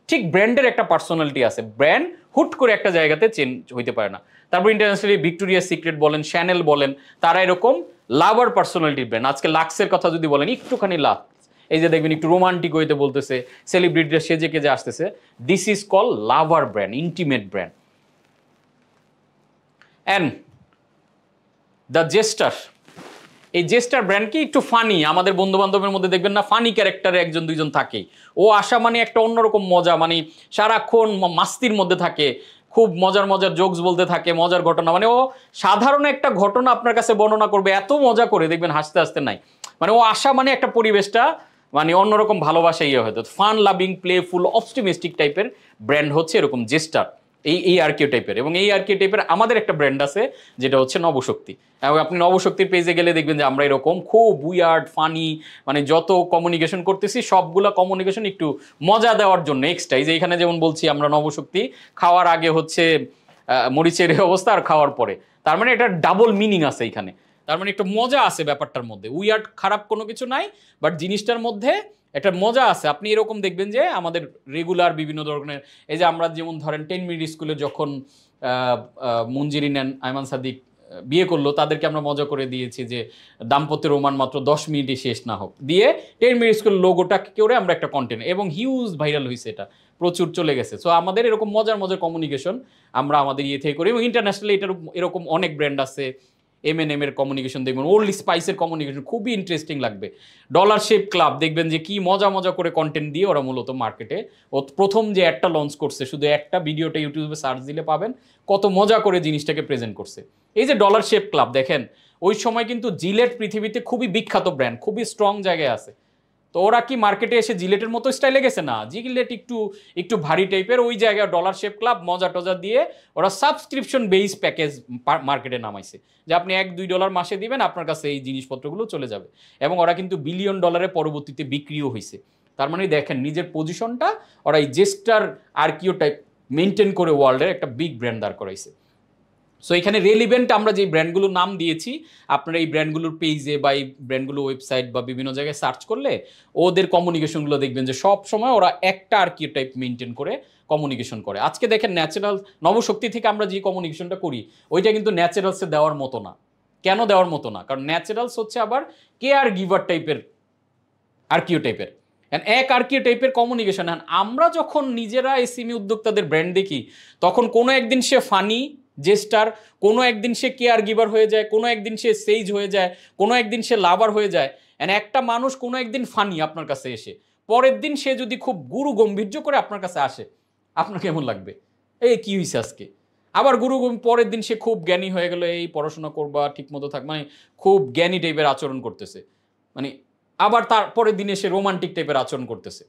ঠিক ব্র্যান্ডের একটা পার্সোনালিটি আছে। ব্র্যান্ড হুট করে একটা জায়গাতে চেঞ্জ হইতে পারে না। তারপর ইন্টারন্যাশনালি ভিক্টোরিয়া সিক্রেট বলেন, শ্যানেল বলেন, তারা এরকম লাভার পার্সোনালিটির ব্র্যান্ড। আজকে লাক্সের কথা যদি বলেন, একটুখানি লাক্স, এই যে দেখবেন একটু রোমান্টিক হইতে বলতেছে, সেলিব্রিটিরা সেজে কেজে আসতেছে, this is call lover brand, intimate brand. And the gesture, এই জেস্টার ব্র্যান্ড কি একটু ফানি, আমাদের বন্ধু বান্ধবের মধ্যে দেখবেন না ফানি ক্যারেক্টারে একজন দুইজন থাকেই, ও আসা মানে একটা অন্যরকম মজা, মানে সারাক্ষণ মাস্তির মধ্যে থাকে, খুব মজার মজার জোকস বলতে থাকে, মজার ঘটনা, মানে ও সাধারণ একটা ঘটনা আপনার কাছে বর্ণনা করবে, এত মজা করে দেখবেন হাসতে হাসতে নাই, মানে ও আসা মানে একটা পরিবেশটা মানে অন্যরকম ভালোবাসা ইয়ে হয়তো, ফান লাভিং প্লেফুল অপটিমিস্টিক টাইপের ব্র্যান্ড হচ্ছে এরকম জেস্টার, এই আর্কিও টাইপের। এবং এই আর্কিও টাইপের আমাদের একটা ব্র্যান্ড আছে যেটা হচ্ছে নবশক্তি। এবং আপনি নবশক্তির পেজে গেলে দেখবেন যে আমরা এরকম খুব উইয়ার্ড ফানি, মানে যত কমিউনিকেশন করতেছি সবগুলো কমিউনিকেশন একটু মজা দেওয়ার জন্য এক্সট্রা। এই যে এখানে যেমন বলছি আমরা নবশক্তি, খাওয়ার আগে হচ্ছে মরিচের অবস্থা আর খাওয়ার পরে, তার মানে এটা ডাবল মিনিং আছে এখানে, তার মানে একটু মজা আছে ব্যাপারটার মধ্যে, উইয়ার্ড খারাপ কোনো কিছু নাই, বাট জিনিসটার মধ্যে একটা মজা আছে। আপনি এরকম দেখবেন যে আমাদের রেগুলার বিভিন্ন ধরনের, এই যে আমরা যেমন ধরেন 10 মিনিট স্কুলে যখন মঞ্জিরি নেন আয়মান সাদিক বিয়ে করলো, তাদেরকে আমরা মজা করে দিয়েছি যে দাম্পত্য রোমান মাত্র 10 মিনিটে শেষ না হোক, দিয়ে 10 মিনিট স্কুল লোগোটাকে করে আমরা একটা কন্টেন্ট, এবং হিউজ ভাইরাল হয়েছে, এটা প্রচুর চলে গেছে। সো আমাদের এরকম মজার মজার কমিউনিকেশন আমরা আমাদের ইয়ে থেকে করি। এবং ইন্টারন্যাশনালি এটার এরকম অনেক ব্র্যান্ড আছে, M&M এর কমিউনিকেশন দেখবেন, ওল্ড স্পাইসের কমিউনিকেশন খুবই ইন্টারেস্টিং লাগবে। ডলার শেপ ক্লাব দেখবেন যে কি মজা মজা করে কন্টেন্ট দিয়ে ওরা মূলত মার্কেটে, ও প্রথম যে একটা লঞ্চ করছে, শুধু একটা ভিডিওটা ইউটিউবে সার্চ দিলে পাবেন, কত মজা করে জিনিসটাকে প্রেজেন্ট করছে। এই যে ডলার শেপ ক্লাব দেখেন, ওই সময় কিন্তু জিলেট পৃথিবীতে খুবই বিখ্যাত ব্র্যান্ড, খুবই স্ট্রং জায়গায় আছে, তো ওরা কি মার্কেটে এসে জিলেটের মতো স্টাইলে গেছে না, জিলেট একটু একটু ভারী টাইপের, ওই জায়গায় ডলার শেপ ক্লাব মজা টজা দিয়ে ওরা সাবস্ক্রিপশন বেস প্যাকেজ মার্কেটে নামাইছে, যে আপনি $1-2 মাসে দিবেন, আপনার কাছে এই জিনিসপত্রগুলো চলে যাবে। এবং ওরা কিন্তু $1 বিলিয়ন পরবর্তীতে বিক্রিও হয়েছে। তার মানে দেখেন নিজের পজিশনটা ওরা এই জেস্টার আর্কিও টাইপ মেনটেন করে ওয়ার্ল্ডের একটা বিগ ব্র্যান্ড দাঁড় করাইছে। সো এখানে রেলিভেন্ট আমরা যে ব্র্যান্ডগুলোর নাম দিয়েছি, আপনারা এই ব্র্যান্ডগুলোর পেজে বা এই ব্র্যান্ডগুলো ওয়েবসাইট বা বিভিন্ন জায়গায় সার্চ করলে ওদের কমিউনিকেশনগুলো দেখবেন যে সব সময় ওরা একটা আর্কিও টাইপ মেনটেন করে কমিউনিকেশন করে। আজকে দেখেন ন্যাচারাল নবশক্তি থেকে আমরা যে কমিউনিকেশনটা করি ওইটা কিন্তু ন্যাচারালসে দেওয়ার মতো না। কেন দেওয়ার মতো না? কারণ ন্যাচারালস হচ্ছে আবার কেয়ার গিভার টাইপের আর্কিও টাইপের, এক আর্কিও টাইপের কমিউনিকেশন। আমরা যখন নিজেরা এসএমই উদ্যোক্তাদের ব্র্যান্ড দেখি, তখন কোনো একদিন সে ফানি জেস্টার, কোনো একদিন সে কেয়ার গিভার হয়ে যায়, কোনো একদিন সে সেইজ হয়ে যায়, কোনো একদিন সে লাভার হয়ে যায়। একটা মানুষ কোনো একদিন ফানি আপনার কাছে এসে, পরের দিন সে যদি খুব গুরু গম্ভীর্য করে আপনার কাছে আসে, আপনার কেমন লাগবে? এই কি হয়েছে আজকে? আবার পরের দিন সে খুব জ্ঞানী হয়ে গেল, এই পড়াশোনা করবা ঠিক মতো থাক, মানে খুব জ্ঞানী টাইপের আচরণ করতেছে, মানে আবার তার পরের দিনে সে রোমান্টিক টাইপের আচরণ করতেছে।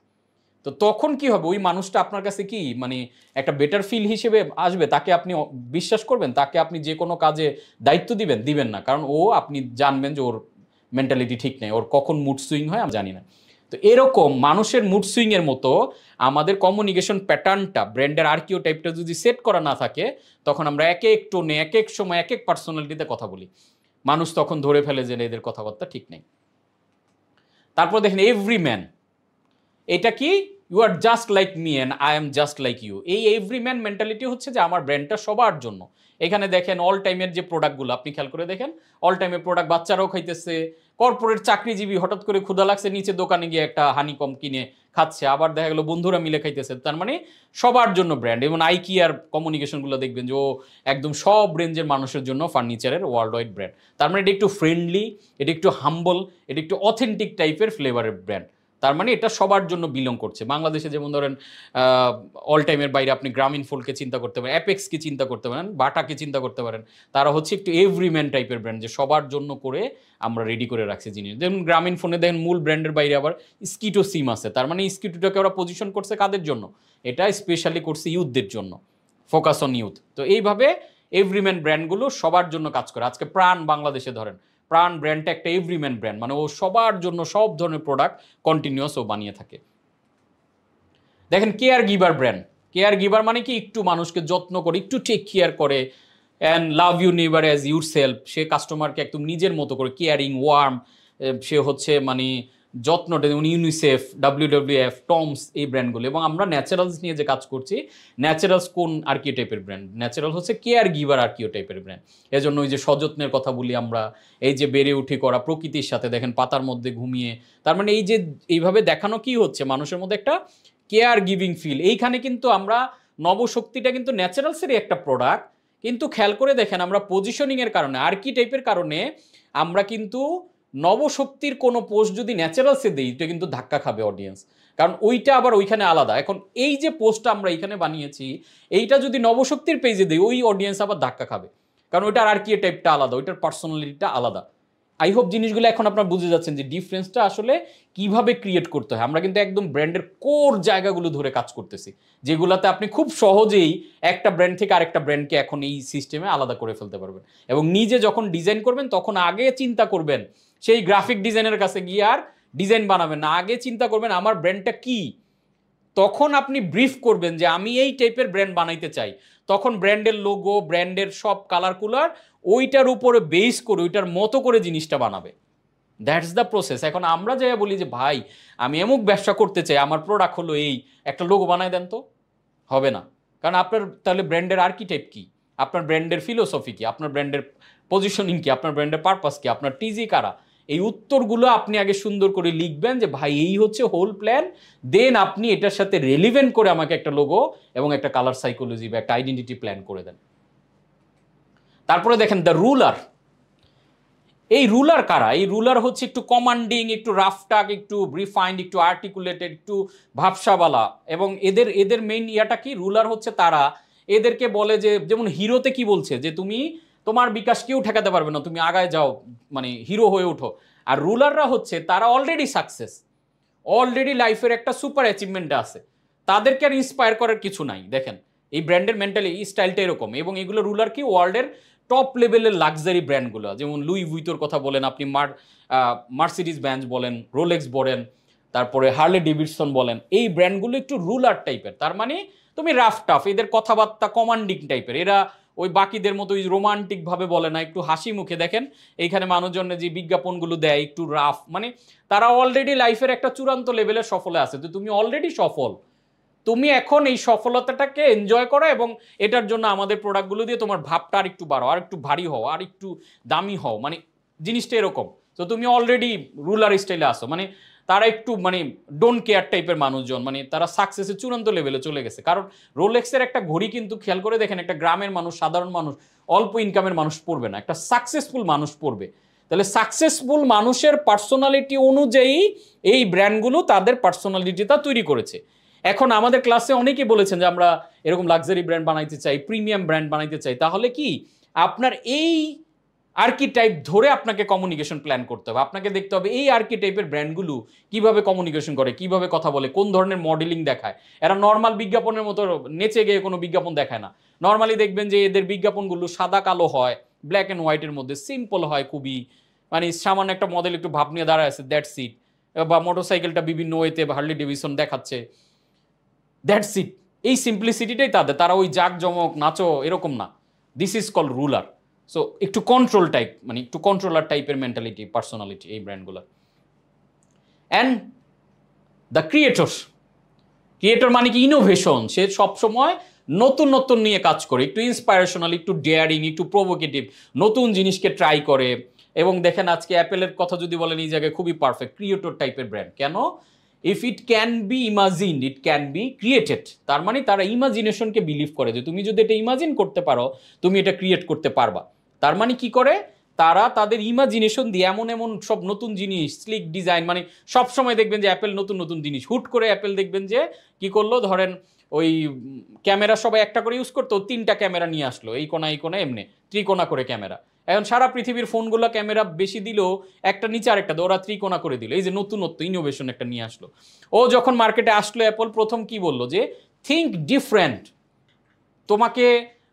তো তখন কি হবে, ওই মানুষটা আপনার কাছে কি মানে একটা বেটার ফিল হিসেবে আসবে, তাকে আপনি বিশ্বাস করবেন, তাকে আপনি যে কোনো কাজে দায়িত্ব দিবেন না, কারণ ও আপনি জানবেন যে ওর মেন্টালিটি ঠিক নেই, ওর কখন মুড সুইং হয় আমি জানি না। তো এরকম মানুষের মুড সুইং এর মতো আমাদের কমিউনিকেশন প্যাটার্নটা, ব্র্যান্ডের আর্কিও টাইপটা যদি সেট করা না থাকে, তখন আমরা এক এক টোনে এক এক সময় এক এক পার্সোনালিটিতে কথা বলি, মানুষ তখন ধরে ফেলে যে এদের কথাবার্তা ঠিক নেই। তারপর দেখেন এভরি ম্যান, এটা কি, you are just like me and I am just like you. এই এভরি ম্যান মেন্টালিটি হচ্ছে যে আমার ব্র্যান্ডটা সবার জন্য। এখানে দেখেন অল টাইমের যে প্রোডাক্টগুলো আপনি খেয়াল করে দেখেন, অল টাইমের প্রোডাক্ট বাচ্চারাও খাইতেছে, কর্পোরেট চাকরিজীবী হঠাৎ করে ক্ষুধা লাগছে নিচে দোকানে গিয়ে একটা হানিকম কিনে খাচ্ছে, আবার দেখা গেলো বন্ধুরা মিলে খাইতেছে, তার মানে সবার জন্য ব্র্যান্ড। এবং আইকিয়ার কমিউনিকেশনগুলো দেখবেন যে ও একদম সব রেঞ্জের মানুষের জন্য ফার্নিচারের ওয়ার্ল্ড ওয়াইড ব্র্যান্ড। তার মানে এটা একটু ফ্রেন্ডলি, এটা একটু হাম্বল, এটা একটু অথেন্টিক টাইপের ফ্লেভারের ব্র্যান্ড। তার মানে এটা সবার জন্য বিলং করছে। বাংলাদেশে যেমন ধরেন অল টাইমের বাইরে আপনি গ্রামীণ ফোনকে চিন্তা করতে পারেন, অ্যাপেক্সকে চিন্তা করতে পারেন, বাটাকে চিন্তা করতে পারেন, তারা হচ্ছে একটু এভরিম্যান টাইপের ব্র্যান্ড, যে সবার জন্য করে আমরা রেডি করে রাখছি জিনিস। যেমন গ্রামীণ ফোনে দেখেন মূল ব্র্যান্ডের বাইরে আবার স্কিটো সিম আছে, তার মানে স্কিটোটাকে ওরা পজিশন করছে কাদের জন্য, এটা স্পেশালি করছে ইউথদের জন্য, ফোকাস অন ইউথ। তো এইভাবে এভরিম্যান ব্র্যান্ডগুলো সবার জন্য কাজ করে। আজকে প্রাণ বাংলাদেশে ধরেন, প্রাণ ব্র্যান্ডটা একটা এভরিম্যান ব্র্যান্ড, মানে ও সবার জন্য সব ধরনের প্রোডাক্ট কন্টিনিউয়াস ও বানিয়ে থাকে। দেখেন care giver brand, care giver মানে কি, একটু মানুষকে যত্ন করে, একটু টেক কেয়ার করে, and love you neighbour as your self. সে কাস্টমারকে একদম নিজের মতো করে কেয়ারিং, ওয়ার্ম, সে হচ্ছে মানে যত্নটা, যেমন ইউনিসেফ, WWF, টমস, এই ব্র্যান্ডগুলো। এবং আমরা ন্যাচারালস নিয়ে যে কাজ করছি, ন্যাচারালস কোন আর্কিও টাইপের ব্র্যান্ড, ন্যাচারাল হচ্ছে কেয়ার গিভার আর্কিও টাইপের ব্র্যান্ড। এজন্য ওই যে সযত্নের কথা বলি আমরা, এই যে বেড়ে উঠে করা প্রকৃতির সাথে, দেখেন পাতার মধ্যে ঘুমিয়ে, তার মানে এই যে এইভাবে দেখানো কি হচ্ছে মানুষের মধ্যে একটা কেয়ার গিভিং ফিল। এইখানে কিন্তু আমরা নবশক্তিটা কিন্তু ন্যাচারালসেরই একটা প্রোডাক্ট, কিন্তু খেয়াল করে দেখেন আমরা পজিশনিংয়ের কারণে, আর্কি টাইপের কারণে আমরা কিন্তু নবশক্তির কোনো পোস্ট যদি ন্যাচারালসে দিই, এটা কিন্তু ধাক্কা খাবে অডিয়েন্স, কারণ ওইটা আবার ওইখানে আলাদা। এখন এই যে পোস্টটা আমরা এইখানে বানিয়েছি, এইটা যদি নবশক্তির পেজে দিই, ওই অডিয়েন্স আবার ধাক্কা খাবে, কারণ ওইটার আর্কি টাইপটা আলাদা, ওইটার পার্সোনালিটিটা আলাদা। আই হোপ জিনিসগুলো এখন আপনারা বুঝে যাচ্ছেন যে ডিফারেন্সটা আসলে কিভাবে ক্রিয়েট করতে হয়। আমরা কিন্তু একদম ব্র্যান্ডের কোর জায়গাগুলো ধরে কাজ করতেছি, যেগুলোতে আপনি খুব সহজেই একটা ব্র্যান্ড থেকে আরেকটা ব্র্যান্ডকে এখন এই সিস্টেমে আলাদা করে ফেলতে পারবেন। এবং নিজে যখন ডিজাইন করবেন তখন আগে চিন্তা করবেন, সেই গ্রাফিক ডিজাইনের কাছে গিয়ে আর ডিজাইন বানাবেন না, আগে চিন্তা করবেন আমার ব্র্যান্ডটা কি, তখন আপনি ব্রিফ করবেন যে আমি এই টাইপের ব্র্যান্ড বানাইতে চাই, তখন ব্র্যান্ডের লোগো, ব্র্যান্ডের সব কালার কুলার ওইটার উপরে বেস করে ওইটার মতো করে জিনিসটা বানাবে। That's the process. এখন আমরা যাই বলি যে ভাই আমি এমুক ব্যবসা করতে চাই, আমার প্রোডাক্ট হলো এই, একটা লোগো বানায় দেন, তো হবে না, কারণ আপনার তাহলে ব্র্যান্ডের আর্কিটাইপ কি, আপনার ব্র্যান্ডের ফিলোসফি কি, আপনার ব্র্যান্ডের পজিশনিং কি, আপনার ব্র্যান্ডের পারপাস কি, আপনার টিজি কারা, এই উত্তরগুলো আপনি আগে সুন্দর করে লিখবেন যে ভাই এই হচ্ছে হোল প্ল্যান, দেন আপনি এটার সাথে রেলিভেন্ট করে আমাকে একটা লোগো এবং একটা কালার সাইকোলজি বা একটা আইডেন্টিটি প্ল্যান করে দেন। তারপরে দেখেন দ্য রুলার। এই রুলার কারা, এই রুলার হচ্ছে একটু কমান্ডিং, একটু রাফটাক, একটু রিফাইন্ড, একটু আর্টিকুলেটেড, একটু ভাবসাওয়ালা। এবং এদের মেইন ইয়াটা কি, রুলার হচ্ছে তারা, এদেরকে বলে যে, যেমন হিরোতে কি বলছে যে তুমি তোমার বিকাশ কেউ ঠেকাতে পারবে না, তুমি আগায় যাও, মানে হিরো হয়ে ওঠো। আর রুলাররা হচ্ছে তারা অলরেডি সাকসেস, অলরেডি লাইফের একটা সুপার অ্যাচিভমেন্ট আছে, তাদেরকে আর ইন্সপায়ার করার কিছু নাই। দেখেন এই ব্র্যান্ডের মেন্টালি স্টাইলটা এরকম। এবং এগুলো রুলার কি, ওয়ার্ল্ডের টপ লেভেলের লাক্সারি ব্র্যান্ডগুলো, যেমন লুই ভুইতোর কথা বলেন আপনি, মার্সিডিজ বেঞ্জ বলেন, রোলেক্স বলেন, তারপরে হার্লে ডেভিডসন বলেন, এই ব্র্যান্ডগুলো একটু রুলার টাইপের। তার মানে তুমি রাফ টাফ, এদের কথাবার্তা কমান্ডিং টাইপের, এরা ওই বাকিদের মতো ওই রোমান্টিক ভাবে বলে না, একটু হাসি মুখে। দেখেন এইখানে মানুষজনের যে বিজ্ঞাপনগুলো দেয় একটু রাফ, মানে তারা অলরেডি লাইফের একটা চূড়ান্ত লেভেলের সফলে আছে। তো তুমি অলরেডি সফল, তুমি এখন এই সফলতাটাকে এনজয় করো এবং এটার জন্য আমাদের প্রোডাক্টগুলো দিয়ে তোমার ভাবটা আর একটু বাড়ো, আর একটু ভারী হও, আর একটু দামি হও, মানে জিনিসটা এরকম। তো তুমি অলরেডি রুলার স্টাইলে আসো, মানে তারা একটু মানে ডোন্ট কেয়ার টাইপের মানুষজন, মানে তারা সাকসেসের চূড়ান্ত লেভেলে চলে গেছে। কারণ রোলেক্সের একটা ঘড়ি কিন্তু খেয়াল করে দেখেন একটা গ্রামের মানুষ, সাধারণ মানুষ, অল্প ইনকামের মানুষ পড়বে না, একটা সাকসেসফুল মানুষ পড়বে। তাহলে সাকসেসফুল মানুষের পার্সোনালিটি অনুযায়ী এই ব্র্যান্ডগুলো তাদের পার্সোনালিটিটা তৈরি করেছে। এখন আমাদের ক্লাসে অনেকেই বলেছেন যে আমরা এরকম লাক্সারি ব্র্যান্ড বানাইতে চাই, প্রিমিয়াম ব্র্যান্ড বানাইতে চাই। তাহলে কি আপনার এই আর্কিটাইপ ধরে আপনাকে কমিউনিকেশন প্ল্যান করতে হবে। আপনাকে দেখতে হবে এই আর্কিটাইপের ব্র্যান্ডগুলো কিভাবে কমিউনিকেশন করে, কিভাবে কথা বলে, কোন ধরনের মডেলিং দেখায়। এরা নর্মাল বিজ্ঞাপনের মতো নেচে গিয়ে কোনো বিজ্ঞাপন দেখায় না। নর্মালি দেখবেন যে এদের বিজ্ঞাপনগুলো সাদা কালো হয়, ব্ল্যাক অ্যান্ড হোয়াইটের মধ্যে, সিম্পল হয় খুবই, মানে সামান্য একটা মডেল একটু ভাব নিয়ে দাঁড়ায় আছে, দ্যাটস ইট। বা মোটরসাইকেলটা বিভিন্ন ওয়েতে হার্লি ডেভিডসন দেখাচ্ছে, দ্যাটস ইট। এই সিম্পলিসিটিটাই তাদের, তারা ওই জাক জমক নাচো এরকম না। This is call ruler. So একটু কন্ট্রোল টাইপ, মানে একটু কন্ট্রোলার টাইপের মেন্টালিটি, পার্সোনালিটি এই ব্র্যান্ডগুলোর। অ্যান্ড দ্য ক্রিয়েটর, ক্রিয়েটর মানে কি ইনোভেশন। সে সবসময় নতুন নতুন নিয়ে কাজ করে, একটু ইন্সপাইরেশনাল, একটু ডেয়ারিং, একটু প্রভোকেটিভ, নতুন জিনিসকে ট্রাই করে। এবং দেখেন আজকে অ্যাপেলের কথা যদি বলেন এই জায়গায় খুবই পারফেক্ট, ক্রিয়েটর টাইপের ব্র্যান্ড। কেন? If it can be imagined it can be created. তার মানে তারা ইমাজিনেশনকে বিলিভ করে যে তুমি যদি এটা ইমাজিন করতে পারো তুমি এটা ক্রিয়েট করতে পারবা। তার মানে কি করে, তারা তাদের ইমাজিনেশন দিয়ে এমন এমন সব নতুন জিনিস, স্লিক ডিজাইন, মানে সবসময় দেখবেন যে অ্যাপেল নতুন নতুন জিনিস, হুট করে অ্যাপেল দেখবেন যে কি করলো, ধরেন ওই ক্যামেরা সবাই একটা করে ইউজ করতো, 3টা ক্যামেরা নিয়ে আসলো, এই কোনা এমনি ত্রিকোণা করে ক্যামেরা। এখন সারা পৃথিবীর ফোনগুলো ক্যামেরা বেশি দিলেও একটা নিচে আরেকটা, ওরা ত্রিকোণা করে দিল। এই যে নতুনত্ব ইনোভেশন একটা নিয়ে আসলো। ও যখন মার্কেটে আসলো অ্যাপল প্রথম কি বললো যে থিঙ্ক ডিফারেন্ট, তোমাকে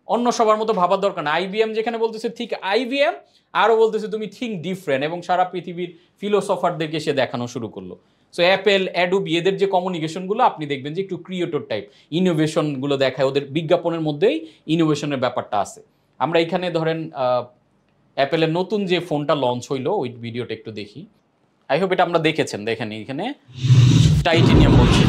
অন্য সবার মতো ভাবার দরকার না। আইবিএম যেখানে বলতেছে ঠিক আইবিএম, আরও বলতেছে তুমি থিঙ্ক ডিফারেন্ট, এবং সারা পৃথিবীর ফিলোসফারদেরকে সে দেখানো শুরু করলো। সো অ্যাপেল, অ্যাডোবি, এদের যে কমিউনিকেশনগুলো আপনি দেখবেন যে একটু ক্রিয়েটর টাইপ, ইনোভেশনগুলো দেখায়, ওদের বিজ্ঞাপনের মধ্যেই ইনোভেশনের ব্যাপারটা আছে। আমরা এখানে ধরেন অ্যাপেলের নতুন যে ফোনটা লঞ্চ হইলো ওই ভিডিওটা একটু দেখি। আই হোপ এটা আমরা দেখেছেন। দেখেন এখানে টাইটেনিয়াম বলছে।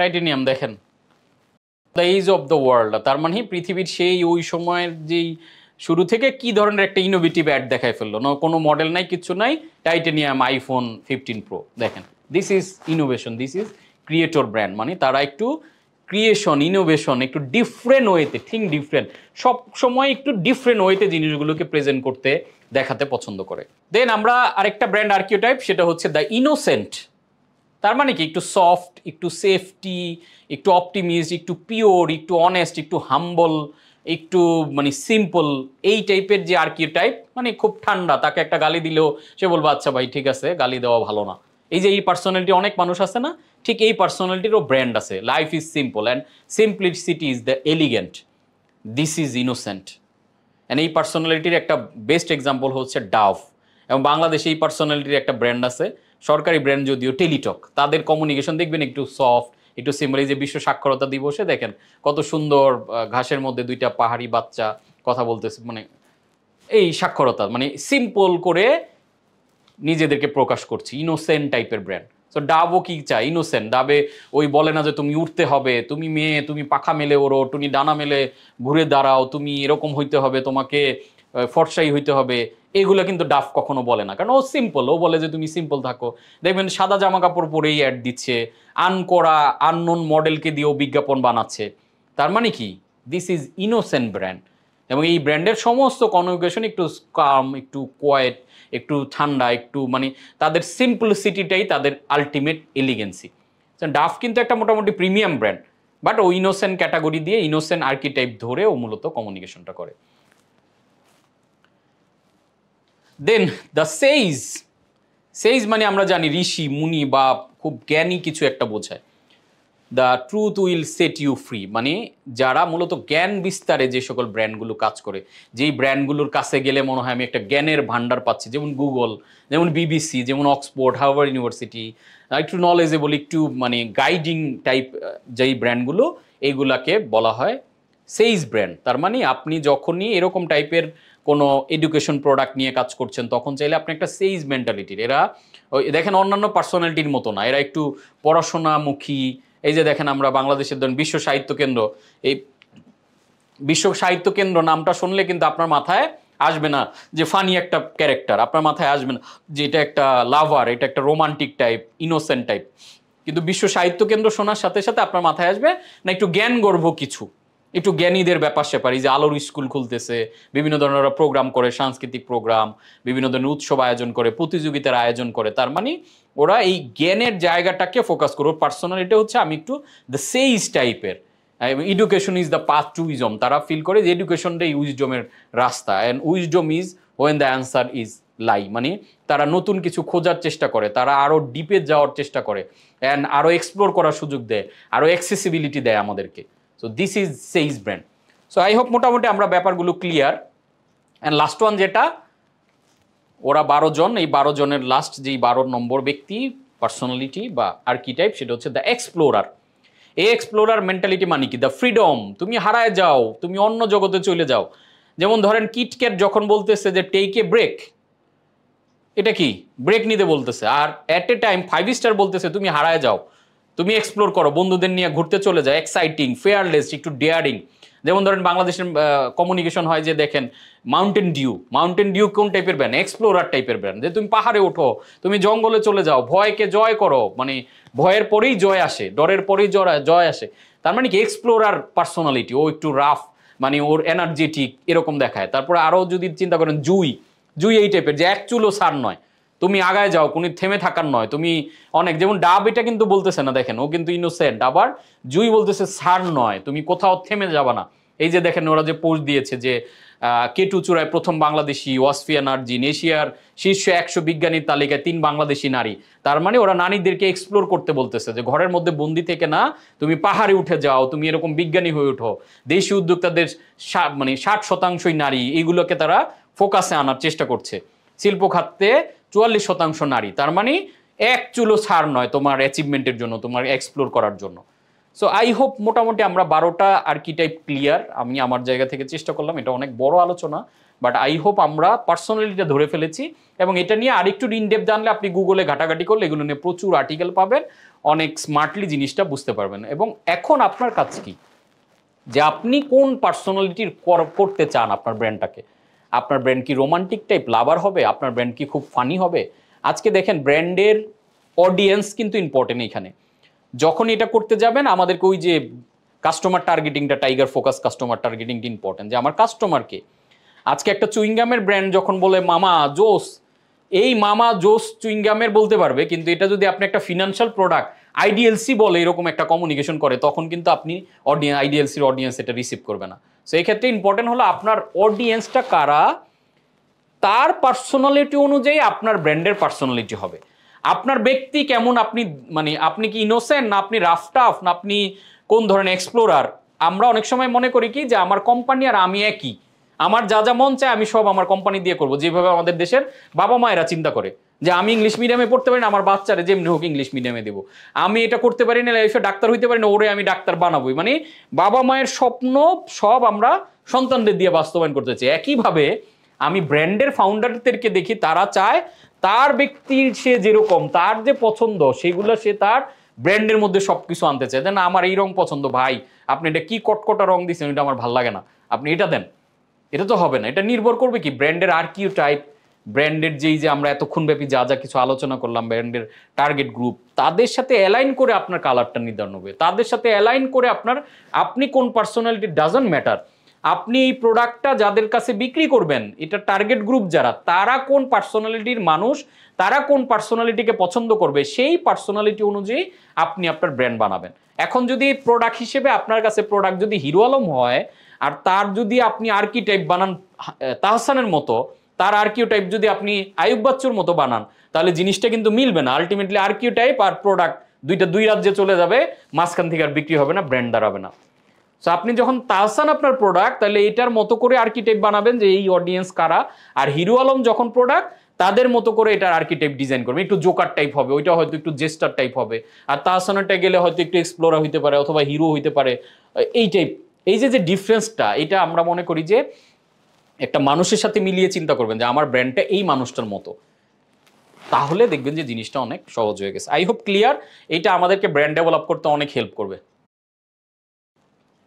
টাইটেনিয়াম দেখেন, the edge of the world. তার মানে পৃথিবীর সেই ওই সময়ের যেই শুরু থেকে কি ধরনের একটা ইনোভেটিভ অ্যাড দেখায় ফেললো না, কোনো মডেল নাই, কিচ্ছু নাই, টাইটেনিয়াম আইফোন 15 প্রো। দেখেন this is innovation, this is creator brand. মানে তারা একটু ক্রিয়েশন, ইনোভেশন, একটু ডিফারেন্ট ওয়েতে, থিঙ্ক ডিফারেন্ট, সব সময় একটু ডিফারেন্ট ওয়েতে জিনিসগুলোকে প্রেজেন্ট করতে, দেখাতে পছন্দ করে। দেন আমরা আরেকটা ব্র্যান্ড আর্কিওটাইপ, সেটা হচ্ছে দ্য ইনোসেন্ট। তার মানে কি একটু সফট, একটু সেফটি, একটু অপটিমিস্ট, একটু পিওর, একটু অনেস্ট, একটু হাম্বল, একটু মানে সিম্পল, এই টাইপের যে আর্কিটাইপ। মানে খুব ঠান্ডা, তাকে একটা গালি দিলেও সে বলবো আচ্ছা ভাই ঠিক আছে, গালি দেওয়া ভালো না। এই যে এই পার্সোনালিটি অনেক মানুষ আছে না, ঠিক এই পার্সোনালিটিরও ব্র্যান্ড আছে। Life is simple and simplicity is the elegant, this is innocent. And এই পার্সোনালিটির একটা বেস্ট এক্সাম্পল হচ্ছে ডাভ। এবং বাংলাদেশে এই পার্সোনালিটির একটা ব্র্যান্ড আছে, সরকারি ব্র্যান্ড যদিও, টেলিটক। তাদের কমিউনিকেশন দেখবেন একটু সফট, একটু সিম্পল। এই যে বিশ্ব সাক্ষরতা দিবসে দেখেন কত সুন্দর ঘাসের মধ্যে 2টা পাহাড়ি বাচ্চা কথা বলতেছে, মানে এই সাক্ষরতা, মানে সিম্পল করে নিজেদেরকে প্রকাশ করছি, ইনোসেন্ট টাইপের ব্র্যান্ড। সো ডাবও কি চায়? ইনোসেন্ট। ডাবে ওই বলে না যে তুমি উঠতে হবে, তুমি মেয়ে, তুমি পাখা মেলে ওড়ো, তুমি ডানা মেলে ঘুরে দাঁড়াও, তুমি এরকম হইতে হবে, তোমাকে ফর্সাই হইতে হবে, এগুলো কিন্তু ডাফ কখনো বলে না, কারণ ও সিম্পল। ও বলে যে তুমি সিম্পল থাকো। দেখবেন সাদা জামা কাপড় পরেই অ্যাড দিচ্ছে, আনকরা আননোন মডেলকে দিয়েও বিজ্ঞাপন বানাচ্ছে। তার মানে কি দিস ইজ ইনোসেন্ট ব্র্যান্ড। এবং এই ব্র্যান্ডের সমস্ত কমিউনিকেশন একটু কাম, একটু কোয়েট, একটু ঠান্ডা, একটু মানে তাদের সিম্পলিসিটিটাই তাদের আলটিমেট এলিগেন্সি। ডাফ কিন্তু একটা মোটামুটি প্রিমিয়াম ব্র্যান্ড, বাট ও ইনোসেন্ট ক্যাটাগরি দিয়ে, ইনোসেন্ট আর্কিটাইপ ধরে ও মূলত কমিউনিকেশনটা করে। দেন দ্য সেইজ। সেইজ মানে আমরা জানি ঋষি, মুনি বা খুব জ্ঞানী কিছু একটা বোঝায়। The truth will set you free, মানে যারা মূলত জ্ঞান বিস্তারে যে সকল ব্র্যান্ডগুলো কাজ করে, যেই ব্র্যান্ডগুলোর কাছে গেলে মনে হয় আমি একটা জ্ঞানের ভান্ডার পাচ্ছি, যেমন গুগল, যেমন বিবিসি, যেমন অক্সফোর্ড, হার্ভার্ড ইউনিভার্সিটি, একটু নলেজেবল, একটু মানে গাইডিং টাইপ যেই ব্র্যান্ডগুলো, এইগুলাকে বলা হয় সেইজ ব্র্যান্ড। তার মানে আপনি যখনই এরকম টাইপের কোনো এডুকেশন প্রোডাক্ট নিয়ে কাজ করছেন তখন চাইলে আপনি একটা সেইজ মেন্টালিটির। এরা ওই দেখেন অন্যান্য পার্সোনালিটির মতো না, এরা একটু পড়াশোনামুখী। এই যে দেখেন আমরা বাংলাদেশের ধরেন বিশ্ব সাহিত্য কেন্দ্র, এই বিশ্ব সাহিত্য কেন্দ্র নামটা শুনলে কিন্তু আপনার মাথায় আসবে না যে ফানি একটা ক্যারেক্টার, আপনার মাথায় আসবে না যে এটা একটা লাভার, এটা একটা রোমান্টিক টাইপ, ইনোসেন্ট টাইপ। কিন্তু বিশ্ব সাহিত্য কেন্দ্র শোনার সাথে সাথে আপনার মাথায় আসবে না একটু জ্ঞানগর্ভ কিছু, একটু জ্ঞানীদের ব্যাপার স্যাপার। এই যে আলোর স্কুল খুলতেছে, বিভিন্ন ধরনের প্রোগ্রাম করে, সাংস্কৃতিক প্রোগ্রাম, বিভিন্ন ধরনের উৎসব আয়োজন করে, প্রতিযোগিতার আয়োজন করে। তার মানে ওরা এই জ্ঞানের জায়গাটাকে ফোকাস করে। ওর পার্সোনালিটি হচ্ছে আমি একটু দ্য সেইজ টাইপের। Education is the path to wisdom. তারা ফিল করে যে এডুকেশনটাই উইজডমের রাস্তা, and wisdom is when the answer is lie. মানে তারা নতুন কিছু খোঁজার চেষ্টা করে, তারা আরও ডিপে যাওয়ার চেষ্টা করে, অ্যান্ড আরও এক্সপ্লোর করার সুযোগ দেয়, আরও অ্যাক্সেসিবিলিটি দেয় আমাদেরকে। So this is সেইজ brand. So I hope মোটামুটি আমরা ব্যাপারগুলো ক্লিয়ার। অ্যান্ড লাস্ট ওয়ান যেটা, ওরা 12 জন, এই 12 জনের লাস্ট যেই 12 নম্বর ব্যক্তি পার্সোনালিটি বা আর্কিটাইপ, সেটা হচ্ছে দ্য এক্সপ্লোরার। এই এক্সপ্লোরার মেন্টালিটি মানে কি? The freedom. তুমি হারায় যাও, তুমি অন্য জগতে চলে যাও। যেমন ধরেন কিটক্যাট যখন বলতেছে যে টেক এ ব্রেক, এটা কি? ব্রেক নিতে বলতেছে। আর অ্যাট এ টাইম 5 স্টার বলতেছে তুমি হারায় যাও, তুমি এক্সপ্লোর করো, বন্ধুদের নিয়ে ঘুরতে চলে যাও, এক্সাইটিং, ফেয়ারলেস, একটু ডেয়ারিং। যেমন ধরেন বাংলাদেশের কমিউনিকেশন হয় যে দেখেন মাউন্টেন ডিউ কোন টাইপের ব্র্যান্ড? এক্সপ্লোরার টাইপের ব্র্যান্ড। যে তুমি পাহাড়ে ওঠো, তুমি জঙ্গলে চলে যাও, ভয়কে জয় করো, মানে ভয়ের পরেই জয় আসে, ডরের পরেই জয় আসে। তার মানে কি? Explorer personality. ও একটু রাফ, মানে ওর এনার্জেটিক এরকম দেখায়। তারপরে আরও যদি চিন্তা করেন জুই এই টাইপের, যে এক চুলো সার নয়, তুমি আগায় যাও, কোনো থেমে থাকার নয়, তুমি অনেক। যেমন ডাব এটা কিন্তু বলতেছে না, দেখেন ও কিন্তু ইনোসেন্ট। আবার জুই বলতেছে সার নয়, তুমি কোথাও থেমে যাবা না। এই যে দেখেন ওরা যে পোস্ট দিয়েছে যে কেটু চূড়ায় প্রথম বাংলাদেশি, ওয়াসফিয়া নার্জিন, এশিয়ার শীর্ষ 100 বিজ্ঞানীর তালিকায় 3 বাংলাদেশি নারী। তার মানে ওরা নারীদেরকে এক্সপ্লোর করতে বলতেছে, যে ঘরের মধ্যে বন্দি থেকে না, তুমি পাহাড়ে উঠে যাও, তুমি এরকম বিজ্ঞানী হয়ে ওঠো। দেশি উদ্যোক্তাদের মানে 60% নারী, এইগুলোকে তারা ফোকাসে আনার চেষ্টা করছে। শিল্প খাতে 44% নারী। তার মানে এক চুলো ছাড় নয় তোমার অ্যাচিভমেন্টের জন্য, তোমার এক্সপ্লোর করার জন্য। সো আই হোপ মোটামুটি আমরা 12টা আর্কিটাইপ ক্লিয়ার। আমি আমার জায়গা থেকে চেষ্টা করলাম, এটা অনেক বড় আলোচনা, বাট আই হোপ আমরা পার্সোনালিটিটা ধরে ফেলেছি। এবং এটা নিয়ে আরেকটু ইনডেপথ জানলে আপনি গুগলে ঘাটাঘাটি করলে এগুলো নিয়ে প্রচুর আর্টিকেল পাবেন, অনেক স্মার্টলি জিনিসটা বুঝতে পারবেন। এবং এখন আপনার কাজ কি, যে আপনি কোন পার্সোনালিটির করতে চান আপনার ব্র্যান্ডটাকে। আপনার ব্র্যান্ড কি রোমান্টিক টাইপ লাভার হবে? আপনার ব্র্যান্ড কি খুব ফানি হবে? আজকে দেখেন ব্র্যান্ডের অডিয়েন্স কিন্তু ইম্পর্টেন্ট এখানে। যখন এটা করতে যাবেন আমাদেরকে ওই যে কাস্টমার টার্গেটিংটা, টাইগার ফোকাস কাস্টমার টার্গেটিংটা ইম্পর্টেন্ট, যে আমার কাস্টমারকে। আজকে একটা চুইংগামের ব্র্যান্ড যখন বলে মামা জোস, এই মামা জোস চুইংগামের বলতে পারবে, কিন্তু এটা যদি আপনি একটা ফিনান্সিয়াল প্রোডাক্ট আইডিএলসি বলে এরকম একটা কমিউনিকেশন করে, তখন কিন্তু আপনি আইডিএলসির অডিয়েন্স এটা রিসিভ করবে না। সো এই ক্ষেত্রে ইম্পর্টেন্ট হলো আপনার অডিয়েন্সটা কারা, তার পার্সোনালিটি অনুযায়ী আপনার ব্র্যান্ডের পার্সোনালিটি হবে। আপনার ব্যক্তি কেমন, আপনি মানে আপনি কি ইনোসেন্ট, না আপনি রাফ টাফ, না আপনি কোন ধরনের এক্সপ্লোরার। আমরা অনেক সময় মনে করি কি যে আমার কোম্পানি আর আমি একই, আমার যা যা মন চায় আমি সব আমার কোম্পানি দিয়ে করবো। যেভাবে আমাদের দেশের বাবা মায়েরা চিন্তা করে যে আমি ইংলিশ মিডিয়ামে পড়তে পারি না, আমার বাচ্চারে যেমনি হোক ইংলিশ মিডিয়ামে দেবো। আমি এটা করতে পারি না, লাইফে ডাক্তার হইতে পারি না, ওরে আমি ডাক্তার বানাবোই। মানে বাবা মায়ের স্বপ্ন সব আমরা সন্তানদের দিয়ে বাস্তবায়ন করতে চাই। একইভাবে আমি ব্র্যান্ডের ফাউন্ডারদেরকে দেখি, তারা চায় তার ব্যক্তির সে যেরকম, তার যে পছন্দ সেগুলো সে তার ব্র্যান্ডের মধ্যে সবকিছু আনতে চায়। যে না আমার এই রং পছন্দ, ভাই আপনি এটা কি কটকটা রং দিচ্ছেন, এটা আমার ভাল লাগে না, আপনি এটা দেন। এটা তো হবে না। এটা নির্ভর করবে কি ব্র্যান্ডের আর্কিটাইপ, ব্র্যান্ডের যেই যে আমরা এতক্ষণ ব্যাপী যা যা কিছু আলোচনা করলাম, ব্র্যান্ডের টার্গেট গ্রুপ, তাদের সাথে অ্যালাইন করে আপনার কালারটা নির্ধারণ হবে। তাদের সাথে অ্যালাইন করে আপনি কোন পার্সোনালিটি ডাজন্ট ম্যাটার। আপনি এই প্রোডাক্টটা যাদের কাছে বিক্রি করবেন, এটা টার্গেট গ্রুপ যারা, তারা কোন পার্সোনালিটির মানুষ, তারা কোন পার্সোনালিটিকে পছন্দ করবে, সেই পার্সোনালিটি অনুযায়ী আপনি আপনার ব্র্যান্ড বানাবেন। এখন যদি প্রোডাক্ট হিসেবে আপনার কাছে প্রোডাক্ট যদি হিরো আলম হয়, আর তার যদি আপনি আর্কিটাইপ বানান তাহসানের মতো, তার আর্কিউটাইপ যদি আপনি আয়ুব বাচ্চুর মতো বানান, তাহলে জিনিসটা কিন্তু মিলবে না। আলটিমেটলি আর্কিউটাইপ আর প্রোডাক্ট দুই রাজ্যে চলে যাবে, মাঝখান থেকে আর বিক্রি হবে না, ব্র্যান্ড দাঁড়াবে না। সো আপনি যখন তাহসান আপনার প্রোডাক্ট, তাহলে এটার মতো করে আর্কিটাইপ বানাবেন যে এই অডিয়েন্স কারা। আর হিরো আলম যখন প্রোডাক্ট, তাদের মতো করে এটার আর্কিটাইপ ডিজাইন করবেন। একটু জোকার টাইপ হবে, ওইটা হয়তো একটু জেস্টার টাইপ হবে। আর তাহসানেরটা গেলে হয়তো একটু এক্সপ্লোরার হইতে পারে, অথবা হিরো হইতে পারে, এই টাইপ। এই যে ডিফারেন্সটা, এটা আমরা মনে করি যে একটা মানুষের সাথে মিলিয়ে চিন্তা করবেন যে আমার ব্র্যান্ডটা এই মানুষটার মতো, তাহলে দেখবেন যে জিনিসটা অনেক সহজ হয়ে গেছে। I hope clear. এটা আমাদেরকে ব্র্যান্ড ডেভেলপ করতে অনেক হেল্প করবে।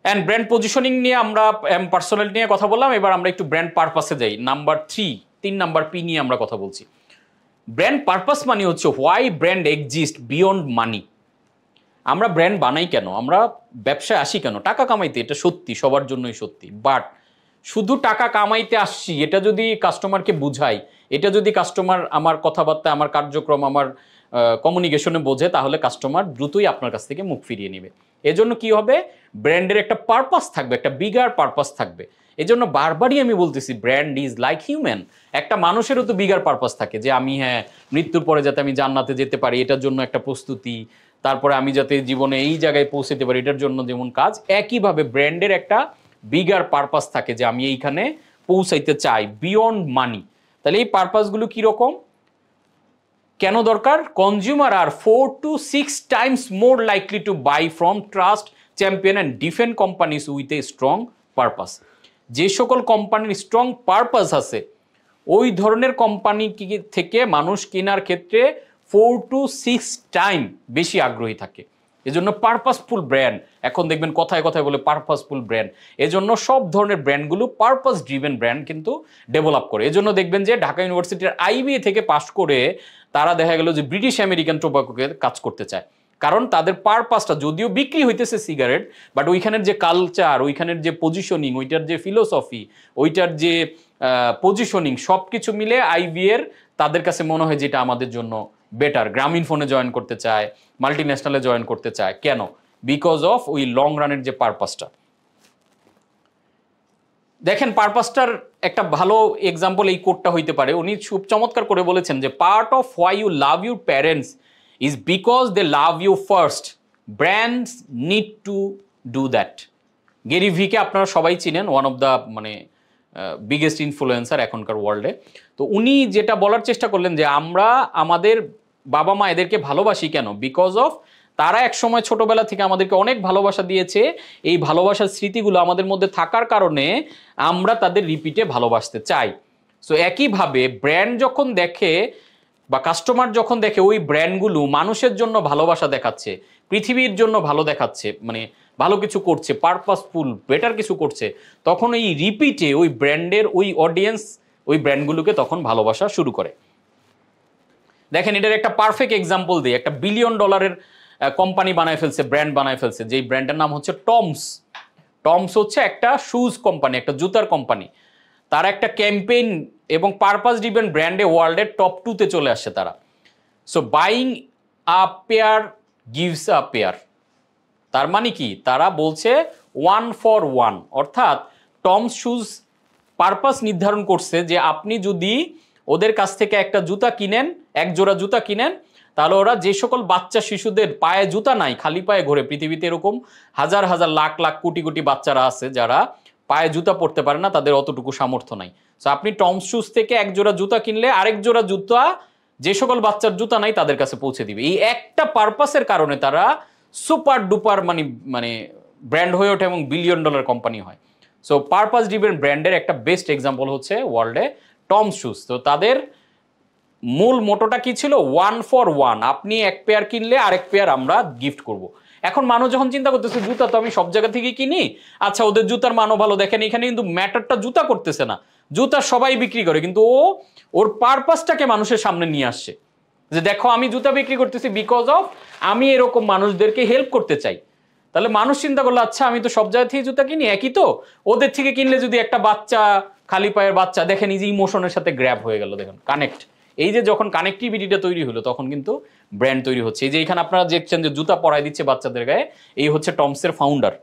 অ্যান্ড ব্র্যান্ড পজিশনিং নিয়ে আমরা পার্সোনাল নিয়ে কথা বললাম, এবার আমরা একটু ব্র্যান্ড পারপাসে যাই। নাম্বার 3 নাম্বার পি নিয়ে আমরা কথা বলছি। ব্র্যান্ড পারপাস মানে হচ্ছে হোয়াই ব্র্যান্ড এক্সিস্ট বিয়ন্ড মানি। আমরা ব্র্যান্ড বানাই কেন, আমরা ব্যবসায় আসি কেন? টাকা কামাইতে, এটা সত্যি, সবার জন্যই সত্যি। বাট শুধু টাকা কামাইতে আসছি এটা যদি কাস্টমারকে বুঝাই, এটা যদি কাস্টমার আমার কথাবার্তা, আমার কার্যক্রম, আমার কমিউনিকেশনে বোঝে, তাহলে কাস্টমার দ্রুতই আপনার কাছ থেকে মুখ ফিরিয়ে নেবে। এজন্য কি হবে, ব্র্যান্ডের একটা পারপাস থাকবে, একটা বিগার পারপাস থাকবে। এজন্য বারবারই আমি বলতেছি ব্র্যান্ড ইজ লাইক হিউম্যান। একটা মানুষেরও তো বিগার পারপাস থাকে, যে আমি মৃত্যুর পরে যাতে আমি জান্নাতে যেতে পারি, এটার জন্য একটা প্রস্তুতি, তারপরে আমি যাতে জীবনে এই জায়গায় পৌঁছতে পারি, এটার জন্য যেমন কাজ, একইভাবে ব্র্যান্ডের একটা বিগার পারপাস থাকে, যে আমি এইখানে পৌঁছাইতে চাই বিয়ন্ড মানি। তাহলে এই পারপাসগুলো কীরকম, কেন দরকার? কনজিউমার আর 4 to 6 times more likely to buy from trust champion and defend companies with a strong purpose. যে সকল কোম্পানির স্ট্রং পারপাস আছে, ওই ধরনের কোম্পানি থেকে মানুষ কেনার ক্ষেত্রে 4 to 6 টাইম বেশি আগ্রহী থাকে। এজন্য পারপাসফুল ব্র্যান্ড, এখন দেখবেন কথায় কথায় বলে পারপাসফুল ব্র্যান্ড, এজন্য সব ধরনের ব্র্যান্ডগুলো পারপাস ড্রিভেন ব্র্যান্ড কিন্তু ডেভেলপ করে। এজন্য দেখবেন যে ঢাকা ইউনিভার্সিটির আইবিএ থেকে পাশ করে তারা দেখা গেল যে ব্রিটিশ আমেরিকান টোবাকোকে কাজ করতে চায়, কারণ তাদের পারপাসটা, যদিও বিক্রি হইতেছে সিগারেট, বাট ওইখানের যে কালচার, ওইখানের যে পজিশনিং, ওইটার যে ফিলোসফি, ওইটার যে পজিশনিং, সব কিছু মিলে আইবিএর তাদের কাছে মনে হয় যেটা আমাদের জন্য বেটার। গ্রামীণ ফোনে জয়েন করতে চায়, মাল্টি ন্যাশনালে জয়েন করতে চায়, কেন? বিকজ অফ ওই লং রানের যে পারপাসটা। দেখেন পারপাসটার একটা ভালো এক্সাম্পল এই কোটটা হইতে পারে, উনি খুব চমৎকার করে বলেছেন যে part of why you love your parents is because they love you first, brands need to do that. Gary ভিকে আপনারা সবাই চিনেন, one of the biggest influencer এখনকার ওয়ার্ল্ডে। তো উনি যেটা বলার চেষ্টা করলেন যে আমরা আমাদের বাবা মা এদেরকে ভালোবাসি কেন, বিকজ অফ তারা একসময় ছোটবেলা থেকে আমাদেরকে অনেক ভালোবাসা দিয়েছে, এই ভালোবাসার স্মৃতিগুলো আমাদের মধ্যে থাকার কারণে আমরা তাদের রিপিটে ভালোবাসতে চাই। সো একইভাবে ব্র্যান্ড যখন দেখে বা কাস্টমার যখন দেখে ওই ব্র্যান্ডগুলো মানুষের জন্য ভালোবাসা দেখাচ্ছে, পৃথিবীর জন্য ভালো দেখাচ্ছে, মানে ভালো কিছু করছে, পারপাসফুল বেটার কিছু করছে, তখন ওই রিপিটে ওই ব্র্যান্ডের ওই অডিয়েন্স ওই ব্র্যান্ডগুলোকে তখন ভালোবাসা শুরু করে। দেখেন এটার একটা পারফেক্ট এক্সাম্পল দিই, একটা $1 বিলিয়ন কোম্পানি বানায় ফেলছে, ব্র্যান্ড বানায় ফেলছে, যেই ব্র্যান্ডের নাম হচ্ছে টমস। টমস হচ্ছে একটা শুজ কোম্পানি, একটা জুতার কোম্পানি। তার একটা ক্যাম্পেইন এবং পারপাস ড্রিভেন ব্র্যান্ডে ওয়ার্ল্ডের টপ 2-তে চলে আসছে তারা। সো বাইং আ পেয়ার গিভস আ পেয়ার, তার মানে কি, তারা বলছে 1 for 1, অর্থাৎ টমস শুজ পারপাস নির্ধারণ করছে যে আপনি যদি ওদের কাছ থেকে একটা জুতা কিনেন, এক জোড়া জুতা কিনেন, তাহলে ওরা যে সকল বাচ্চা শিশুদের পায়ে জুতা নাই, খালি পায়ে ঘোরে, পৃথিবীতে এরকম হাজার হাজার লাখ লাখ কোটি কোটি বাচ্চারা আছে যারা পায়ে জুতা পরতে পারে না, তাদের অতটুকু সামর্থ্য নাই। সো আপনি টমস শুজ থেকে এক জোড়া জুতা কিনলে আরেক জোড়া জুতা যে সকল বাচ্চার জুতা নাই তাদের কাছে পৌঁছে দিবে। এই একটা পারপাসের কারণে তারা সুপার ডুপার মানে ব্র্যান্ড হয়ে ওঠে এবং $1 বিলিয়ন কোম্পানি হয়। সো পারপাস ড্রিভেন ব্র্যান্ডের একটা বেস্ট এক্সাম্পল হচ্ছে ওয়ার্ল্ডে টমস শুজ। তো তাদের মূল মোটোটা কি ছিল? 1 for 1, আপনি এক পেয়ার কিনলে আরেক পেয়ার আমরা গিফট করব। এখন মানুষ যখন চিন্তা করতেছে জুতা তো আমি সব জায়গা থেকে কিনি, আচ্ছা ওদের জুতার মানও ভালো, দেখেন এখানে কিন্তু ম্যাটারটা জুতা করতেছে না, জুতা সবাই বিক্রি করে, কিন্তু ওর পারপাসটাকে মানুষের সামনে নিয়ে আসছে যে দেখো আমি জুতা বিক্রি করতেছি বিকজ অফ আমি এরকম মানুষদেরকে হেল্প করতে চাই। তাহলে মানুষ চিন্তা করলো আচ্ছা আমি তো সব জায়গা থেকে জুতা কিনি, একই তো, ওদের থেকে কিনলে যদি একটা বাচ্চা, খালি পায়ের বাচ্চা, দেখেন এই যে ইমোশনের সাথে গ্র্যাব হয়ে গেল, দেখেন কানেক্ট, এই যে যখন কানেক্টিভিটিটা তৈরি হলো তখন কিন্তু ব্র্যান্ড তৈরি হচ্ছে। এই যে এখানে আপনারা দেখছেন যে জুতা পরাই দিচ্ছে বাচ্চাদের গায়ে, এই হচ্ছে টমসের ফাউন্ডার।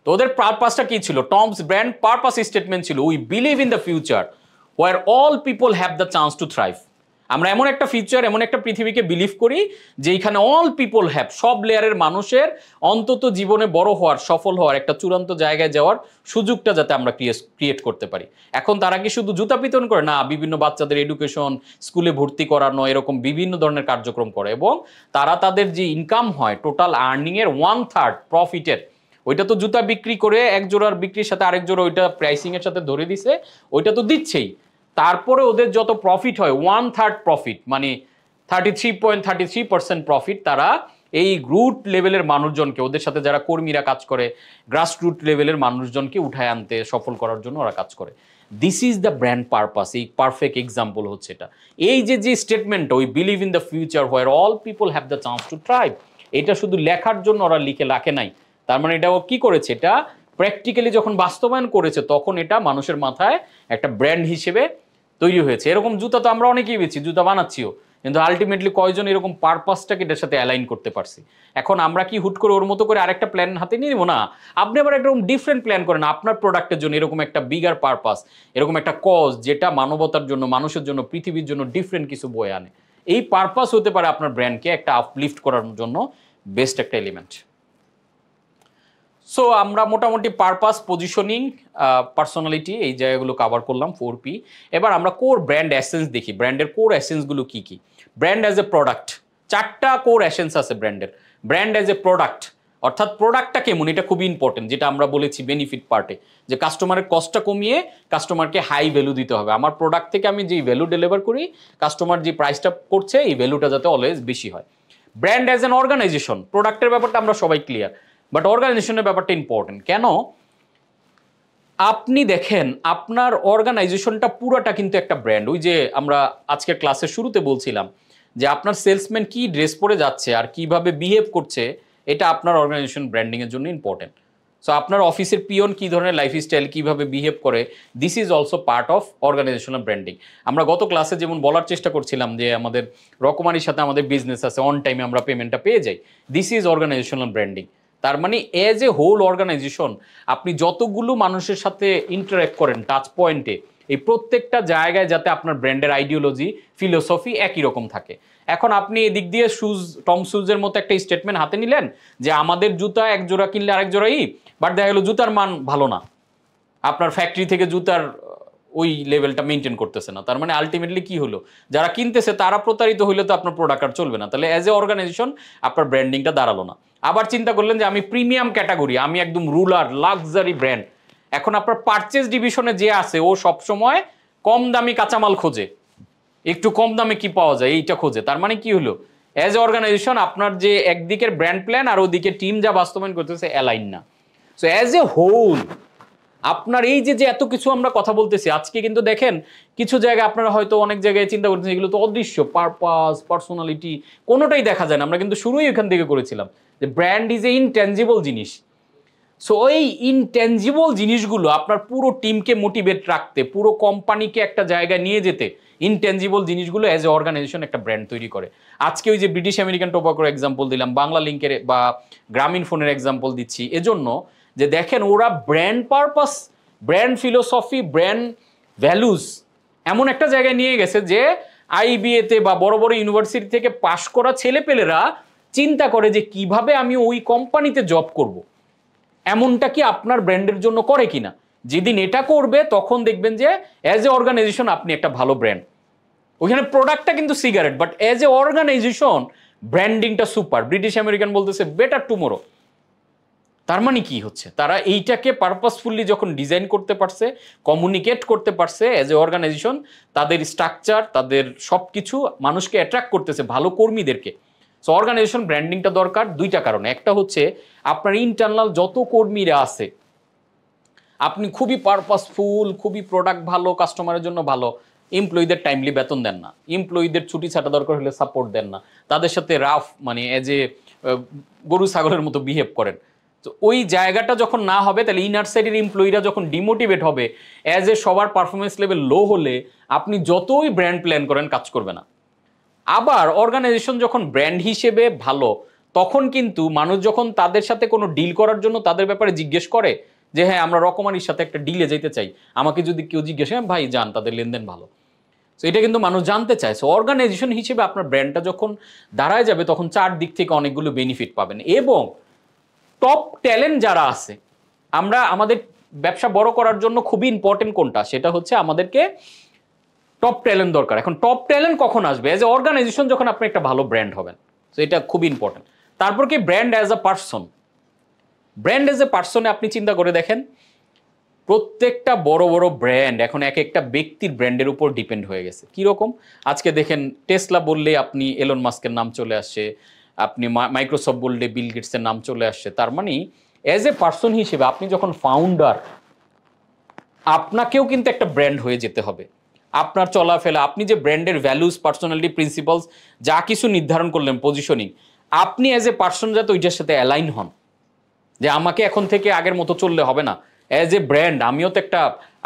তো ওদের পারপাসটা কি ছিল? টমস ব্র্যান্ড পারপাস স্টেটমেন্ট ছিল we believe in the future where all people have the chance to thrive. আমরা এমন একটা ফিউচার, এমন একটা পৃথিবীকে বিলিভ করি যেখানে অল পিপল হ্যাভ, সব লেয়ারের মানুষের অন্তত জীবনে বড় হওয়ার, সফল হওয়ার, একটা চূড়ান্ত জায়গায় যাওয়ার সুযোগটা যাতে আমরা ক্রিয়েট করতে পারি। এখন তারা কি শুধু জুতা বিতরণ করে? না, বিভিন্ন বাচ্চাদের এডুকেশন, স্কুলে ভর্তি করানো, এরকম বিভিন্ন ধরনের কার্যক্রম করে, এবং তারা তাদের যে ইনকাম হয় টোটাল আর্নিংয়ের 1/3 প্রফিটের, ওইটা তো জুতা বিক্রি করে এক জোড়ার বিক্রির সাথে আরেক জোড়া ওইটা প্রাইসিং এর সাথে ধরে দিছে, ওইটা তো দিচ্ছেই, তারপরে ওদের যত প্রফিট হয় 1/3 প্রফিট, মানে 33.33% প্রফিট তারা এই রুট লেভেলের মানুষজনকে, ওদের সাথে যারা কর্মীরা কাজ করে, গ্রাস রুট লেভেলের মানুষজনকে উঠায় আনতে সফল করার জন্য ওরা কাজ করে। This is the brand purpose. এই পারফেক্ট এক্সাম্পল হচ্ছে এটা। এই যে statement, we believe in the future where all people have the chance to thrive, এটা শুধু লেখার জন্য ওরা লিখে রাখে নাই। তার মানে এটা ও কি করেছে, এটা প্র্যাকটিক্যালি যখন বাস্তবায়ন করেছে তখন এটা মানুষের মাথায় একটা ব্র্যান্ড হিসেবে তৈরি হয়েছে। এরকম জুতা তো আমরা অনেকেই বেছি, জুতা বানাচ্ছিও, কিন্তু আলটিমেটলি কয়জন এরকম পারপাসটাকে এটার সাথে অ্যালাইন করতে পারছি। এখন আমরা কি হুট করে ওর মতো করে আরেকটা প্ল্যান হাতে নিয়ে নেবো না, আপনি আবার একটা ডিফারেন্ট প্ল্যান করেন আপনার প্রোডাক্টের জন্য, এরকম একটা বিগার পারপাস, এরকম একটা কজ যেটা মানবতার জন্য, মানুষের জন্য, পৃথিবীর জন্য ডিফারেন্ট কিছু বয়ে আনে। এই পারপাস হতে পারে আপনার ব্র্যান্ডকে একটা আপলিফট করার জন্য বেস্ট একটা এলিমেন্ট। সো আমরা মোটামুটি পারপাস, পজিশনিং, পার্সোনালিটি, এই জায়গাগুলো কভার করলাম 4P। এবার আমরা কোর ব্র্যান্ড এসেন্স দেখি, ব্র্যান্ডের কোর এসেন্সগুলো কি কি। ব্র্যান্ড অ্যাজ এ প্রোডাক্ট, 4টা কোর এসেন্স আছে ব্র্যান্ডের। ব্র্যান্ড অ্যাজ এ প্রোডাক্ট, অর্থাৎ প্রোডাক্টটা কেমন, এটা খুবই ইম্পর্টেন্ট, যেটা আমরা বলেছি বেনিফিট পার্টে, যে কাস্টমারের কস্টটা কমিয়ে কাস্টমারকে হাই ভ্যালু দিতে হবে। আমার প্রোডাক্ট থেকে আমি যেই ভ্যালু ডেলিভার করি, কাস্টমার যে প্রাইসটা করছে এই ভ্যালুটা যাতে অলওয়েজ বেশি হয়। ব্র্যান্ড অ্যাজ অ্যান অর্গানাইজেশন, প্রোডাক্টের ব্যাপারটা আমরা সবাই ক্লিয়ার, বাট অর্গানাইজেশনের ব্যাপারটা ইম্পর্টেন্ট। কেন? আপনি দেখেন আপনার অর্গানাইজেশনটা পুরোটা কিন্তু একটা ব্র্যান্ড। ওই যে আমরা আজকের ক্লাসের শুরুতে বলছিলাম যে আপনার সেলসম্যান কি ড্রেস পরে যাচ্ছে আর কিভাবে বিহেভ করছে, এটা আপনার অর্গানাইজেশন ব্র্যান্ডিংয়ের জন্য ইম্পর্টেন্ট। সো আপনার অফিসের পিয়ন কী ধরনের লাইফস্টাইল, কীভাবে বিহেভ করে, this is also part of organizational branding. আমরা গত ক্লাসে যেমন বলার চেষ্টা করছিলাম যে আমাদের রকমারির সাথে আমাদের বিজনেস আছে, অন টাইমে আমরা পেমেন্টটা পেয়ে যাই, দিস ইজ অর্গানাইজেশনাল ব্র্যান্ডিং। তার মানে এজ এ হোল অর্গানাইজেশন আপনি যতগুলো মানুষের সাথে ইন্টারেক্ট করেন টাচ পয়েন্টে, এই প্রত্যেকটা জায়গায় যাতে আপনার ব্র্যান্ডের আইডিওলজি, ফিলোসফি একই রকম থাকে। এখন আপনি এদিক দিয়ে টম শুজের মতো একটা স্টেটমেন্ট হাতে নিলেন যে আমাদের জুতা এক জোড়া কিনলে আরেক জোড়াই, বাট দেখা গেলো জুতার মান ভালো না, আপনার ফ্যাক্টরি থেকে জুতার ওই লেভেলটা মেনটেন করতেছে না। তার মানে আলটিমেটলি কি হলো, যারা কিনতেছে তারা প্রতারিত হইলে তো আপনার প্রোডাক্ট আর চলবে না। তাহলে অ্যাজ এ অর্গানাইজেশন আপনার ব্র্যান্ডিংটা দাঁড়ালো না। আবার চিন্তা করলেন যে আমি প্রিমিয়াম ক্যাটাগরি, আমি একদম রুলার লাক্সারি ব্র্যান্ড। এখন আপনার পারচেজ ডিভিশনে যে আছে ও সবসময় কম দামি কাঁচামাল খোঁজে, একটু কম দামে কি পাওয়া যায় এইটা খোঁজে। তার মানে কি হলো, অ্যাজ এ অর্গানাইজেশন আপনার যে একদিকের ব্র্যান্ড প্ল্যান আর ওদিকে টিম যা বাস্তবায়ন করতেছে অ্যালাইন না। সো অ্যাজ এ হোল আপনার এই যে এত কিছু আমরা কথা বলতেছি আজকে, কিন্তু দেখেন কিছু জায়গায় আপনারা হয়তো অনেক জায়গায় চিন্তা করতেছেন এগুলো তো অদৃশ্য, পারপাস, পার্সোনালিটি কোনোটাই দেখা যায় না। আমরা কিন্তু শুরুই এখান থেকে করেছিলাম যে ব্র্যান্ড ইজ এ ইনট্যাঞ্জিবল জিনিস। সো ওই ইনট্যাঞ্জিবল জিনিসগুলো আপনার পুরো টিমকে মোটিভেট রাখতে, পুরো কোম্পানিকে একটা জায়গায় নিয়ে যেতে, ইনট্যাঞ্জিবল জিনিসগুলো অ্যাজ এ অর্গানাইজেশন একটা ব্র্যান্ড তৈরি করে। আজকে ওই যে ব্রিটিশ আমেরিকান টোবাকোর এক্সাম্পল দিলাম, বাংলা লিঙ্কের বা গ্রামীণ ফোনের এক্সাম্পল দিচ্ছি এজন্য যে দেখেন ওরা brand purpose, brand philosophy, brand values এমন একটা জায়গায় নিয়ে গেছে যে আইবিএতে বা বড় বড় ইউনিভার্সিটি থেকে পাশ করা ছেলেপেলেরা চিন্তা করে যে কিভাবে আমি ওই কোম্পানিতে জব করব। এমনটা কি আপনার ব্র্যান্ডের জন্য করে কিনা? যেদিন এটা করবে তখন দেখবেন যে অ্যাজ এ অর্গানাইজেশন আপনি একটা ভালো ব্র্যান্ড। ওইখানে প্রোডাক্টটা কিন্তু cigarette, but as a organization ব্র্যান্ডিংটা সুপার। ব্রিটিশ আমেরিকান বলতেছে বেটার টুমোরো। তার মানে কি হচ্ছে, তারা এইটাকে পারপাসফুলি যখন ডিজাইন করতে পারছে, কমিউনিকেট করতে পারছে অ্যাজ এ অর্গানাইজেশন, তাদের স্ট্রাকচার, তাদের সব কিছু মানুষকে অ্যাট্রাক্ট করতেছে, ভালো কর্মীদেরকে। সো অর্গানাইজেশন ব্র্যান্ডিংটা দরকার দুইটা কারণে। একটা হচ্ছে আপনার ইন্টারনাল যত কর্মীরা আছে, আপনি খুবই পারপাসফুল, খুবই প্রোডাক্ট ভালো, কাস্টমারের জন্য ভালো, এমপ্লয়ীদের টাইমলি বেতন দেন না, এমপ্লয়ীদের ছুটি ছাটা দরকার হলে সাপোর্ট দেন না, তাদের সাথে রাফ মানে এজ এ গরু ছাগলের মতো বিহেভ করেন। তো ওই জায়গাটা যখন না হবে, তাহলে ইনার সাইডের এমপ্লয়িরা যখন ডিমোটিভেট হবে, অ্যাজ এ সবার পারফরমেন্স লেভেল লো হলে আপনি যতই ব্র্যান্ড প্ল্যান করেন কাজ করবে না। আবার অর্গানাইজেশন যখন ব্র্যান্ড হিসেবে ভালো, তখন কিন্তু মানুষ যখন তাদের সাথে কোনো ডিল করার জন্য তাদের ব্যাপারে জিজ্ঞেস করে যে হ্যাঁ আমরা রকমারির সাথে একটা ডিলে যেতে চাই, আমাকে যদি কেউ জিজ্ঞেস করেন ভাই যান, তাদের লেনদেন ভালো। সো এটা কিন্তু মানুষ জানতে চায়। সো অর্গানাইজেশন হিসেবে আপনার ব্র্যান্ডটা যখন দাঁড়ায় যাবে তখন চারদিক থেকে অনেকগুলো বেনিফিট পাবেন। এবং টপ ট্যালেন্ট যারা আছে, আমরা আমাদের ব্যবসা বড় করার জন্য খুবই ইম্পর্টেন্ট কোনটা, সেটা হচ্ছে আমাদেরকে টপ ট্যালেন্ট দরকার। এখন টপ ট্যালেন্ট কখন আসবে? অ্যাজ এ অর্গানাইজেশন যখন আপনি একটা ভালো ব্র্যান্ড হবেন। সো এটা খুবই ইম্পর্টেন্ট। তারপর কি brand as a person, brand as a পার্সনে আপনি চিন্তা করে দেখেন প্রত্যেকটা বড় বড় ব্র্যান্ড এখন এক একটা ব্যক্তির ব্র্যান্ডের উপর ডিপেন্ড হয়ে গেছে। কীরকম? আজকে দেখেন টেসলা বললে আপনি এলন মাস্কের নাম চলে আসছে, আপনি মাইক্রোসফট বললে বিল গেটসের নাম চলে আসছে, তার মানে অ্যাজ এ পার্সন হিসেবে আপনি যখন ফাউন্ডার, আপনাকেও কিন্তু একটা ব্র্যান্ড হয়ে যেতে হবে। আপনার চলাফেরা, আপনি যে ব্র্যান্ডের ভ্যালুস, পার্সোনালিটি, প্রিন্সিপালস যা কিছু নির্ধারণ করলেন, পজিশনিং, আপনি অ্যাজ এ পার্সন যাতে ওইটার সাথে অ্যালাইন হন, যে আমাকে এখন থেকে আগের মতো চললে হবে না। অ্যাজ এ ব্র্যান্ড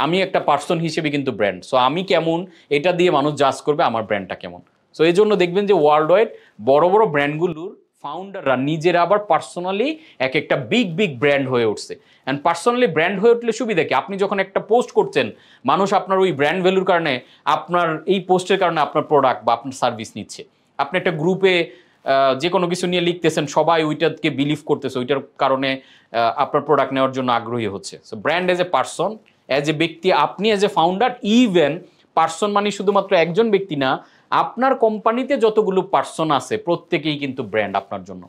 আমি একটা পার্সন হিসেবে কিন্তু ব্র্যান্ড। সো আমি কেমন, এটা দিয়ে মানুষ জাজ করবে আমার ব্র্যান্ডটা কেমন। সো এই জন্য দেখবেন যে ওয়ার্ল্ড ওয়াইড বড় বড় ব্র্যান্ডগুলোর ফাউন্ডাররা নিজেরা আবার পার্সোনালি এক একটা বিগ বিগ ব্র্যান্ড হয়ে উঠছে। অ্যান্ড পার্সোনালি ব্র্যান্ড হয়ে উঠলে সুবিধা কি, আপনি যখন একটা পোস্ট করছেন, মানুষ আপনার ওই ব্র্যান্ড ভ্যালুর কারণে, আপনার এই পোস্টের কারণে আপনার প্রোডাক্ট বা আপনার সার্ভিস নিচ্ছে। আপনি একটা গ্রুপে যে কোনো কিছু নিয়ে লিখতেছেন, সবাই ওইটাকে বিলিভ করতেছে, ওইটার কারণে আপনার প্রোডাক্ট নেওয়ার জন্য আগ্রহী হচ্ছে। So brand as a person, as a ব্যক্তি, আপনি as a founder, even person মানে শুধুমাত্র একজন ব্যক্তি না, আপনার কোম্পানিতে যতগুলো পার্সন আছে প্রত্যেকেই কিন্তু ব্র্যান্ড আপনার জন্য।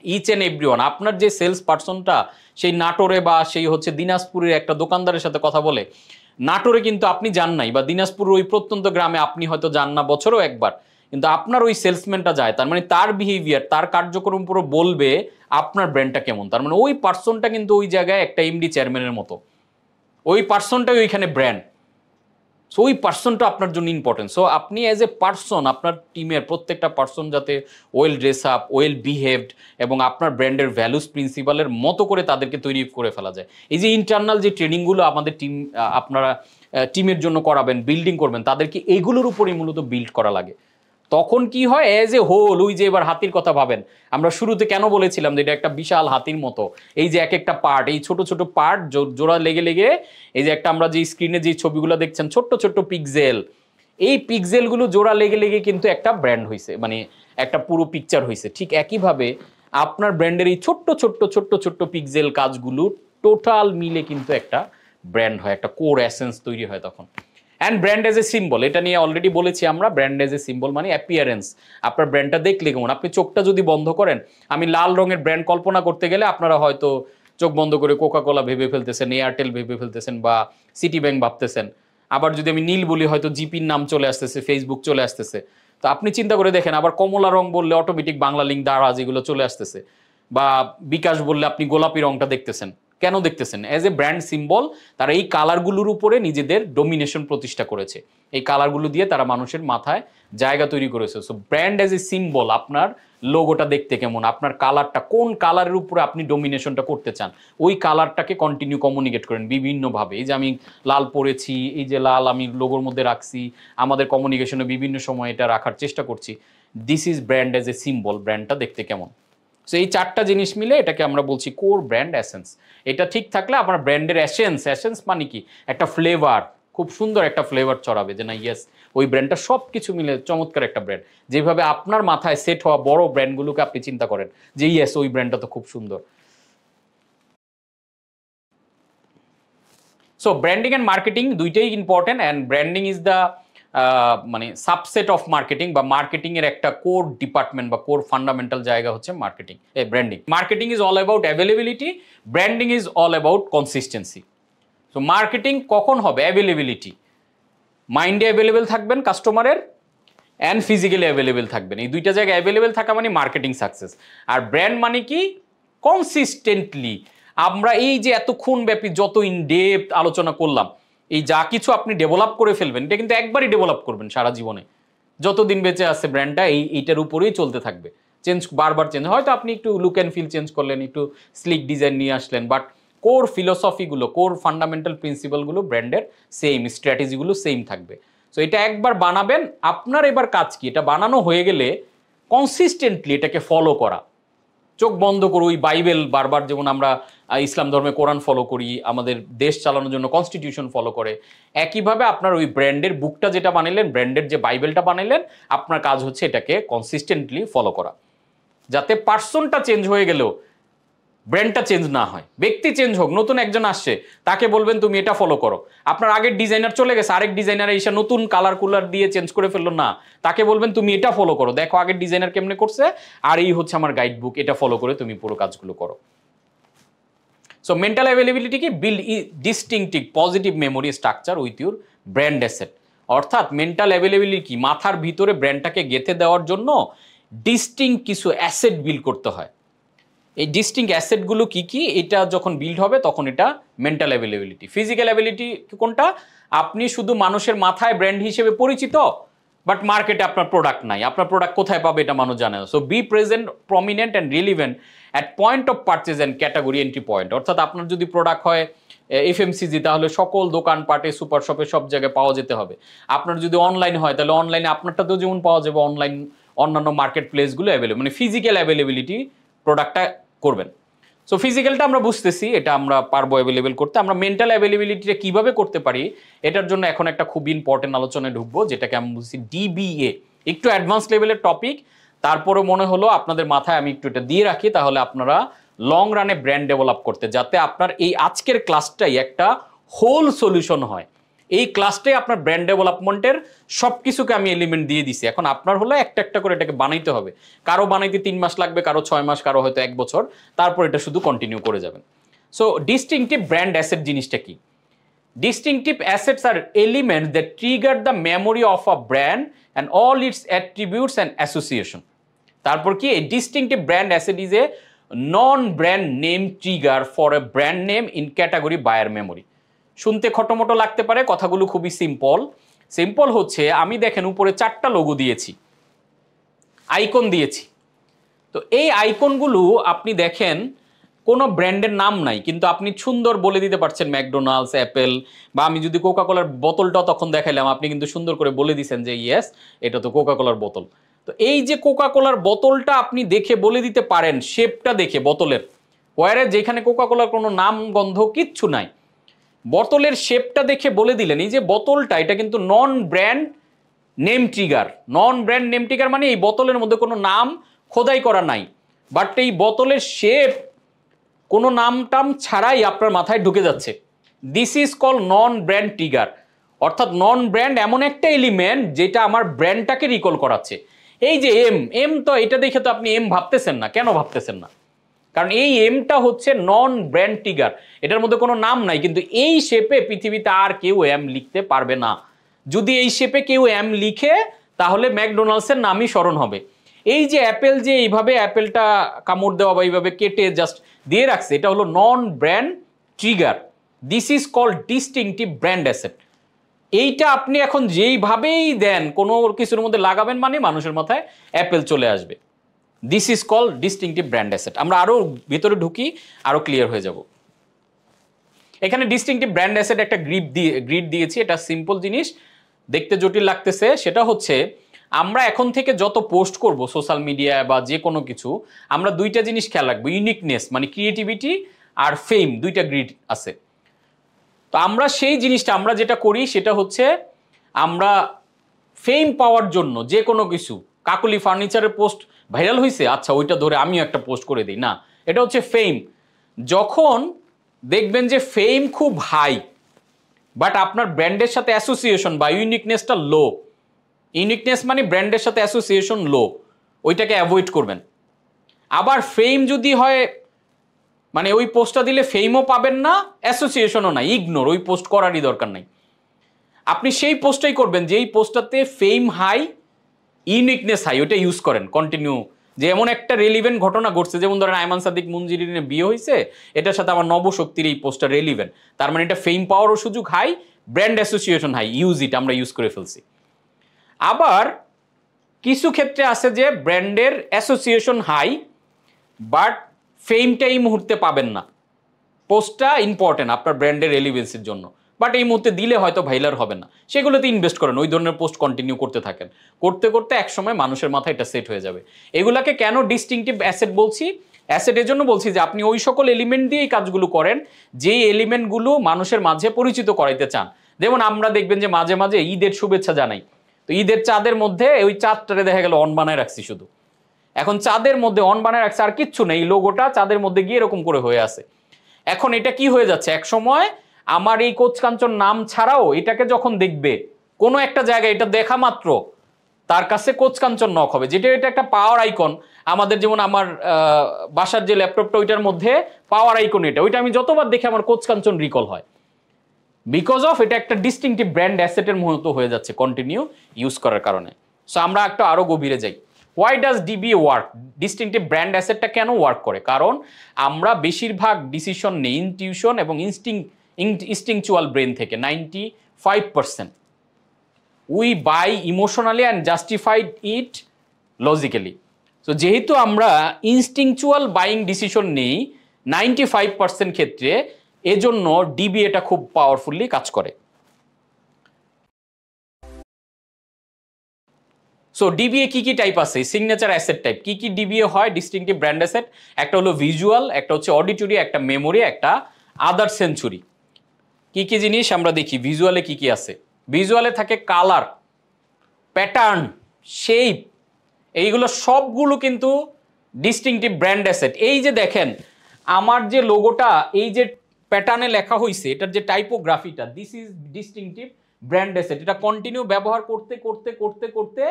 Each and everyone. আপনার যে সেলস পার্সনটা সেই নাটোরে বা সেই হচ্ছে দিনাজপুরের একটা দোকানদারের সাথে কথা বলে, নাটোরে কিন্তু আপনি যান নাই, বা দিনাজপুরের ওই প্রত্যন্ত গ্রামে আপনি হয়তো যান না বছরেও একবার, কিন্তু আপনার ওই সেলসম্যানটা যায়, তার মানে তার বিহেভিয়ার, তার কার্যক্রম পুরো বলবে আপনার ব্র্যান্ডটা কেমন। তার মানে ওই পার্সনটা কিন্তু ওই জায়গায় একটা এমডি চেয়ারম্যানের মতো, ওই পার্সনটাই ওইখানে ব্র্যান্ড। সো ওই পার্সনটা আপনার জন্য ইম্পর্টেন্ট। সো আপনি অ্যাজ এ পার্সন, আপনার টিমের প্রত্যেকটা পার্সন যাতে well dress up, well behaved এবং আপনার ব্র্যান্ডের ভ্যালুস প্রিন্সিপালের মতো করে তাদেরকে তৈরি করে ফেলা যায়। এই যে ইন্টারনাল যে ট্রেনিংগুলো আমাদের আপনারা টিমের জন্য করাবেন, বিল্ডিং করবেন, তাদেরকে এইগুলোর উপরেই মূলত বিল্ড করা লাগে। তখন কি হয়, অ্যাজ এ হোল, ওই যে এবার হাতির কথা ভাবেন, আমরা শুরুতে কেন বলেছিলাম যে এটা একটা বিশাল হাতির মতো, এই যে এক একটা পার্ট, এই ছোট ছোট পার্ট জোড়া লেগে লেগে, এই যে একটা আমরা যে স্ক্রিনে যে ছবিগুলো দেখছেন ছোট্ট ছোট্ট পিক্সেল, এই পিক্সেলগুলো জোড়া লেগে লেগে কিন্তু একটা ব্র্যান্ড হয়েছে, মানে একটা পুরো পিকচার হয়েছে। ঠিক একইভাবে আপনার ব্র্যান্ডের এই ছোট্ট ছোট্ট ছোট্ট ছোট্ট পিক্সেল কাজগুলো টোটাল মিলে কিন্তু একটা ব্র্যান্ড হয়, একটা কোর এসেন্স তৈরি হয় তখন। And brand as a symbol, এটা নিয়ে অলরেডি বলেছি আমরা। ব্র্যান্ড এজ এ সিম্বল মানে অ্যাপিয়ারেন্স, আপনার ব্র্যান্ডটা দেখলে কেমন। আপনি চোখটা যদি বন্ধ করেন, আমি লাল রঙের ব্র্যান্ড কল্পনা করতে গেলে আপনারা হয়তো চোখ বন্ধ করে কোকা কোলা ভেবে ফেলতেছেন, এয়ারটেল ভেবে ফেলতেছেন, বা সিটি ব্যাংক ভাবতেছেন। আবার যদি আমি নীল বলি, হয়তো জিপির নাম চলে আসতেছে, ফেসবুক চলে আসতেছে। তো আপনি চিন্তা করে দেখেন, আবার কমলা রং বললে অটোমেটিক বাংলা লিঙ্ক, দারাজ, এগুলো চলে আসতেছে। বা বিকাশ বললে আপনি গোলাপি রংটা দেখতেছেন। কেন দেখতেছেন? অ্যাজ এ ব্র্যান্ড সিম্বল তারা এই কালারগুলোর উপরে নিজেদের ডোমিনেশন প্রতিষ্ঠা করেছে। এই কালারগুলো দিয়ে তারা মানুষের মাথায় জায়গা তৈরি করেছে। So brand as a symbol, আপনার লোগোটা দেখতে কেমন, আপনার কালারটা কোন কালারের উপরে আপনি ডোমিনেশনটা করতে চান, ওই কালারটাকে কন্টিনিউ কমিউনিকেট করেন বিভিন্নভাবে। এই যে আমি লাল পরেছি, এই যে লাল আমি লোগোর মধ্যে রাখছি, আমাদের কমিউনিকেশনে বিভিন্ন সময় এটা রাখার চেষ্টা করছি। This is brand as a symbol, ব্র্যান্ডটা দেখতে কেমন। সো এই চারটা জিনিস মিলে এটাকে আমরা বলছি কোর ব্র্যান্ড এসেন্স। এটা ঠিক থাকলে আপনার ব্র্যান্ডের এসেন্স মানে কি, একটা ফ্লেভার, খুব সুন্দর একটা ফ্লেভার ছড়াবে, যে না ইয়েস ওই ব্র্যান্ডটা সব কিছু মিলে চমৎকার একটা ব্র্যান্ড। যেভাবে আপনার মাথায় সেট হওয়া বড় ব্র্যান্ডগুলোকে আপনি চিন্তা করেন যে ইয়েস ওই ব্র্যান্ডটা তো খুব সুন্দর। সো ব্র্যান্ডিং অ্যান্ড মার্কেটিং দুইটাই important, and branding is the মানে সাবসেট অফ মার্কেটিং, বা মার্কেটিং এর একটা কোর ডিপার্টমেন্ট বা কোর ফান্ডামেন্টাল জায়গা হচ্ছে marketing, branding. Marketing is all about availability, branding is all about consistency. So marketing কখন হবে? অ্যাভেলেবিলিটি, মাইন্ডে অ্যাভেলেবেল থাকবেন কাস্টমারের, অ্যান্ড ফিজিক্যালি অ্যাভেলেবেল থাকবেন। এই দুইটা জায়গায় অ্যাভেলেবেল থাকা মানে মার্কেটিং সাকসেস। আর ব্র্যান্ড মানে কি? কনসিস্টেন্টলি আমরা এই যে এতক্ষণ ব্যাপী যত ইন ডেপথ আলোচনা করলাম, এই যা কিছু আপনি ডেভেলপ করে ফেলবেন, এটা কিন্তু একবারই ডেভেলপ করবেন সারা জীবনে, যতদিন বেঁচে আছে ব্র্যান্ডটা এইটার উপরেই চলতে থাকবে। বারবার চেঞ্জ, হয়তো আপনি একটু লুক অ্যান্ড ফিল চেঞ্জ করলেন, একটু স্লিক ডিজাইন নিয়ে আসলেন, বাট কোর ফিলোসফিগুলো, কোর ফান্ডামেন্টাল প্রিন্সিপালগুলো ব্র্যান্ডের সেম, স্ট্র্যাটেজিগুলো সেম থাকবে। সো এটা একবার বানাবেন, আপনার এবার কাজ কি, এটা বানানো হয়ে গেলে কনসিস্টেন্টলি এটাকে ফলো করা। চোখ বন্ধ করে ওই বাইবেল, বারবার যেমন আমরা ইসলাম ধর্মে কোরআন ফলো করি, আমাদের দেশ চালানোর জন্য কনস্টিটিউশন ফলো করে, একইভাবে আপনার ওই ব্র্যান্ডের বুকটা যেটা বানাইলেন, ব্র্যান্ডের যে বাইবেলটা বানাইলেন, আপনার কাজ হচ্ছে এটাকে কনসিস্টেন্টলি ফলো করা, যাতে পার্সনটা চেঞ্জ হয়ে গেলেও ব্র্যান্ডটা চেঞ্জ না হয়। ব্যক্তি চেঞ্জ হোক, নতুন একজন আসছে, তাকে বলবেন তুমি এটা ফলো করো। আপনার আগের ডিজাইনার চলে গেছে, আরেক ডিজাইনার এসে নতুন কালার কুলার দিয়ে চেঞ্জ করে ফেললো, না, তাকে বলবেন তুমি এটা ফলো করো, দেখো আগের ডিজাইনার কেমনে করছে, আর এই হচ্ছে আমার গাইড বুক, এটা ফলো করে তুমি পুরো কাজগুলো করো। সো মেন্টাল অ্যাভেলেবিলিটি কি? Build distinctive positive memory structure with your brand asset. অর্থাৎ মেন্টাল অ্যাভেলেবিলিটি কি? মাথার ভিতরে ব্র্যান্ডটাকে গেঁথে দেওয়ার জন্য ডিস্টিংক্ট কিছু অ্যাসেট বিল্ড করতে হয়। এই ডিস্টিংক্ট অ্যাসেটগুলো কি কি, এটা যখন বিল্ড হবে তখন এটা মেন্টাল অ্যাভেলেবিলিটি। ফিজিক্যাল অ্যাবিলিটি কোনটা, আপনি শুধু মানুষের মাথায় ব্র্যান্ড হিসেবে পরিচিত, বাট মার্কেটে আপনার প্রোডাক্ট নাই, আপনার প্রোডাক্ট কোথায় পাবে এটা মানুষ জানে না। So B present, prominent and relevant at point of purchase and category entry point. অর্থাৎ আপনার যদি প্রোডাক্ট হয় এফএমসিজি, তাহলে সকল দোকানপাটে, সুপার শপে, সব জায়গায় পাওয়া যেতে হবে। আপনার যদি অনলাইন হয়, তাহলে অনলাইনে আপনারটাতেও যেমন পাওয়া যাবে, অনলাইন অন্যান্য মার্কেট প্লেসগুলো অ্যাভেলেবল, মানে ফিজিক্যাল অ্যাভেলেবিলিটি প্রোডাক্টটা করবেন। সো ফিজিক্যালটা আমরা বুঝতেছি, এটা আমরা পারবো অ্যাভেলেবেল করতে। আমরা মেন্টাল অ্যাভেলেবিলিটিটা কীভাবে করতে পারি, এটার জন্য এখন একটা খুব ইম্পর্টেন্ট আলোচনায় ঢুকবো, যেটাকে আমি বলছি ডিবিএ। একটু অ্যাডভান্স লেভেলের টপিক, তারপরে মনে হলো আপনাদের মাথায় আমি একটু এটা দিয়ে রাখি, তাহলে আপনারা লং রানে ব্র্যান্ড ডেভেলপ করতে, যাতে আপনার এই আজকের ক্লাসটাই একটা হোল সলিউশন হয়। এই ক্লাসটাই আপনার ব্র্যান্ড ডেভেলপমেন্টের সব কিছুকে আমি এলিমেন্ট দিয়ে দিছি। এখন আপনার হলো একটা একটা করে এটাকে বানাইতে হবে। কারো বানাইতে 3 মাস লাগবে, কারো 6 মাস, কারো হয়তো 1 বছর, তারপর এটা শুধু কন্টিনিউ করে যাবেন। সো ডিস্টিংটিভ ব্র্যান্ড অ্যাসেট জিনিসটা কি? Distinctive assets are elements that trigger the memory of a brand and all its attributes and association. তারপর কি, a distinctive brand asset is a non brand name trigger for a brand name in category buyer memory. শুনতে খটোমটো লাগতে পারে, কথাগুলো খুবই সিম্পল হচ্ছে, আমি দেখেন উপরে 4টা লোগো দিয়েছি, আইকন দিয়েছি। তো এই আইকনগুলো আপনি দেখেন কোনো ব্র্যান্ডের নাম নাই, কিন্তু আপনি সুন্দর বলে দিতে পারছেন ম্যাকডোনাল্ডস, অ্যাপেল, বা আমি যদি কোকা কোলার বোতলটা তখন দেখাইলাম, আপনি কিন্তু সুন্দর করে বলে দিচ্ছেন যে ইয়েস, এটা তো কোকা কোলার বোতল। তো এই যে কোকা কোলার বোতলটা আপনি দেখে বলে দিতে পারেন, শেপটা দেখে বোতলের, ওয়ারে যেখানে কোকা কোলার কোনো নাম গন্ধ কিচ্ছু নাই, বোতলের শেপটা দেখে বলে দিলেন এই যে বোতলটা, এটা কিন্তু নন ব্র্যান্ড নেম ট্রিগার। নন ব্র্যান্ড নেম ট্রিগার মানে এই বোতলের মধ্যে কোনো নাম খোদাই করা নাই, বাট এই বোতলের শেপ কোনো নাম টাম ছাড়াই আপনার মাথায় ঢুকে যাচ্ছে। This is call non brand trigger. অর্থাৎ নন ব্র্যান্ড এমন একটা এলিমেন্ট যেটা আমার ব্র্যান্ডটাকে রিকল করাচ্ছে। এই যে এম তো এটা দেখে তো আপনি এম ভাবতেছেন না, কেন ভাবতেছেন না? কারণ এই এমটা হচ্ছে নন ব্র্যান্ড ট্রিগার, এটার মধ্যে কোনো নাম নাই, কিন্তু এই শেপে পৃথিবীতে আর কেউ এম লিখতে পারবে না। যদি এই শেপে কেউ এম লিখে, তাহলে ম্যাকডোনাল্ডসের নামই স্মরণ হবে। এই যে অ্যাপেল, যে এইভাবে অ্যাপেলটা কামড় দেওয়া বা এইভাবে কেটে জাস্ট দিয়ে রাখছে, এটা হলো non brand trigger. This is called distinctive brand asset. এইটা আপনি এখন যেইভাবেই দেন, কোনো কিছুর মধ্যে লাগাবেন মানে মানুষের মাথায় অ্যাপেল চলে আসবে। This is call distinctive brand asset. আমরা আরও ভিতরে ঢুকি, আরও ক্লিয়ার হয়ে যাব। এখানে ডিস্টিংটিভ ব্র্যান্ড অ্যাসেট একটা গ্রিড দিয়েছি, এটা সিম্পল জিনিস, দেখতে জটিল লাগতেছে। সেটা হচ্ছে, আমরা এখন থেকে যত পোস্ট করব সোশ্যাল মিডিয়ায় বা যে কোনো কিছু, আমরা দুইটা জিনিস খেয়াল রাখবো, ইউনিকনেস মানে ক্রিয়েটিভিটি, আর ফেম, দুইটা গ্রিড আছে। তো আমরা সেই জিনিসটা আমরা যেটা করি সেটা হচ্ছে, আমরা ফেম পাওয়ার জন্য যে কোনো কিছু, কাকুলি ফার্নিচারের পোস্ট ভাইরাল হয়েছে, আচ্ছা ওইটা ধরে আমিও একটা পোস্ট করে দিই, না, এটা হচ্ছে ফেম। যখন দেখবেন যে ফেম খুব হাই, বাট আপনার ব্র্যান্ডের সাথে অ্যাসোসিয়েশন বা ইউনিকনেসটা লো, ইউনিকনেস মানে ব্র্যান্ডের সাথে অ্যাসোসিয়েশন লো, ওইটাকে অ্যাভয়েড করবেন। আবার ফেম যদি হয়, মানে ওই পোস্টটা দিলে ফেমও পাবেন না, অ্যাসোসিয়েশনও নাই, ইগনোর, ওই পোস্ট করারই দরকার নাই। আপনি সেই পোস্টটাই করবেন যেই পোস্টটাতে ফেম হাই, ইউনিকনেস হাই, ওইটা ইউজ করেন কন্টিনিউ। যে এমন একটা রেলিভেন্ট ঘটনা ঘটছে, যেমন ধরেন আয়মান সাদিক মঞ্জিরিনের বিয়ে হয়েছে, এটার সাথে আমার নবশক্তির এই পোস্টটা রেলিভেন্ট, তার মানে এটা ফেম পাওয়ারও সুযোগ high, brand association high, use it, আমরা ইউজ করে ফেলছি। আবার কিছু ক্ষেত্রে আছে যে ব্র্যান্ডের অ্যাসোসিয়েশন হাই, বাট ফেমটা এই মুহূর্তে পাবেন না, পোস্টটা ইম্পর্টেন্ট আপনার ব্র্যান্ডের রেলিভেন্সির জন্য, বাট এই মুহূর্তে দিলে হয়তো ভাইরাল হবে না, সেগুলোতে ইনভেস্ট করেন, ওই ধরনের পোস্ট কন্টিনিউ করতে থাকেন, করতে করতে একসময় মানুষের মাথায় এটা সেট হয়ে যাবে। এগুলাকে কেন ডিস্টিংটিভ অ্যাসেট বলছি? অ্যাসেটের জন্য বলছি যে আপনি ওই সকল এলিমেন্ট দিয়ে এই কাজগুলো করেন, যেই এলিমেন্টগুলো মানুষের মাঝে পরিচিত করাইতে চান। যেমন আমরা দেখবেন যে মাঝে মাঝে ঈদের শুভেচ্ছা জানাই, তো ঈদের চাঁদের মধ্যে ওই চাঁদটারে দেখা গেল অন বানায় রাখছি শুধু, এখন চাঁদের মধ্যে অন বানায় রাখছে, আর কিচ্ছু নেই, লোগোটা চাঁদের মধ্যে গিয়ে এরকম করে হয়ে আছে। এখন এটা কি হয়ে যাচ্ছে, এক সময় আমার এই কোচ কাঞ্চন নাম ছাড়াও এটাকে যখন দেখবে কোনো একটা জায়গায়, এটা দেখা মাত্র তার কাছে কোচ কাঞ্চন নক হবে, যেটা এটা একটা পাওয়ার আইকন। আমাদের যেমন আমার বাসার যে ল্যাপটপটা, ওইটার মধ্যে পাওয়ার আইকন, এটা ওইটা আমি যতবার দেখে আমার কোচ কাঞ্চন রিকল হয়, বিকজ অফ এটা একটা ডিস্টিংটিভ ব্র্যান্ড অ্যাসেটের মতো হয়ে যাচ্ছে কন্টিনিউ ইউজ করার কারণে। সো আমরা একটা আরো গভীরে যাই, why does DBA work, distinctive brand অ্যাসেটটা কেন ওয়ার্ক করে? কারণ আমরা বেশিরভাগ ডিসিশন নেই ইনটিউশন এবং ইনস্টিংচুয়াল ব্রেন থেকে, 95%। We by emotionally and justified it logically. So যেহেতু আমরা ইনস্টিংচুয়াল বাইং ডিসিশন নেই 95% ক্ষেত্রে, এজন্য ডিবিএটা খুব পাওয়ারফুলি কাজ করে। সো ডিবিএ কি কি টাইপ আছে, সিগনেচার অ্যাসেট টাইপ কি কি ডিবিএ হয়, ডিস্টিংটিভ ব্র্যান্ড অ্যাসেট? একটা হলো ভিজুয়াল, একটা হচ্ছে অডিটরি, একটা মেমোরি, একটা আদার সেন্সুরি। কি কি জিনিস আমরা দেখি ভিজুয়ালে কি কি আছে? ভিজুয়ালে থাকে কালার, প্যাটার্ন, শেপ, এইগুলো সবগুলো কিন্তু ডিস্টিংটিভ ব্র্যান্ড অ্যাসেট। এই যে দেখেন আমার যে লোগোটা, এই যে প্যাটার্নে লেখা হয়েছে, এটার যে টাইপোগ্রাফিটা, this is distinctive brand asset. এটা কন্টিনিউ ব্যবহার করতে করতে করতে করতে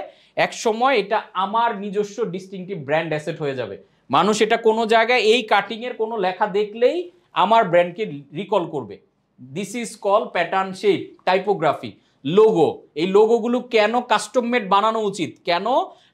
এক সময় এটা আমার নিজস্ব ডিস্টিংটিভ ব্র্যান্ড অ্যাসেট হয়ে যাবে। মানুষ এটা কোনো জায়গায় এই কাটিংয়ের কোনো লেখা দেখলেই আমার ব্র্যান্ডকে রিকল করবে। This is call pattern, shape, typography, logo. এই লোগোগুলো কেন কাস্টম মেড বানানো উচিত? কেন?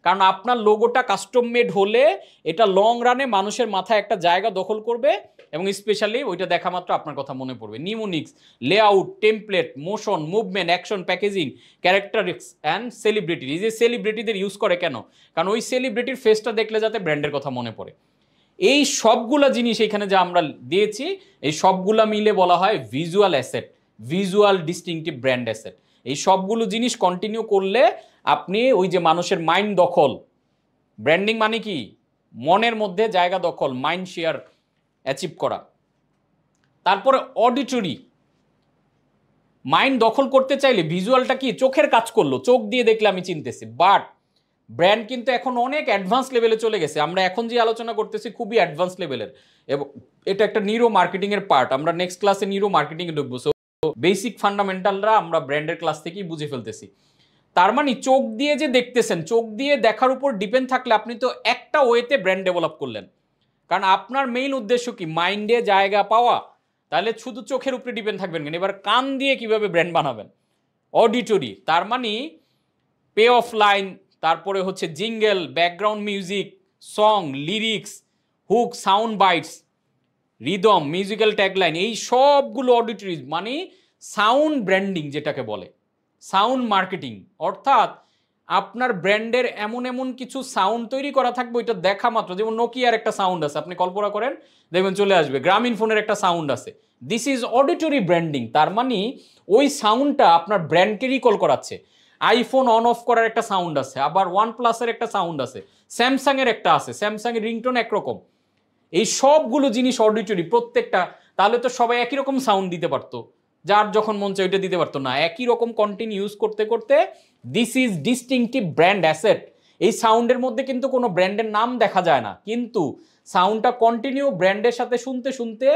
কারণ আপনার লোগোটা কাস্টম মেড হলে এটা লং রানে মানুষের মাথায় একটা জায়গা দখল করবে এবং স্পেশালি ওইটা দেখা মাত্র আপনার কথা মনে পড়বে। Mnemonics, layout, template, motion, movement, action, packaging, characteristics and celebrity. এই যে সেলিব্রিটিদের ইউজ করে কেন? কারণ ওই সেলিব্রিটির ফেসটা দেখলে যাতে ব্র্যান্ডের কথা মনে পড়ে। এই সবগুলা জিনিস এখানে যা আমরা দিয়েছি, এই সবগুলা মিলে বলা হয় visual asset, visual distinctive brand asset. এই সবগুলো জিনিস কন্টিনিউ করলে আপনি ওই যে মানুষের মাইন্ড দখল, ব্র্যান্ডিং মানে কি? মনের মধ্যে জায়গা দখল, মাইন্ড শেয়ার অ্যাচিভ করা। তারপরে অডিটরি, মাইন্ড দখল করতে চাইলে ভিজুয়ালটা কি? চোখের কাজ করলো, চোখ দিয়ে দেখলে আমি চিনতেছি। বাট ব্র্যান্ড কিন্তু এখন অনেক অ্যাডভান্স লেভেলে চলে গেছে। আমরা এখন যে আলোচনা করতেছি খুবই অ্যাডভান্স লেভেলের এবং এটা একটা নিউরো মার্কেটিং এর পার্ট। আমরা নেক্সট ক্লাসে নিউরো মার্কেটিং এ ঢুকবো। সো বেসিক ফান্ডামেন্টালরা আমরা ব্র্যান্ডের ক্লাস থেকেই বুঝে ফেলতেছি। তার মানে চোখ দিয়ে যে দেখতেছেন, চোখ দিয়ে দেখার উপর ডিপেন্ড থাকলে আপনি তো একটা ওয়েতে ব্র্যান্ড ডেভেলপ করলেন। কারণ আপনার মেইন উদ্দেশ্য কি? মাইন্ডে জায়গা পাওয়া। তাহলে শুধু চোখের উপরে ডিপেন্ড থাকবেন কেন? এবার কান দিয়ে কিভাবে ব্র্যান্ড বানাবেন? অডিটরি, তার মানে পে অফ লাইন, তারপরে হচ্ছে jingle, background music, song, lyrics, hook, sound bites, rhythm, musical tagline, এই সবগুলো অডিটরিজ মানে সাউন্ড ব্র্যান্ডিং যেটাকে বলে, সাউন্ড মার্কেটিং। অর্থাৎ আপনার ব্র্যান্ডের এমন এমন কিছু সাউন্ড তৈরি করা থাকবে, ওইটা দেখা মাত্র, যেমন নোকিয়ার একটা সাউন্ড আছে, আপনি কল্পনা করেন দেখবেন চলে আসবে। গ্রামীণ ফোনের একটা সাউন্ড আছে, দিস ইজ অডিটরি ব্র্যান্ডিং। তার মানে ওই সাউন্ডটা আপনার ব্র্যান্ডকে রিকল করাচ্ছে। আইফোন অন অফ করার একটা সাউন্ড আছে, আবার ওয়ান প্লাসের একটা সাউন্ড আছে, স্যামসাং এর একটা আছে, স্যামসাং এর রিংটোন একরকম। এই সবগুলো জিনিস অডিটরি প্রত্যেকটা। তাহলে তো সবাই একই রকম সাউন্ড দিতে পারতো, যার যখন মন চায় ওইটা দিতে পারতো না। একই রকম কন্টেন্ট ইউজ করতে করতে this is distinctive brand asset. এই সাউন্ডের মধ্যে কিন্তু কোনো ব্র্যান্ডের নাম দেখা যায় না, কিন্তু সাউন্ডটা কন্টিনিউ ব্র্যান্ডের সাথে শুনতে শুনতে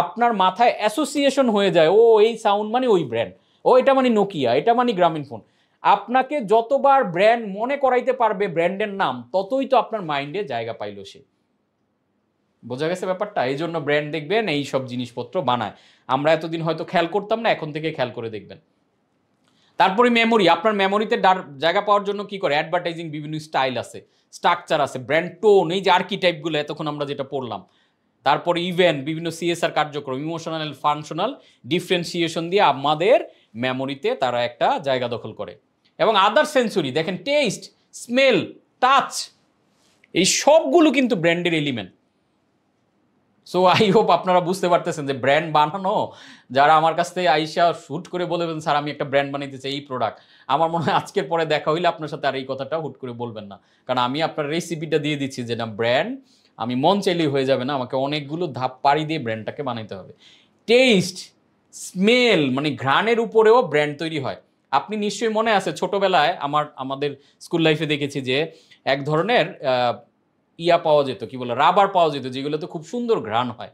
আপনার মাথায় অ্যাসোসিয়েশন হয়ে যায়। ও এই সাউন্ড মানে ওই ব্র্যান্ড, ও এটা মানে নোকিয়া, এটা মানে গ্রামীণ ফোন। আপনাকে যতবার ব্র্যান্ড মনে করাইতে পারবে ব্র্যান্ডের নাম, ততই তো আপনার মাইন্ডে জায়গা পাইল সে। বোঝা গেছে ব্যাপারটা? এই জন্য ব্র্যান্ড দেখবেন এই সব জিনিসপত্র বানায়। আমরা এতদিন হয়তো খেয়াল করতাম না, এখন থেকে খেয়াল করে দেখবেন। তারপরে মেমোরি, আপনার মেমোরিতে জায়গা পাওয়ার জন্য কি করে? অ্যাডভার্টাইজিং বিভিন্ন স্টাইল আছে, স্ট্রাকচার আছে, ব্র্যান্ড টোন, এই যে আর্কিটাইপগুলো এতক্ষণ আমরা যেটা পড়লাম। তারপরে ইভেন্ট, বিভিন্ন সিএসআর কার্যক্রম, ইমোশনাল ফাংশনাল ডিফারেন্সিয়েশন দিয়ে আমাদের মেমোরিতে তারা একটা জায়গা দখল করে। এবং আদার সেন্সরি দেখেন, টেস্ট, স্মেল, টাচ, এই সবগুলো কিন্তু ব্র্যান্ডের এলিমেন্ট। সো আই হোপ আপনারা বুঝতে পারতেছেন যে ব্র্যান্ড বানানো, যারা আমার কাছ থেকে আইসা হুট করে বলবেন স্যার আমি একটা ব্র্যান্ড বানাইতে চাই এই প্রোডাক্ট, আমার মনে হয় আজকের পরে দেখা হইলে আপনার সাথে আর এই কথাটা হুট করে বলবেন না। কারণ আমি আপনার রেসিপিটা দিয়ে দিচ্ছি যে না, ব্র্যান্ড আমি মন চাইলেই হয়ে যাবে না, আমাকে অনেকগুলো ধাপ পাড়ি দিয়ে ব্র্যান্ডটাকে বানাইতে হবে। টেস্ট, স্মেল মানে ঘ্রাণের উপরেও ব্র্যান্ড তৈরি হয়। আপনি নিশ্চয়ই মনে আছে ছোটবেলায় আমাদের স্কুল লাইফে দেখেছি যে এক ধরনের ইয়া পাওয়া যেত, কি বলে, রাবার পাওয়া যেত, যেগুলোতে খুব সুন্দর ঘ্রাণ হয়।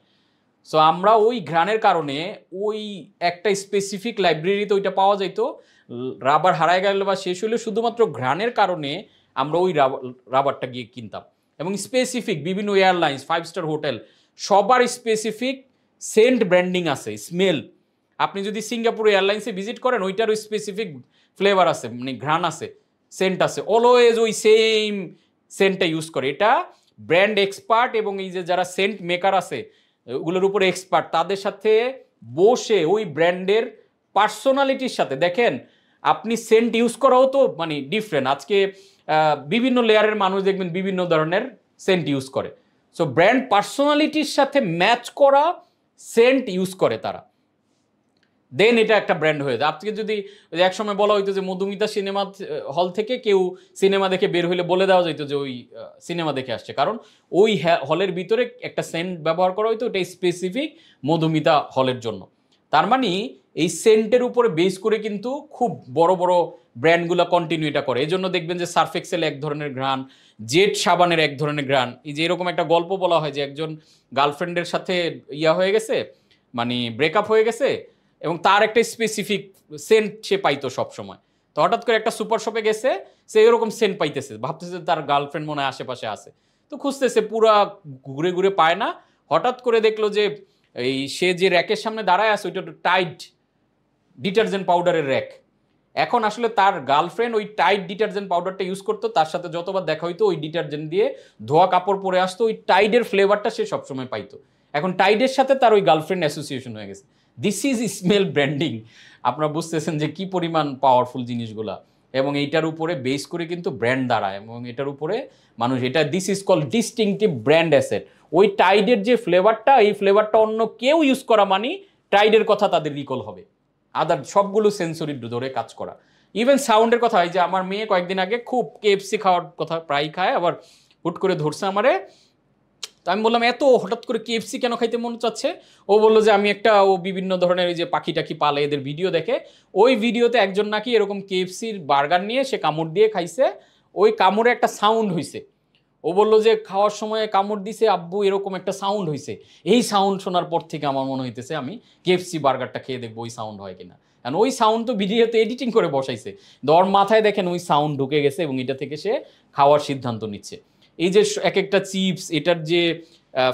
সো আমরা ওই ঘ্রাণের কারণে ওই একটা স্পেসিফিক লাইব্রেরিতে ওইটা পাওয়া যেত। রাবার হারায় গেল বা শেষ হলে শুধুমাত্র ঘ্রাণের কারণে আমরা ওই রাবারটা গিয়ে কিনতাম। এবং স্পেসিফিক বিভিন্ন এয়ারলাইন্স, 5 স্টার হোটেল, সবার স্পেসিফিক সেন্ট ব্র্যান্ডিং আছে, স্মেল। আপনি যদি সিঙ্গাপুর এয়ারলাইন্সে ভিজিট করেন, ওইটারও স্পেসিফিক ফ্লেভার আছে, মানে ঘ্রাণ আছে, সেন্ট আছে, অলওয়েজ ওই সেম সেন্টটা ইউজ করে। এটা ব্র্যান্ড এক্সপার্ট এবং এই যে যারা সেন্ট মেকার আছে ওগুলোর উপরে এক্সপার্ট, তাদের সাথে বসে ওই ব্র্যান্ডের পার্সোনালিটির সাথে, দেখেন আপনি সেন্ট ইউজ করাও তো মানে ডিফারেন্ট। আজকে বিভিন্ন লেয়ারের মানুষ দেখবেন বিভিন্ন ধরনের সেন্ট ইউজ করে। সো ব্র্যান্ড পার্সোনালিটির সাথে ম্যাচ করা সেন্ট ইউজ করে তারা, দেন এটা একটা ব্র্যান্ড হয়ে যায়। আজকে যদি এক সময় বলা হইতো যে মধুমিতা সিনেমা হল থেকে কেউ সিনেমা দেখে বের হইলে বলে দেওয়া যেত যে ওই সিনেমা দেখে আসছে, কারণ ওই হলের ভিতরে একটা সেন্ট ব্যবহার করা হইতো, ওটা স্পেসিফিক মধুমিতা হলের জন্য। তার মানে এই সেন্টের উপরে বেস করে কিন্তু খুব বড় বড় ব্র্যান্ডগুলো কন্টিনিউ এটা করে। এই জন্য দেখবেন যে সার্ফ এক্সেল এক ধরনের ঘ্রাণ, জেট সাবানের এক ধরনের ঘ্রাণ। এই যে এরকম একটা গল্প বলা হয় যে একজন গার্লফ্রেন্ডের সাথে ইয়া হয়ে গেছে, মানে ব্রেকআপ হয়ে গেছে, এবং তার একটা স্পেসিফিক সেন্ট সে পাইতো সবসময়। তো হঠাৎ করে একটা সুপার শপে গেছে, সে এরকম সেন্ট পাইতেছে, ভাবতেছে তার গার্লফ্রেন্ড মনে হয় আশেপাশে আছে, তো খুঁজতেছে, পুরা ঘুরে ঘুরে পায় না। হঠাৎ করে দেখলো যে এই সে যে র্যাকের সামনে দাঁড়ায় আছে ওইটা টাইড ডিটারজেন্ট পাউডারের র্যাক। এখন আসলে তার গার্লফ্রেন্ড ওই টাইড ডিটারজেন্ট পাউডারটা ইউজ করতো, তার সাথে যতবার দেখা হইতো ওই ডিটারজেন্ট দিয়ে ধোয়া কাপড় পরে আসতো, ওই টাইডের ফ্লেভারটা সে সবসময় পাইতো। এখন টাইডের সাথে তার ওই গার্লফ্রেন্ড অ্যাসোসিয়েশন হয়ে গেছে। This is smell branding. আপনারা বুঝতেছেন যে কি পরিমাণ পাওয়ারফুল জিনিসগুলা, এবং এইটার উপরে বেস করে কিন্তু ব্র্যান্ড দাঁড়ায়, এবং এটার উপরে মানুষ, এটা this is call distinctive brand asset. ওই টাইডের যে ফ্লেভারটা, এই ফ্লেভারটা অন্য কেউ ইউজ করা মানে টাইডের কথা তাদের রিকল হবে। আদার সবগুলো সেন্সরি ধরে কাজ করা। ইভেন সাউন্ডের কথা হয় যে আমার মেয়ে কয়েকদিন আগে খুব KFC খাওয়ার কথা প্রায় খায়, আবার হুট করে ধরছে আমারে। তো আমি বললাম এত হঠাৎ করে KFC কেন খাইতে মন চাচ্ছে? ও বললো যে আমি একটা, ও বিভিন্ন ধরনের ওই যে পাখি টাখি পালে এদের ভিডিও দেখে, ওই ভিডিওতে একজন নাকি এরকম KFCর বার্গার নিয়ে সে কামড় দিয়ে খাইছে, ওই কামড়ে একটা সাউন্ড হয়েছে। ও বললো যে খাওয়ার সময় কামড় দিছে আব্বু, এরকম একটা সাউন্ড হয়েছে। এই সাউন্ড শোনার পর থেকে আমার মনে হইতেছে আমি KFC বার্গারটা খেয়ে দেখবো ওই সাউন্ড হয় কিনা। কারণ ওই সাউন্ড তো ভিডিওতে এডিটিং করে বসাইছে, দর মাথায় দেখেন ওই সাউন্ড ঢুকে গেছে, এবং এটা থেকে সে খাওয়ার সিদ্ধান্ত নিচ্ছে। এই যে এক একটা চিপস, এটার যে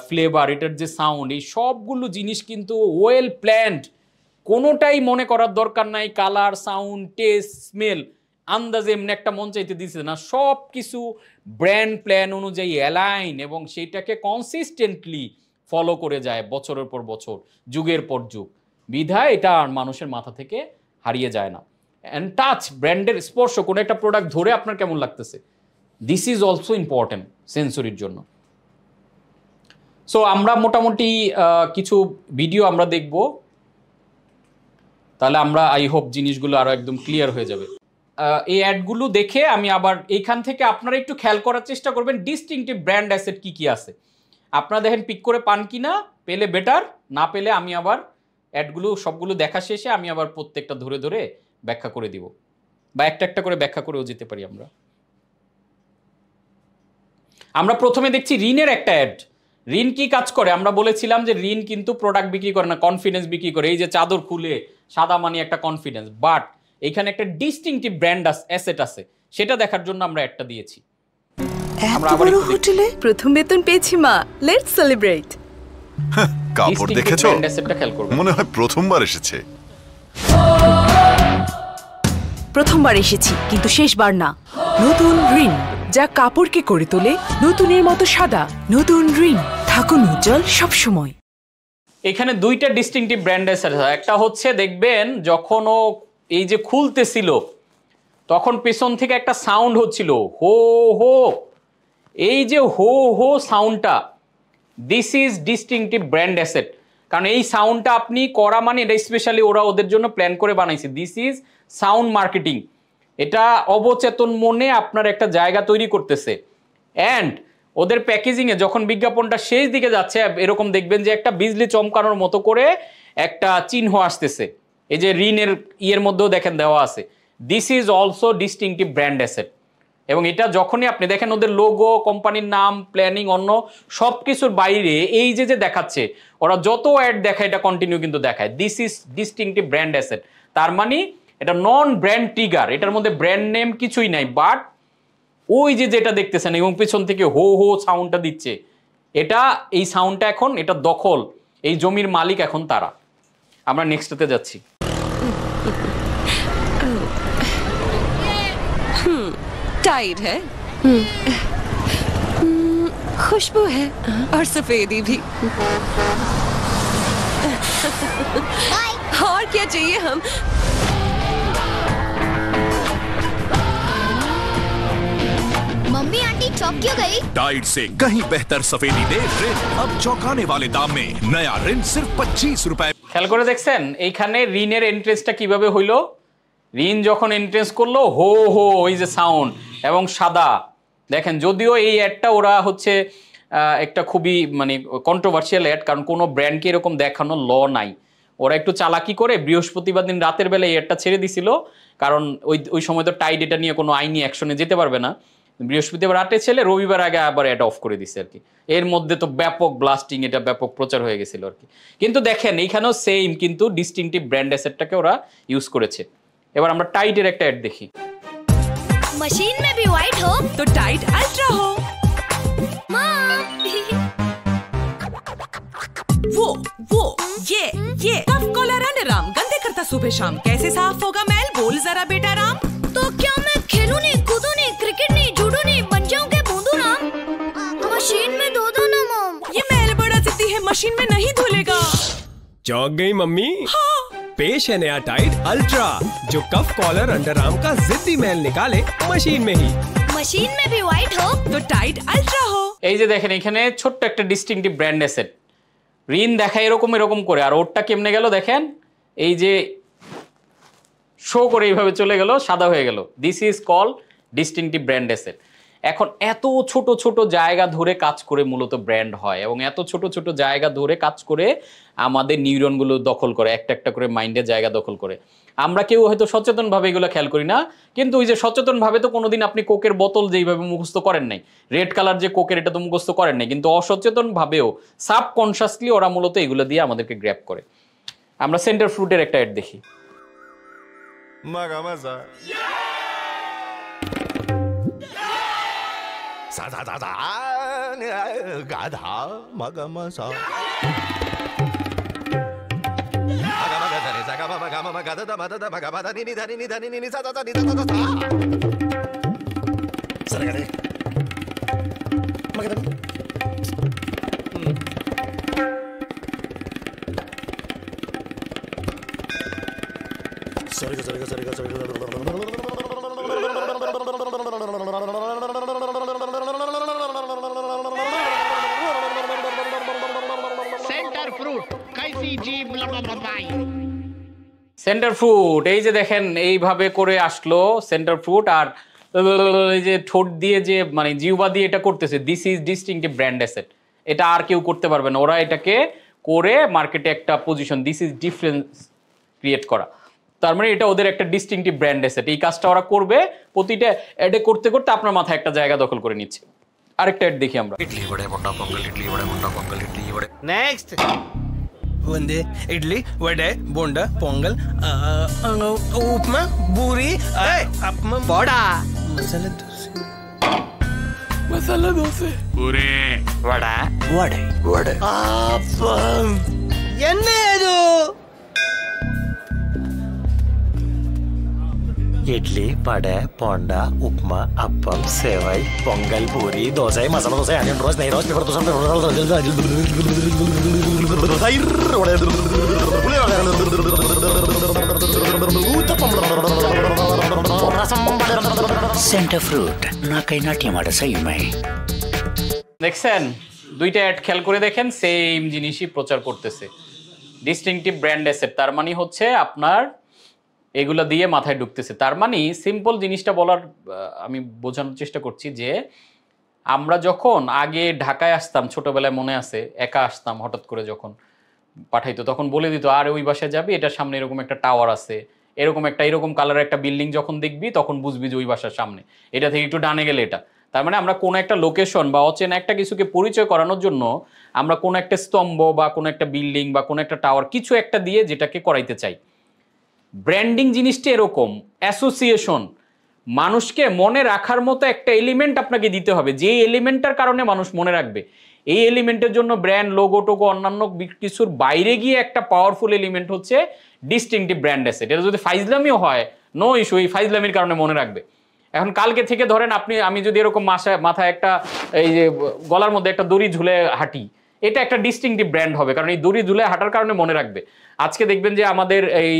ফ্লেভার, এটার যে সাউন্ড, এই সবগুলো জিনিস কিন্তু ওয়েল প্ল্যান্ড। কোনোটাই মনে করার দরকার নাই, কালার, সাউন্ড, টেস্ট, স্মেল আন্দাজে এমনি একটা মন চাইতে দিচ্ছে না, সব কিছু ব্র্যান্ড প্ল্যান অনুযায়ী অ্যালাইন, এবং সেইটাকে কনসিস্টেন্টলি ফলো করে যায় বছরের পর বছর, যুগের পর যুগ। বিধায় এটা আর মানুষের মাথা থেকে হারিয়ে যায় না। অ্যান্ড টাচ, ব্র্যান্ডের স্পর্শ, কোনো একটা প্রোডাক্ট ধরে আপনার কেমন লাগতেছে, দিস ইজ অলসো ইম্পর্টেন্ট সেন্সরির জন্য। সো আমরা মোটামুটি কিছু ভিডিও আমরা দেখব, তাহলে আমরা আই হোপ জিনিসগুলো আরো একদম ক্লিয়ার হয়ে যাবে। এই অ্যাডগুলো দেখে আমি আবার এইখান থেকে আপনারা একটু খেয়াল করার চেষ্টা করবেন ডিস্টিংটিভ ব্র্যান্ড অ্যাসেট কি কি আছে। আপনারা দেখেন পিক করে পান কিনা, পেলে বেটার, না পেলে আমি আবার অ্যাডগুলো সবগুলো দেখা শেষে আমি আবার প্রত্যেকটা ধরে ধরে ব্যাখ্যা করে দিব, বা একটা একটা করে ব্যাখ্যা করেও যেতে পারি। আমরা প্রথমে দেখছি ঋণের একটা অ্যাড। ঋণ কি কাজ করে? আমরা বলেছিলাম যে ঋণ কিন্তু প্রোডাক্ট বিক্রি করে না, কনফিডেন্স বিক্রি করে। এই যে চাদর খুলে সাদা মানি একটা কনফিডেন্স, বাট এখানে একটা ডিস্টিংটিভ ব্র্যান্ড অ্যাসেট আছে, সেটা দেখার জন্য আমরা একটা দিয়েছি। আমরা আবার একটু হোটেলে প্রথম বেতন পেয়েছি মা, লেটস সেলিব্রেট। কাপড় দেখেছো? মনে হয় প্রথমবার এসেছে। প্রথমবার এসেছি, কিন্তু শেষবার না। নতুন ঋণ, যা কাপড়কে করে তোলে নতুনের মতো সাদা। নতুন ঋণ, থাকুন উজ্জ্বল সবসময়। এখানে দুইটা ডিস্টিংটিভ ব্র্যান্ড অ্যাসেট। একটা হচ্ছে দেখবেন যখন ও এই যে খুলতেছিল তখন পেছন থেকে একটা সাউন্ড হচ্ছিল, হো হো। এই যে হো হো সাউন্ডটা, this is distinctive brand asset. কারণ এই সাউন্ডটা আপনি করা মানে এটা স্পেশালি ওরা ওদের জন্য প্ল্যান করে বানাইছে। This is sound marketing. এটা অবচেতন মনে আপনার একটা জায়গা তৈরি করতেছে। অ্যান্ড ওদের প্যাকেজিংয়ে যখন বিজ্ঞাপনটা শেষ দিকে যাচ্ছে, এরকম দেখবেন যে একটা বিজলি চমকানোর মতো করে একটা চিহ্ন আসতেছে। এই যে ঋণের ইয়ের মধ্যেও দেখেন দেওয়া আছে, this is also distinctive brand asset. এবং এটা যখনই আপনি দেখেন ওদের লোগো, কোম্পানির নাম, প্ল্যানিং, অন্য সব কিছুর বাইরে এই যে দেখাচ্ছে, ওরা যত অ্যাড দেখায় এটা কন্টিনিউ কিন্তু দেখায়। This is distinctive brand asset. তার মানে এটা নন ব্র্যান্ড ট্রিগার, এটার মধ্যে ব্র্যান্ড নেম কিছুই নাই, বাট ওই যে যেটা দেখতেছেন এবং পেছন থেকে হো হো সাউন্ডটা দিচ্ছে, এটা এই সাউন্ডটা এখন এটা দখল, এই জমির মালিক এখন তারা। আমরা নেক্সটতে যাচ্ছি। टाइड है खुशबू है और सफेदी भी। और क्या चाहिए हम? मम्मी आंटी चौक क्यों गई? टाइड से कहीं बेहतर सफेदी दे रिन अब चौंकाने वाले दाम में। नया रिन सिर्फ 25 रुपए। খেয়াল করে দেখছেন এইখানে ঋণের এন্ট্রেন্সটা কিভাবে হইলো? ঋণ যখন এন্ট্রেন্স করলো হো হো ওই যে সাউন্ড এবং সাদা দেখেন, যদিও এই অ্যাডটা ওরা হচ্ছে একটা খুবই মানে কন্ট্রোভার্সিয়াল অ্যাড, কারণ কোনো ব্র্যান্ডকে এরকম দেখানোর ল নাই। ওরা একটু চালাকি করে বৃহস্পতিবার দিন রাতের বেলা এই অ্যাডটা ছেড়ে দিছিল, কারণ ওই সময় তো টাইড এটা নিয়ে কোনো আইনি অ্যাকশনে যেতে পারবে না। বৃহস্পতিবার রাতে ছেলে রবিবার আগে আবার এটা অফ করে দিছে আর কি। এর মধ্যে তো ব্যাপক ব্লাস্টিং, এটা ব্যাপক প্রচার হয়ে গেছিল আর কি। কিন্তু দেখেন এইখানেও সেম কিন্তু ডিস্টিংটিভ ব্র্যান্ড অ্যাসেটটাকে ওরা ইউজ করেছে। এবার আমরা টাইটের একটা অ্যাড দেখি। मशीन में भी व्हाइट हो तो टाइड अल्ट्रा हो। वो ये कफ कॉलर अंडरआर्म गंदे करता सुबह शाम, कैसे साफ होगा मैल बोल जरा बेटा राम। तो क्या मैं खेलूं नहीं, कूदूं नहीं, क्रिकेट नहीं, जूडो नहीं, बन जाऊं क्या बूंदू राम? मशीन में धो दो ना मॉम। ये मैल बड़ा जिद्दी है, मशीन में नहीं धुलेगा। चौंक गई मम्मी? हाँ। पेश है नया टाइड अल्ट्रा जो कफ कॉलर अंडरआर्म का जिद्दी मैल निकाले मशीन में ही। मशीन में भी व्हाइट हो तो टाइड अल्ट्रा हो। এই যে দেখেন এখানে ছোট্ট একটা ডিস্টিংটিভ ব্র্যান্ড অ্যাসেট, ঋণ দেখা এরকম এরকম করে, আর ওরটা কেমনে গেল দেখেন, এই যে শো করে এইভাবে চলে গেল, সাদা হয়ে গেল। This is call distinctive brand asset. এখন এত ছোট ছোট জায়গা ধরে কাজ করে মূলত ব্র্যান্ড হয়, এবং এত ছোট ছোট জায়গা ধরে কাজ করে আমাদের নিউরনগুলো দখল করে, একটা একটা করে মাইন্ডের জায়গা দখল করে। আমরা কেউ হয়তো সচেতনভাবে এগুলো খেয়াল করি না, কিন্তু ওই যে সচেতনভাবে তো কোনোদিন আপনি কোকের বোতল যেইভাবে মুখস্থ করেন নাই, রেড কালার যে কোকের এটা তো মুখস্থ করেন নাই, কিন্তু অসচেতনভাবেও সাবকনশাসলি ওরা মূলত এগুলো দিয়ে আমাদেরকে গ্র্যাব করে। আমরা সেন্টার ফ্রুটের একটা অ্যাড দেখি। গাধা মাগামাসা সেন্টার ফ্রুট এই যে দেখেন এইভাবে করে আসলো সেন্টার ফ্রুট, আর এই যে ঠোঁট দিয়ে যে মানে জিহ্বা দিয়ে এটা করতেছে, this is distinctive brand asset. এটা আর কেউ করতে পারবে না, ওরা এটাকে করে মার্কেটে একটা position, this is difference create করা। তার মানে এটা ওদের একটা ডিস্টিংটিভ ব্র্যান্ড অ্যাসেট। এই কাজটা ওরা করবে, প্রতিটা অ্যাডে করতে করতে আপনার মাথায় একটা জায়গা দখল করে নিচ্ছে। আরেকটা অ্যাড দেখি আমরা। ইডলি বড়ে মোটা পঙ্গল, ইডলি বড়ে মোটা পঙ্গল, ইডলি বড়ে। नेक्स्ट वंदे इडली वडे बोंडा पोंगल उपमा पूरी अपमा बड़ा मसाला डोसे पूरी वड़ा वडे वडे अप्पम ಎನ್ನೇದು इडली वडे पोंडा उपमा अप्पम सेवई पोंगल पूरी दोसा मसाला दोसा अनियन रोस्ट नहीं roast paper dosa centre fruit ना कहीं ना टिमाटर सही में দেখছেন দুইটা অ্যাড খেয়াল করে দেখেন, সেম জিনিসই প্রচার করতেছে, ডিস্টিংটিভ ব্র্যান্ড অ্যাসেট। তার মানে হচ্ছে আপনার এগুলো দিয়ে মাথায় ঢুকতেছে। তার মানে সিম্পল জিনিসটা বলার আমি বোঝানোর চেষ্টা করছি যে আমরা যখন আগে ঢাকায় আসতাম, ছোটবেলায় মনে আছে, একা আসতাম, হঠাৎ করে যখন পাঠাইতো তখন বলে দিত আর ওই বাসায় যাবি, এটার সামনে এরকম একটা টাওয়ার আছে, এরকম একটা এরকম কালারের একটা বিল্ডিং যখন দেখবি তখন বুঝবি যে ওই বাসার সামনে, এটা থেকে একটু ডানে গেলে এটা। তার মানে আমরা কোনো একটা লোকেশন বা অচেনা একটা কিছুকে পরিচয় করানোর জন্য আমরা কোনো একটা স্তম্ভ বা কোনো একটা বিল্ডিং বা কোনো একটা টাওয়ার কিছু একটা দিয়ে যেটাকে করাইতে চাই। ব্র্যান্ডিং জিনিসটা এরকম, অ্যাসোসিয়েশন, মানুষকে মনে রাখার মতো একটা এলিমেন্ট আপনাকে দিতে হবে, যে এলিমেন্টটার কারণে মানুষ মনে রাখবে। এই এলিমেন্টের জন্য ব্র্যান্ড, লোগো টোগো অন্যান্য কিছুর বাইরে গিয়ে একটা পাওয়ারফুল এলিমেন্ট হচ্ছে ডিস্টিংটিভ ব্র্যান্ড অ্যাসেট। এটা যদি ফাইজলামিও হয় নো ইস্যু, এই ফাইজলামির কারণে মনে রাখবে। এখন কালকে থেকে ধরেন আমি যদি এরকম মাথায় একটা এই যে গলার মধ্যে একটা দড়ি ঝুলে হাঁটি, এটা একটা ডিস্টিংটিভ ব্র্যান্ড হবে, কারণ এই দড়ি ঝুলে হাঁটার কারণে মনে রাখবে। আজকে দেখবেন যে আমাদের এই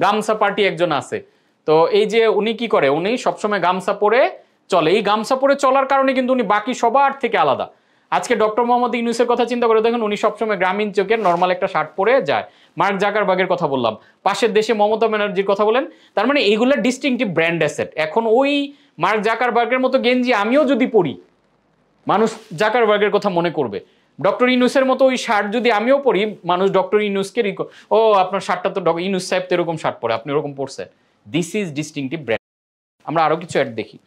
গামছা পার্টি একজন আছে, তো এই যে উনি কি করে, উনি সবসময় গামছা পরে চলে। এই গামছা পরে চলার কারণে কিন্তু উনি বাকি সবার থেকে আলাদা। আজকে ডক্টর মোহাম্মদ ইউনূসের কথা চিন্তা করে দেখুন, উনি সবসময় গ্রামীণ চোখের নর্মাল একটা শার্ট পরে যায়। মার্ক জাকারবার্গের কথা বললাম, পাশের দেশে মমতা ব্যানার্জির কথা বলেন, তার মানে এইগুলো ডিস্টিংটিভ ব্র্যান্ড অ্যাসেট। এখন ওই মার্ক জাকারবার্গের মতো গেঞ্জি আমিও যদি পরি, মানুষ জাকারবার্গের কথা মনে করবে। ডক্টর ইউনূসের মতো ওই শার্ট যদি আমিও পরি, মানুষ ডক্টর ইউনূসকে ও আপনার শার্টটা তো ডক্টর ইউনূস সাহেব তো এরকম শার্ট পরে, আপনি এরকম পরছেন। This is distinctive brand. আমরা আরো কিছু অ্যাড দেখি।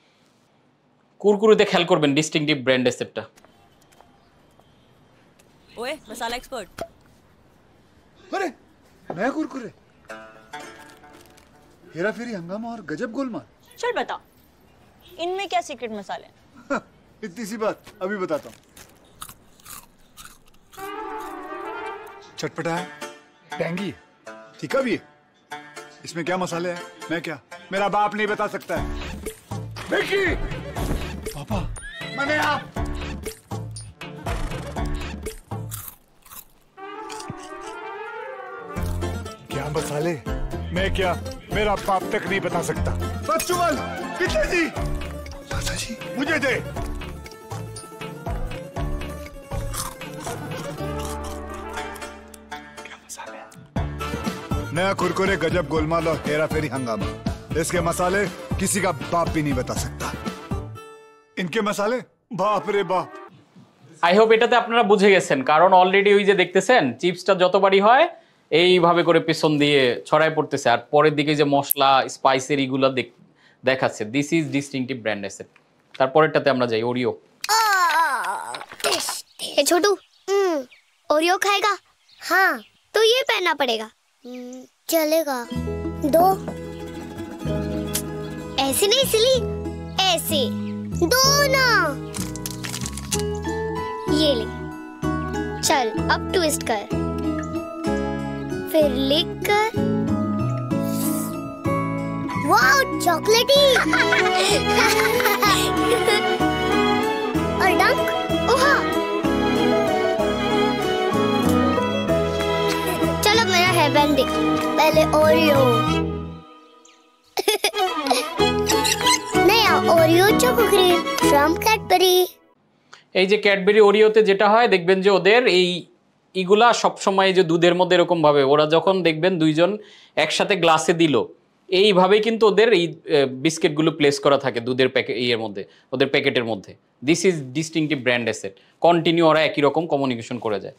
কুরকুরেতে খেয়াল করবেন ডিস্টিংটিভ ব্র্যান্ড অ্যাসেটটা। ओए मसाला एक्सपर्ट। अरे नया कुरकुरे, हेरा फेरी, हंगामा और गजब गोलमाल। चल बता, इनमें क्या सीक्रेट मसाले हैं? इतनी सी बात, अभी बताता हूँ। चटपटा है, टैंगी, तीखा भी है। इसमें क्या मसाले हैं मैं क्या, मेरा बाप नहीं बता सकता है। विकी, पापा, मैंने आप क्या मसाले, मैं क्या, मेरा बाप तक नहीं बता सकता। बच्चुअल, पिताजी, माताजी, मुझे दे। क्या मसाले? नया कुरकुरे, गजब गोलमाल और हेरा फेरी हंगामा। इसके मसाले किसी का बाप भी नहीं बता सकता। इनके मसाले बाप रे बाप। আই হোপ এটাতে আপনারা বুঝে গেছেন, কারণ অলরেডি ওই যে দেখতেছেন চিপসটা যতবারই হয় এইভাবে করে পেছন দিয়ে ছড়ায় পড়তেছে, আর পরের দিকে যে মশলা স্পাইসের এগুলো দেখাচ্ছে। This is distinctive brand asset. তারপরেরটাতে আমরা যাই, ওরিও। ए छोटू, ओरियो खाएगा? हाँ, तो ये पहनना पड़ेगा। चलेगा। दो। ऐसे नहीं सिली, ऐसे दो ना। ये ले, चल अब ट्विस्ट कर, फिर लिख कर। वाओ, चॉकलेटी। और डंक, ओहा। चलो मेरा हेयर बैंड देख, पहले ओरियो। नया Oreo choco cream from Cadbury. এই যে ক্যাডবেরি ওরিওতে যেটা হয় দেখবেন যে ওদের এইগুলা সবসময় যে দুধের মধ্যে এরকম ভাবে ওরা যখন দেখবেন দুইজন একসাথে গ্লাসে দিল, এইভাবেই কিন্তু ওদের এই বিস্কিটগুলো প্লেস করা থাকে দুধের এর মধ্যে, ওদের প্যাকেটের মধ্যে। This is distinctive brand asset. Continue ওরা একই রকম কমিউনিকেশন করে যায়।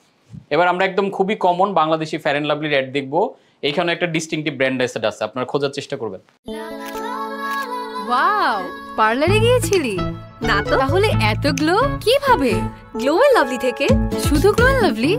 এবার আমরা একদম খুবই কমন বাংলাদেশি ফেয়ার অ্যান্ড লাভলির অ্যাড দেখবো। এইখানে একটা ডিস্টিংটিভ ব্র্যান্ড অ্যাসেট আছে, আপনারা খোঁজার চেষ্টা করবেন। ওয়াও, পার্লারে গিয়েছিলি না তো? তাহলে এত গ্লো কিভাবে? গ্লো এন্ড লাভলি থেকে। শুধু গ্লো এন্ড লাভলি?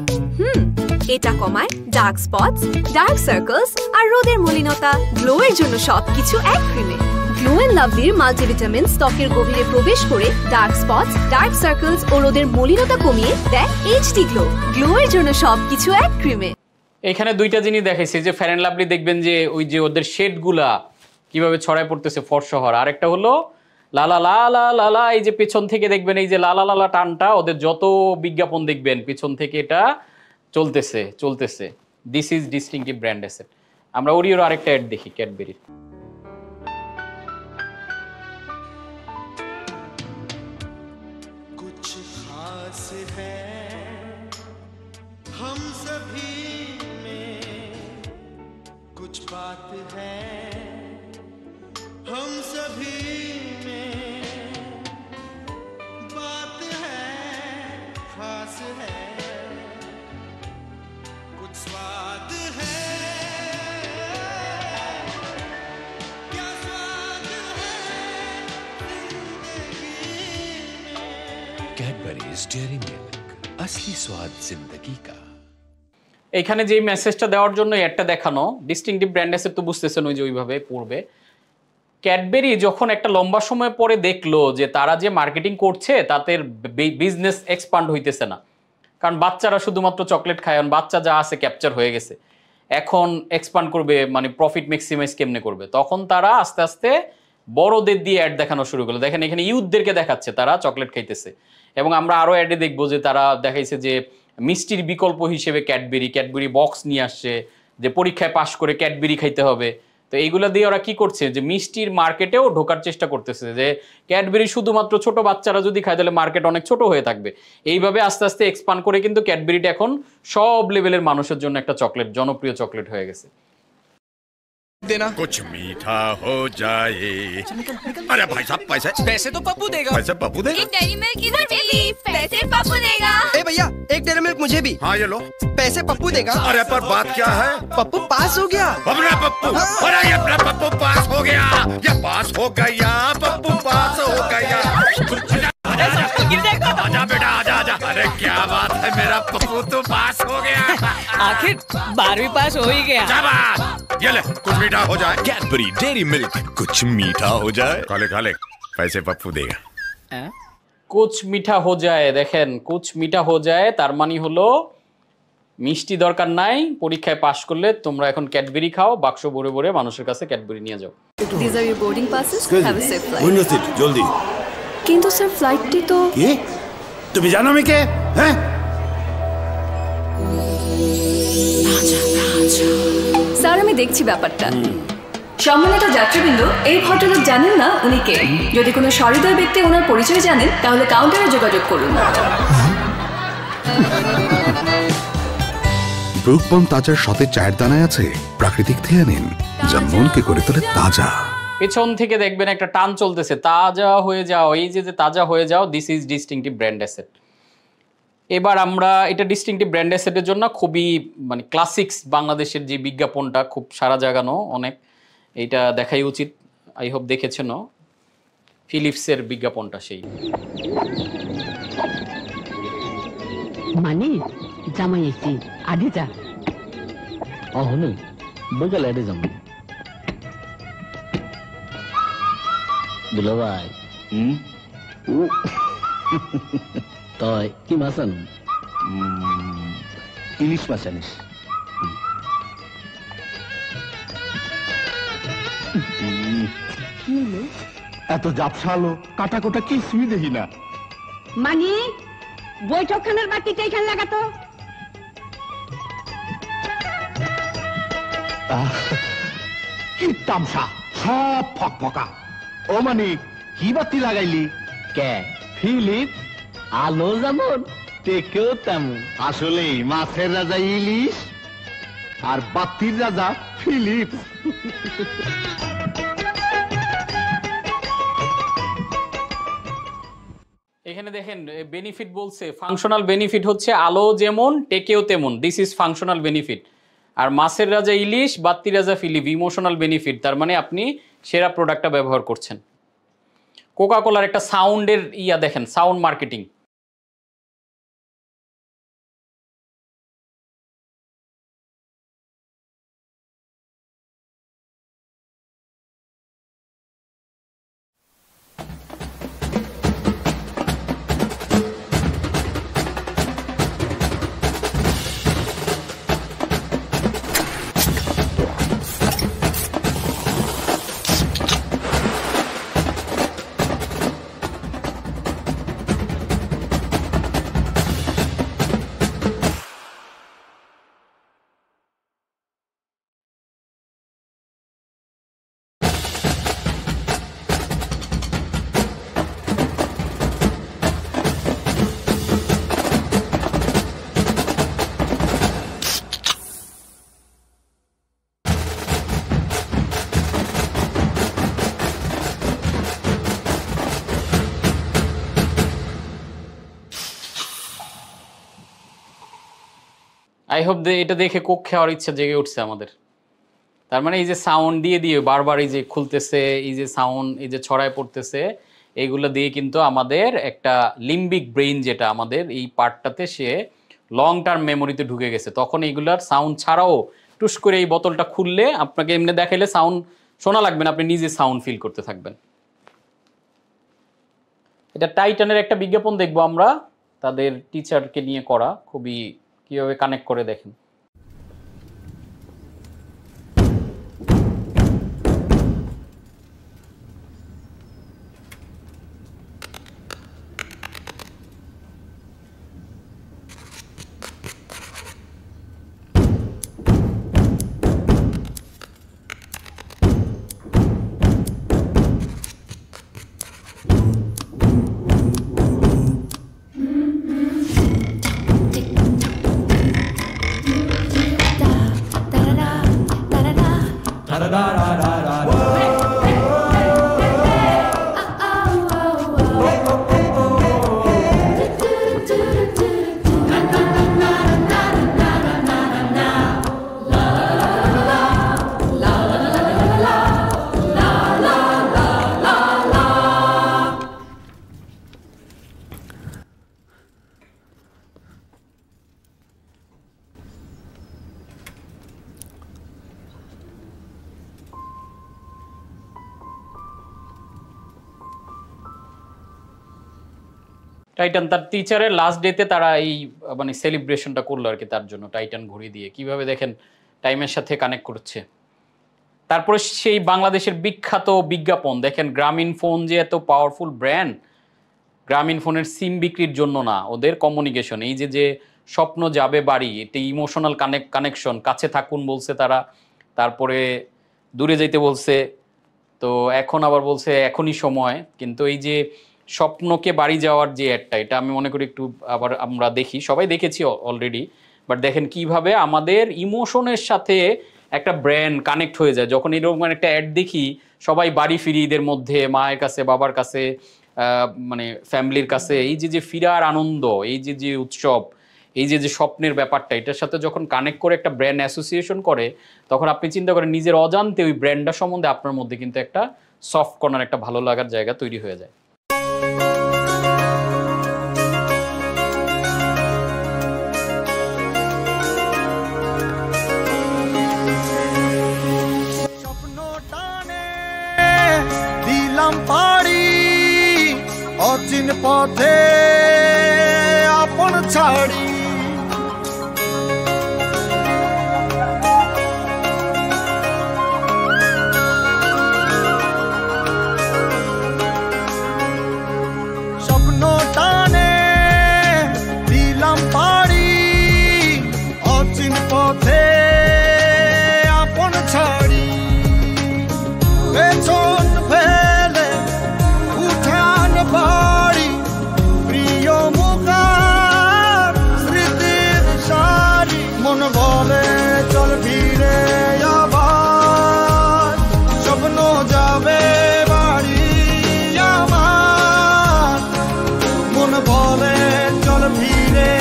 এটা কমায় ডার্ক স্পটস, ডার্ক সার্কেলস আর রোদের মলিনতা। গ্লো এর জন্য সবকিছু এক ক্রিমে। গ্লো এন্ড লাভলির মাল্টিভিটামিন ত্বকের গভীরে প্রবেশ করে ডার্ক স্পটস, ডার্ক সার্কেলস ও রোদের মলিনতা কমিয়ে দেয় এইচডি গ্লো। গ্লো এর জন্য সবকিছু এক ক্রিমে। এখানে দুইটা জিনিস দেখাইছে, যে ফেয়ার অ্যান্ড লাভলি দেখবেন যে ওই যে ওদের শেডগুলা কিভাবে ছড়ায় পড়তেছে ফর্সা হওয়ার। আরেকটা হলো লালা লালা লালা, এই যে পেছন থেকে দেখবেন এই যে লালা লালা টানটা, ওদের যত বিজ্ঞাপন দেখবেন পেছন থেকে এটা চলতেছে। This is distinctive brand asset. আমরা ওরিওর আরেকটা অ্যাড দেখি, ক্যাডবেরির। कुछ खास है हम सभी में, कुछ बात है हम सभी में, बात है खास है, कुछ स्वाद है, क्या स्वाद है जिंदगी में। कैडबरीज डेयरी मिल्क, असली स्वाद जिंदगी का। এখানে যে মেসেজটা দেওয়ার জন্য একটা দেখানো ডিস্টিংটিভ ব্র্যান্ড অ্যাসেট, তো বুঝতেছেন ওই যে ওইভাবে পড়বে। ক্যাডবেরি যখন একটা লম্বা সময় পরে দেখলো যে তারা যে মার্কেটিং করছে তাতে বিজনেস এক্সপান্ড হইতেছে না, কারণ বাচ্চারা শুধুমাত্র চকলেট খায়, বাচ্চা যা আছে ক্যাপচার হয়ে গেছে, এখন এক্সপান্ড করবে মানে প্রফিট ম্যাক্সিমাইজ কেমনে করবে, তখন তারা আস্তে আস্তে বড়দের দিয়ে অ্যাড দেখানো শুরু করলো। দেখেন এখানে ইউথদেরকে দেখাচ্ছে তারা চকলেট খাইতেছে, এবং আমরা আরও অ্যাডে দেখবো যে তারা দেখাইছে যে মিষ্টির বিকল্প হিসেবে ক্যাডবেরি বক্স নিয়ে আসছে, যে পরীক্ষায় পাশ করে ক্যাডবেরি খাইতে হবে। তো এইগুলো দিয়ে ওরা কি করছে, যে মিষ্টির মার্কেটেও ঢোকার চেষ্টা করতেছে, যে ক্যাডবেরি শুধুমাত্র ছোট বাচ্চারা যদি খায় তাহলে মার্কেট অনেক ছোট হয়ে থাকবে। এইভাবে আস্তে আস্তে এক্সপান্ড করে কিন্তু ক্যাডবেরিটা এখন সব লেভেলের মানুষের জন্য একটা চকলেট, জনপ্রিয় চকলেট হয়ে গেছে। देना कुछ मीठा हो जाए। अरे भाई साहब पैसे तो पप्पू देगा। पैसे पप्पू देगा। एक डेयरी मिल्क इधर मिली, पैसे पप्पू देगा। ए भैया एक डेयरी मिल्क मुझे भी। हाँ ये लो, पैसे पप्पू देगा। अरे पर बात क्या है, पप्पू पास हो गया। अपना पप्पू, अरे ये अपना पप्पू पास हो गया, ये पास हो गया, पप्पू पास हो गया। आजा बेटा आजा आजा। अरे क्या बात है, मेरा पप्पू तो पास हो गया। आखिर 12वीं पास हो ही गया। ये ले कुछ मीठा हो जाए। कैडबरी डेयरी मिल्क, कुछ मीठा हो जाए। खाले पैसे पप्पू देगा। কুছ মিঠা হো যায়, দেখেন কুছ মিঠা হো যায় তার মানে হলো মিষ্টি দরকার নাই, পরীক্ষায় পাশ করলে তোমরা এখন ক্যাডবেরি খাও, বাক্স ভরে ভরে মানুষের কাছে ক্যাডবেরি নিয়ে যাও। These are your boarding passes. Have a safe flight. Window seat জলদি। কিন্তু স্যার ফ্লাইটটি তো কি তুমি জানো আমি কে? হ্যাঁ স্যার আমি দেখছি ব্যাপারটা। সম্মানিত যাত্রীবৃন্দ, এই ভদ্রলোক জানেন না উনি কে। যদি কোনো সহৃদয় ব্যক্তি ওনার পরিচয় জানেন তাহলে কাউন্টারে যোগাযোগ করুন। ব্রুকবন তাজার সতেজ চায়ের দানায় আছে প্রাকৃতিক থিয়ানিন, যা মনকে করে তোলে তাজা। পেছন থেকে দেখবেন একটা টান চলতেছে, তাজা হয়ে যাও। এই যে তাজা হয়ে যাও, this is distinctive brand asset. এবার আমরা এটা ডিস্টিংটিভ ব্র্যান্ড অ্যাসেটের জন্য খুবই মানে ক্লাসিক্স বাংলাদেশের যে বিজ্ঞাপনটা খুব সারা জাগানো অনেক, এইটা দেখাই উচিত। আই হোপ দেখেছেন ফিলিপসের বিজ্ঞাপনটা। সেই মানে জামাই এসছি আদি যা অহনু বগল এডে যাম দুলা ভাই তই কি মাছ আনো? ইলিশ মাছ আনিস। এত জাপসালো কাটা কোটা কিছুই দেখি না। মানে বৈঠকখানার বাতিটা এখানে লাগাতো। কি তামসা, সব ফকফকা। ও মানে কি বাতি লাগাইলি? কে ফিলিপ? আলো যেমন টেকেও তেমন। আসলে মাছের রাজা ইলিশ আর বাতির রাজা ফিলিপ। এখানে দেখেন বেনিফিট বলছে, ফাংশনাল বেনিফিট হচ্ছে আলো যেমন টেকেও তেমন, দিস ইজ ফাংশনাল বেনিফিট। আর মাছের রাজা ইলিশ, বাত্তির রাজা ফিলিপ ইমোশনাল বেনিফিট, তার মানে আপনি সেরা প্রোডাক্টটা ব্যবহার করছেন। কোকা কোলার একটা সাউন্ডের দেখেন, সাউন্ড মার্কেটিং। আই হোপ এটা দেখে কোক খাওয়ার ইচ্ছা জেগে উঠছে আমাদের। তার মানে এই যে সাউন্ড দিয়ে দিয়ে বারবার এই যে খুলতেছে, এই যে সাউন্ড এই যে ছড়ায় পড়তেছে, এইগুলো দিয়ে কিন্তু আমাদের একটা লিম্বিক ব্রেইন যেটা আমাদের এই পার্টটাতে সে লং টার্ম মেমোরিতে ঢুকে গেছে। তখন এইগুলার সাউন্ড ছাড়াও টুস করে এই বোতলটা খুললে আপনাকে এমনি দেখাইলে সাউন্ড শোনা লাগবে না, আপনি নিজে সাউন্ড ফিল করতে থাকবেন। এটা টাইটানের একটা বিজ্ঞাপন দেখবো আমরা, তাদের টিচারকে নিয়ে করা, খুবই কিভাবে কানেক্ট করে দেখেন। টাইটান তার টিচারের লাস্ট ডেতে তারা এই মানে সেলিব্রেশনটা করলো আর কি, তার জন্য টাইটান ঘুরিয়ে দিয়ে কিভাবে দেখেন টাইমের সাথে কানেক্ট করছে। তারপরে সেই বাংলাদেশের বিখ্যাত বিজ্ঞাপন দেখেন, গ্রামীণ ফোন যে এত পাওয়ারফুল ব্র্যান্ড, গ্রামীণ ফোনের সিম বিক্রির জন্য না, ওদের কমিউনিকেশন, এই যে স্বপ্ন যাবে বাড়ি, এটা ইমোশনাল কানেকশন, কাছে থাকুন বলছে তারা, তারপরে দূরে যাইতে বলছে, তো এখন আবার বলছে এখনই সময়। কিন্তু এই যে স্বপ্নকে বাড়ি যাওয়ার যে অ্যাডটা, এটা আমি মনে করি একটু আবার আমরা দেখি, সবাই দেখেছি অলরেডি, বাট দেখেন কিভাবে আমাদের ইমোশনের সাথে একটা ব্র্যান্ড কানেক্ট হয়ে যায়। যখন এরকম একটা অ্যাড দেখি, সবাই বাড়ি ফিরি, ঈদের মধ্যে মায়ের কাছে, বাবার কাছে, মানে ফ্যামিলির কাছে, এই যে ফিরার আনন্দ, এই যে উৎসব, এই যে স্বপ্নের ব্যাপারটা, এটার সাথে যখন কানেক্ট করে একটা ব্র্যান্ড অ্যাসোসিয়েশন করে, তখন আপনি চিন্তা করেন নিজের অজান্তে ওই ব্র্যান্ডটা সম্বন্ধে আপনার মধ্যে কিন্তু একটা সফট কর্নার, একটা ভালো লাগার জায়গা তৈরি হয়ে যায়। দিলাম পাড়ি অচিন পথে আপন ছাড়ি, স্বপ্ন টানে দিলাম পাড়ি অচিন পথে আপন ছাড়ি, পেছন ফেলে উঠান বাড়ি প্রিয় মুখার স্মৃতির সারি, মন বলে চল ফিরে আবার, স্বপ্ন যাবে বাড়ি আমার, মন বলে চল ফিরে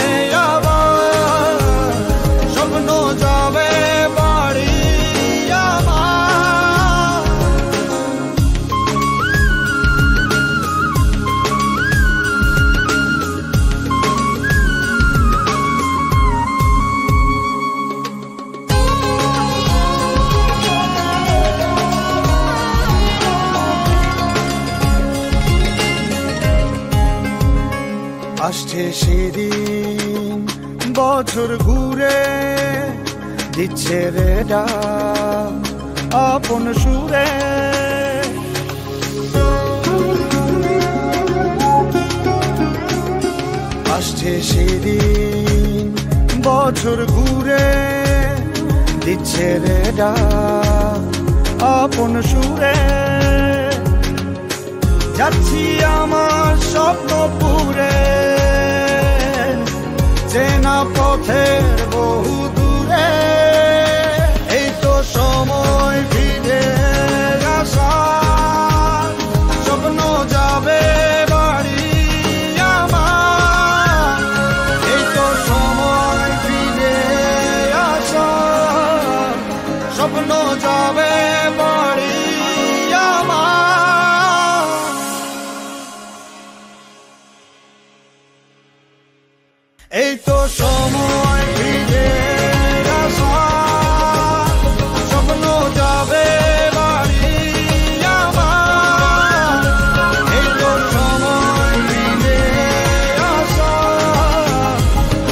আবার, স্বপ্ন যাবে বাড়ি আমার। আসছে সেদিন বছর ঘুরে দিচ্ছে রে ডাক আপন সুরে, আসছে সেদিন বছর ঘুরে দিচ্ছে রে ডাক আপন সুরে, যাচ্ছি আমার স্বপ্নপুরে চেনা পথের বহু দূরে, এই তো সময় ফিরে আসা, স্বপ্ন যাবে বাড়ি আমার, এই তো সময় ফিরে আসা, স্বপ্ন যাবে বাড়ি আমার। এই তো সময় ফিরে আসা, স্বপ্ন যাবে বাড়ি আমার, এই তো সময় ফিরে আসা,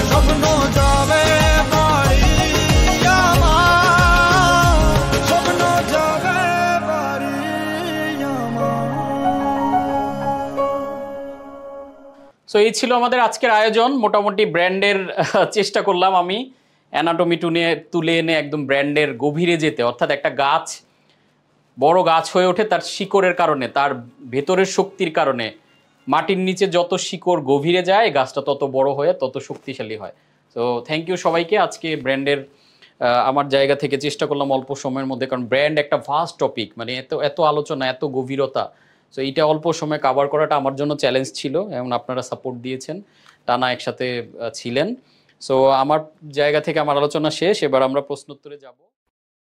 স্বপ্ন যাবে বাড়ি আমার, স্বপ্ন যাবে বাড়ি আমার। সো এই ছিল আমাদের আজকের আয়োজন। মোটামুটি ব্র্যান্ডের চেষ্টা করলাম আমি অ্যানাটমি তুলে এনে একদম ব্র্যান্ডের গভীরে যেতে, অর্থাৎ একটা গাছ বড় গাছ হয়ে ওঠে তার শিকড়ের কারণে, তার ভেতরের শক্তির কারণে। মাটির নিচে যত শিকড় গভীরে যায় গাছটা তত বড় হয়ে তত শক্তিশালী হয়। তো থ্যাংক ইউ সবাইকে। আজকে ব্র্যান্ডের আমার জায়গা থেকে চেষ্টা করলাম অল্প সময়ের মধ্যে, কারণ ব্র্যান্ড একটা ভাস্ট টপিক, মানে এত আলোচনা, এত গভীরতা। সো এইটা অল্প সময় কভার করাটা আমার জন্য চ্যালেঞ্জ ছিল এবং আপনারা সাপোর্ট দিয়েছেন, টানা একসাথে ছিলেন। সো আমার জায়গা থেকে আমার আলোচনা শেষ, এবার আমরা প্রশ্নোত্তরে যাব।